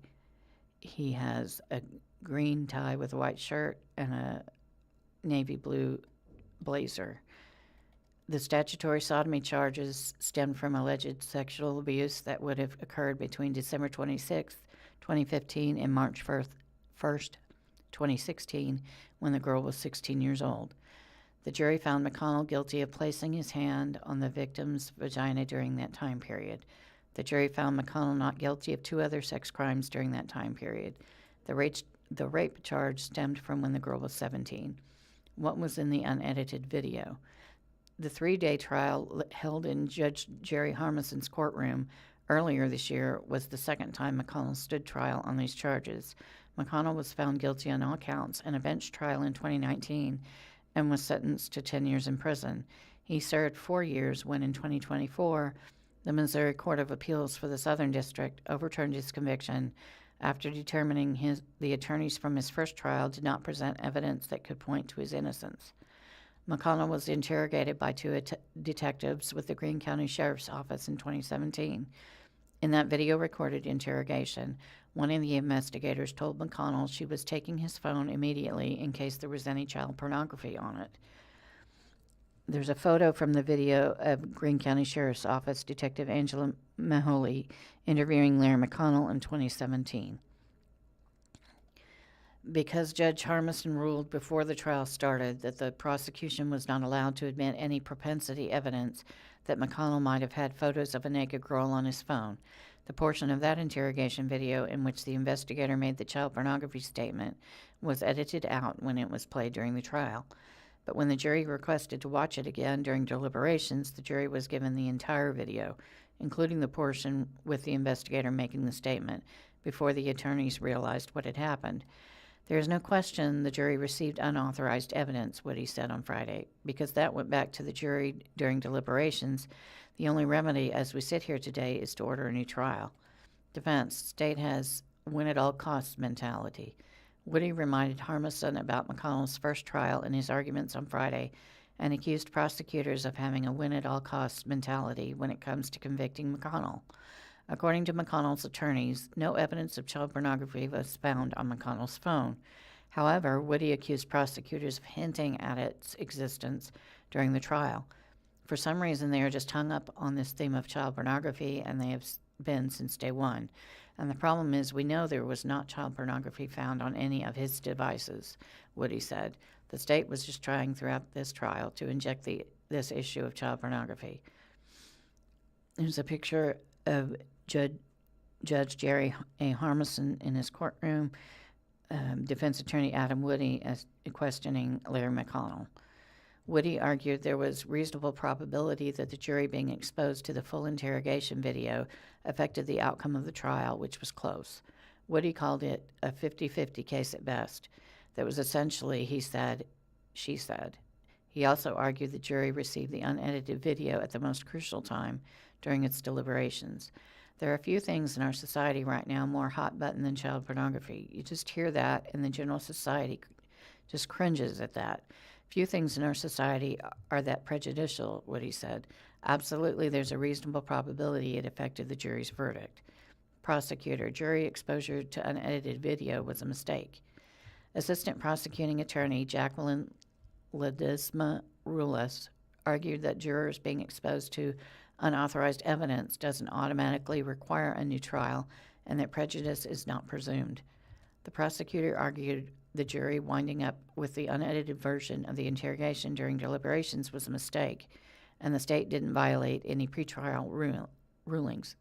He has a green tie with a white shirt and a navy blue blazer. The statutory sodomy charges stemmed from alleged sexual abuse that would have occurred between December 26, 2015 and March 1st, 2016, when the girl was 16 years old. The jury found McConnell guilty of placing his hand on the victim's vagina during that time period. The jury found McConnell not guilty of 2 other sex crimes during that time period. The rape charge stemmed from when the girl was 17. What was in the unedited video? The 3-day trial held in Judge Jerry Harmison's courtroom earlier this year was the second time McConnell stood trial on these charges. McConnell was found guilty on all counts in a bench trial in 2019 and was sentenced to 10 years in prison. He served 4 years when, in 2024, the Missouri Court of Appeals for the Southern District overturned his conviction after determining the attorneys from his first trial did not present evidence that could point to his innocence. McConnell was interrogated by 2 detectives with the Greene County Sheriff's Office in 2017. In that video-recorded interrogation, one of the investigators told McConnell she was taking his phone immediately in case there was any child pornography on it. There's a photo from the video of Greene County Sheriff's Office Detective Angela Mahoney interviewing Larry McConnell in 2017. Because Judge Harmison ruled before the trial started that the prosecution was not allowed to admit any propensity evidence that McConnell might have had photos of a naked girl on his phone, the portion of that interrogation video in which the investigator made the child pornography statement was edited out when it was played during the trial. But when the jury requested to watch it again during deliberations, the jury was given the entire video, including the portion with the investigator making the statement, before the attorneys realized what had happened. There is no question the jury received unauthorized evidence, Woody said on Friday. Because that went back to the jury during deliberations, the only remedy as we sit here today is to order a new trial. Defense, state has win-at-all-costs mentality. Woody reminded Harmison about McConnell's first trial in his arguments on Friday and accused prosecutors of having a win-at-all-costs mentality when it comes to convicting McConnell. According to McConnell's attorneys, no evidence of child pornography was found on McConnell's phone. However, Woody accused prosecutors of hinting at its existence during the trial. For some reason, they are just hung up on this theme of child pornography, and they have been since day one. And the problem is we know there was not child pornography found on any of his devices, Woody said. The state was just trying throughout this trial to inject this issue of child pornography. There's a picture of Judge Jerry A. Harmison in his courtroom, defense attorney Adam Woody as questioning Larry McConnell. Woody argued there was reasonable probability that the jury being exposed to the full interrogation video affected the outcome of the trial, which was close. Woody called it a 50-50 case at best. That was essentially, he said, she said. He also argued the jury received the unedited video at the most crucial time during its deliberations. There are a few things in our society right now more hot button than child pornography. You just hear that, and the general society just cringes at that. Few things in our society are that prejudicial, Woody said. Absolutely, there's a reasonable probability it affected the jury's verdict. Prosecutor, jury exposure to unedited video was a mistake. Assistant prosecuting attorney Jacqueline Ledesma Rulas argued that jurors being exposed to unauthorized evidence doesn't automatically require a new trial and that prejudice is not presumed. The prosecutor argued the jury winding up with the unedited version of the interrogation during deliberations was a mistake, and the state didn't violate any pretrial rulings.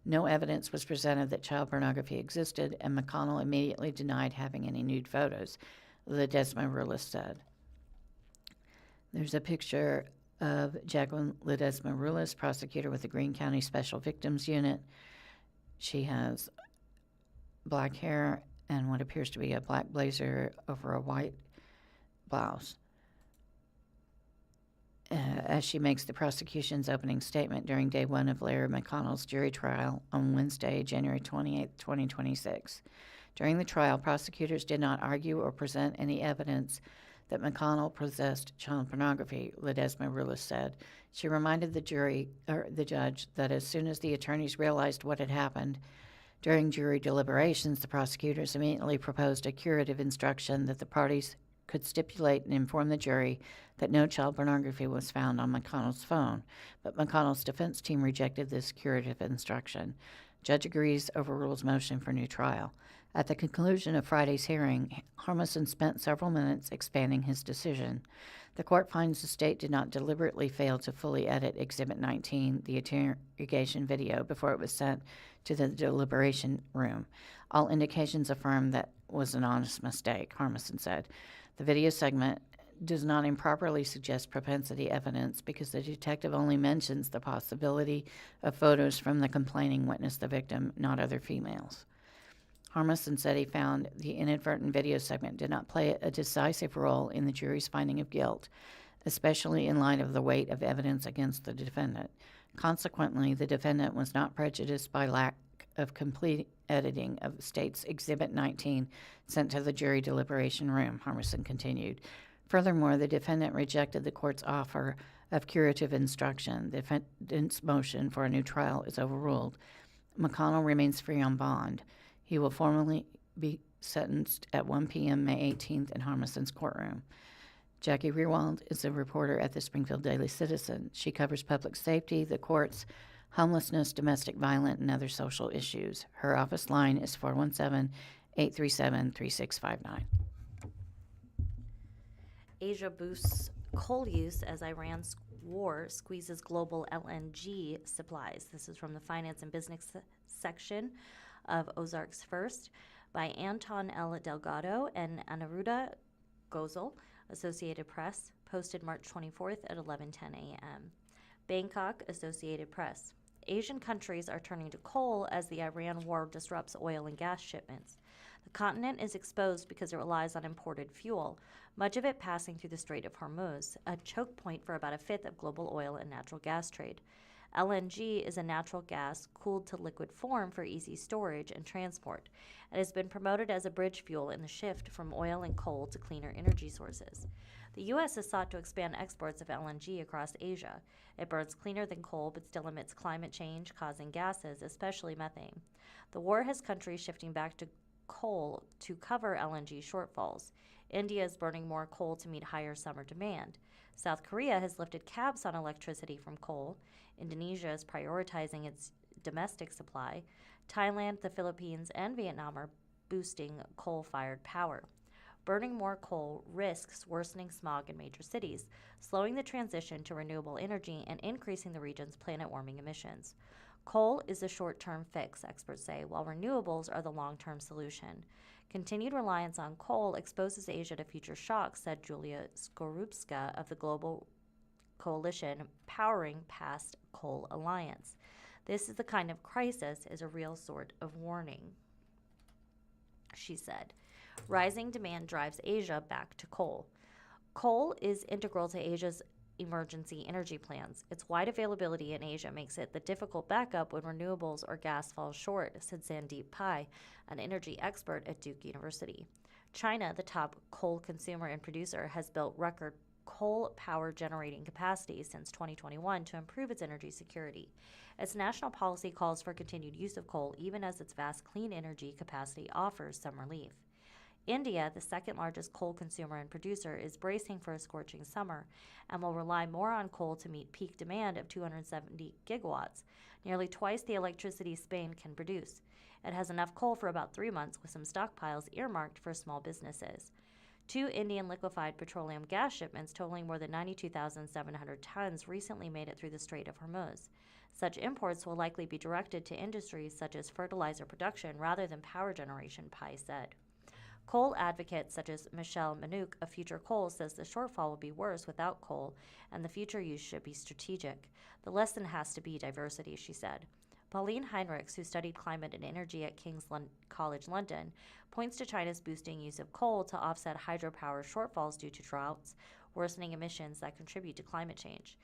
No evidence was presented that child pornography existed, and McConnell immediately denied having any nude photos, Ledesma Rulas said. There's a picture of Jacqueline Ledesma Rulas, prosecutor with the Greene County Special Victims Unit. She has black hair and what appears to be a black blazer over a white blouse. As she makes the prosecution's opening statement during day one of Larry McConnell's jury trial on Wednesday, January 28, 2026. During the trial, prosecutors did not argue or present any evidence that McConnell possessed child pornography, Ledesma Rulas said. She reminded the judge that as soon as the attorneys realized what had happened during jury deliberations, the prosecutors immediately proposed a curative instruction that the parties could stipulate and inform the jury that no child pornography was found on McConnell's phone, but McConnell's defense team rejected this curative instruction. Judge agrees, overrules motion for new trial. At the conclusion of Friday's hearing, Harmison spent several minutes expanding his decision. The court finds the state did not deliberately fail to fully edit Exhibit 19, the interrogation video, before it was sent to the deliberation room. All indications affirm that was an honest mistake, Harmison said. The video segment does not improperly suggest propensity evidence because the detective only mentions the possibility of photos from the complaining witness, the victim, not other females. Harmison said he found the inadvertent video segment did not play a decisive role in the jury's finding of guilt, especially in light of the weight of evidence against the defendant. Consequently, the defendant was not prejudiced by lack of complete editing of the state's Exhibit 19 sent to the jury deliberation room, Harmison continued. Furthermore, the defendant rejected the court's offer of curative instruction. The defendant's motion for a new trial is overruled. McConnell remains free on bond. He will formally be sentenced at 1 p.m. May 18th in Harmison's courtroom. Jackie Rewald is a reporter at the Springfield Daily Citizen. She covers public safety, the courts, homelessness, domestic violence, and other social issues. Her office line is 417-837-3659. Asia boosts coal use as Iran's war squeezes global LNG supplies. This is from the Finance and Business section of Ozarks First by Anton L. Delgado and Anaruda Gozel, Associated Press, posted March 24th at 11:10 a.m. Bangkok, Associated Press. Asian countries are turning to coal as the Iran war disrupts oil and gas shipments. The continent is exposed because it relies on imported fuel, much of it passing through the Strait of Hormuz, a choke point for about a fifth of global oil and natural gas trade. LNG is a natural gas cooled to liquid form for easy storage and transport. It has been promoted as a bridge fuel in the shift from oil and coal to cleaner energy sources. The U.S. has sought to expand exports of LNG across Asia. It burns cleaner than coal but still emits climate change-causing gases, especially methane. The war has countries shifting back to coal to cover LNG shortfalls. India is burning more coal to meet higher summer demand. South Korea has lifted caps on electricity from coal. Indonesia is prioritizing its domestic supply. Thailand, the Philippines, and Vietnam are boosting coal-fired power. Burning more coal risks worsening smog in major cities, slowing the transition to renewable energy and increasing the region's planet-warming emissions. Coal is a short-term fix, experts say, while renewables are the long-term solution. Continued reliance on coal exposes Asia to future shocks, said Julia Skorupska of the Global Coalition Powering Past Coal Alliance. This is the kind of crisis is a real sort of warning, she said. Rising demand drives Asia back to coal. Coal is integral to Asia's emergency energy plans. Its wide availability in Asia makes it the difficult backup when renewables or gas falls short, said Sandeep Pai, an energy expert at Duke University. China, the top coal consumer and producer, has built record coal power generating capacity since 2021 to improve its energy security. Its national policy calls for continued use of coal, even as its vast clean energy capacity offers some relief. India, the second largest coal consumer and producer, is bracing for a scorching summer and will rely more on coal to meet peak demand of 270 gigawatts, nearly twice the electricity Spain can produce. It has enough coal for about 3 months, with some stockpiles earmarked for small businesses. 2 Indian liquefied petroleum gas shipments totaling more than 92,700 tons recently made it through the Strait of Hormuz. Such imports will likely be directed to industries such as fertilizer production rather than power generation, Pai said. Coal advocates such as Michelle Manouk of Future Coal says the shortfall will be worse without coal, and the future use should be strategic. The lesson has to be diversity, she said. Pauline Heinrichs, who studied climate and energy at King's College London, points to China's boosting use of coal to offset hydropower shortfalls due to droughts, worsening emissions that contribute to climate change.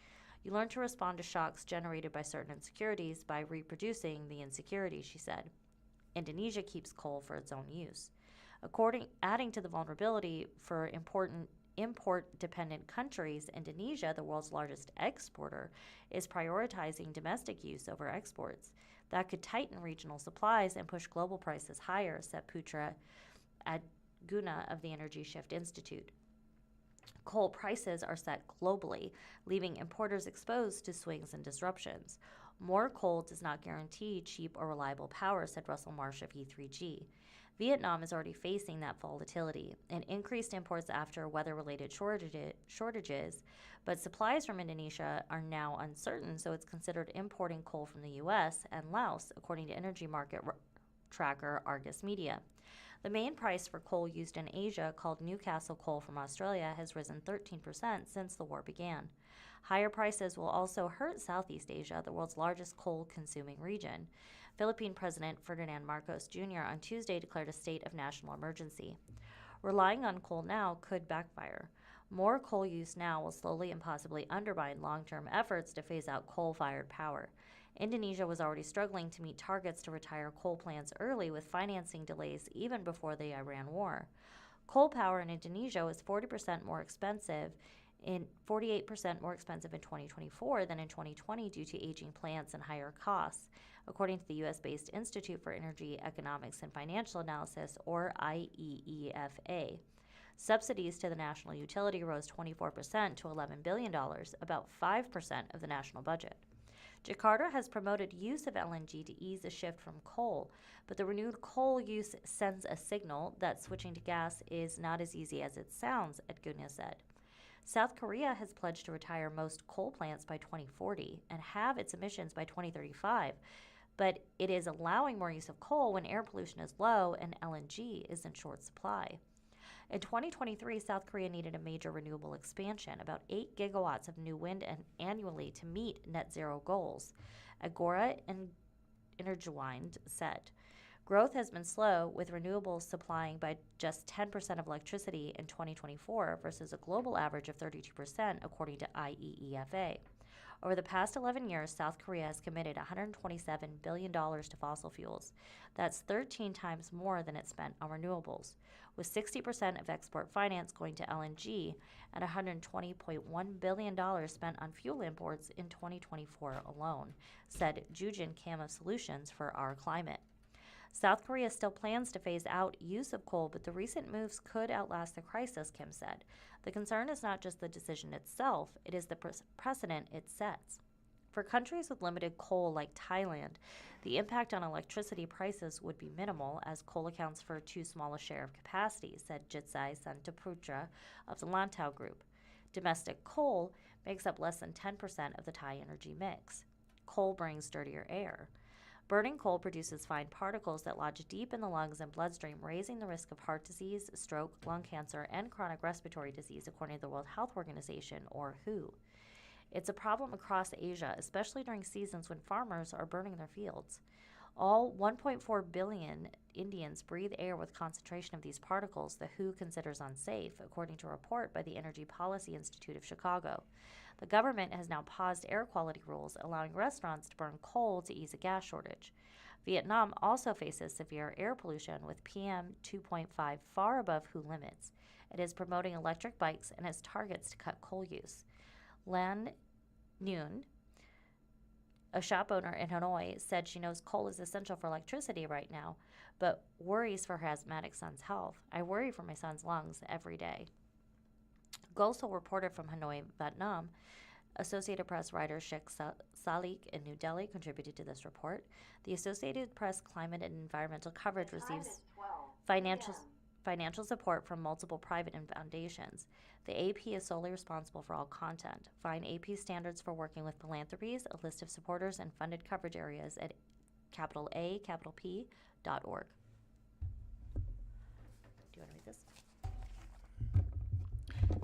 You learn to respond to shocks generated by certain insecurities by reproducing the insecurity, she said. Indonesia keeps coal for its own use. Adding to the vulnerability for important import-dependent countries, Indonesia, the world's largest exporter, is prioritizing domestic use over exports. That could tighten regional supplies and push global prices higher, said Putra Adguna of the Energy Shift Institute. Coal prices are set globally, leaving importers exposed to swings and disruptions. More coal does not guarantee cheap or reliable power, said Russell Marsh of E3G. Vietnam is already facing that volatility and increased imports after weather-related shortages, but supplies from Indonesia are now uncertain, so it's considered importing coal from the U.S. and Laos, according to energy market tracker Argus Media. The main price for coal used in Asia, called Newcastle coal from Australia, has risen 13% since the war began. Higher prices will also hurt Southeast Asia, the world's largest coal-consuming region. Philippine President Ferdinand Marcos Jr. on Tuesday declared a state of national emergency. Relying on coal now could backfire. More coal use now will slowly and possibly undermine long-term efforts to phase out coal-fired power. Indonesia was already struggling to meet targets to retire coal plants early, with financing delays even before the Iran war. Coal power in Indonesia was 48% more expensive in 2024 than in 2020 due to aging plants and higher costs, according to the U.S.-based Institute for Energy Economics and Financial Analysis, or IEEFA. Subsidies to the national utility rose 24% to $11 billion, about 5% of the national budget. Jakarta has promoted use of LNG to ease a shift from coal, but the renewed coal use sends a signal that switching to gas is not as easy as it sounds, Adguna said. South Korea has pledged to retire most coal plants by 2040 and halve its emissions by 2035, but it is allowing more use of coal when air pollution is low and LNG is in short supply. In 2023, South Korea needed a major renewable expansion, about 8 gigawatts of new wind annually to meet net zero goals, Agora and Energiwind said. Growth has been slow, with renewables supplying by just 10% of electricity in 2024 versus a global average of 32%, according to IEEFA. Over the past 11 years, South Korea has committed $127 billion to fossil fuels. That's 13 times more than it spent on renewables, with 60% of export finance going to LNG and $120.1 billion spent on fuel imports in 2024 alone, said Jujin Kim of Solutions for Our Climate. South Korea still plans to phase out use of coal, but the recent moves could outlast the crisis, Kim said. The concern is not just the decision itself, it is the precedent it sets. For countries with limited coal like Thailand, the impact on electricity prices would be minimal, as coal accounts for too small a share of capacity, said Jitsai Santaputra of the Lantau Group. Domestic coal makes up less than 10% of the Thai energy mix. Coal brings dirtier air. Burning coal produces fine particles that lodge deep in the lungs and bloodstream, raising the risk of heart disease, stroke, lung cancer, and chronic respiratory disease, according to the World Health Organization, or WHO. It's a problem across Asia, especially during seasons when farmers are burning their fields. All 1.4 billion Indians breathe air with concentration of these particles the WHO considers unsafe, according to a report by the Energy Policy Institute of Chicago. The government has now paused air quality rules, allowing restaurants to burn coal to ease a gas shortage. Vietnam also faces severe air pollution with PM 2.5 far above WHO limits. It is promoting electric bikes and has targets to cut coal use. Lan Nguyen, a shop owner in Hanoi, said she knows coal is essential for electricity right now, but worries for her asthmatic son's health. I worry for my son's lungs every day. Gosal reported from Hanoi, Vietnam. Associated Press writer Sheikh Salik in New Delhi contributed to this report. The Associated Press climate and environmental coverage receives financial support from multiple private and foundations. The AP is solely responsible for all content. Find AP standards for working with philanthropies, a list of supporters, and funded coverage areas at P.org. Do you want to read this?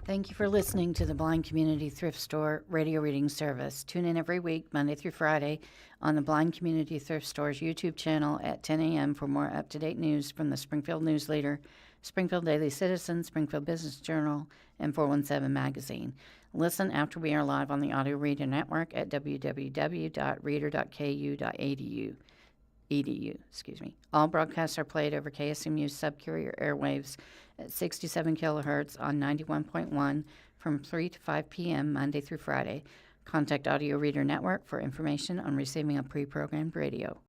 Thank you for listening to the Blind Community Thrift Store radio reading service. Tune in every week, Monday through Friday, on the Blind Community Thrift Store's YouTube channel at 10 a.m. for more up-to-date news from the Springfield News-Leader, Springfield Daily Citizen, Springfield Business Journal, and 417 Magazine. Listen after we are live on the Audio Reader Network at www.reader.ku.edu. All broadcasts are played over KSMU's subcarrier airwaves at 67 kilohertz on 91.1 from 3 to 5 p.m. Monday through Friday. Contact Audio Reader Network for information on receiving a pre-programmed radio.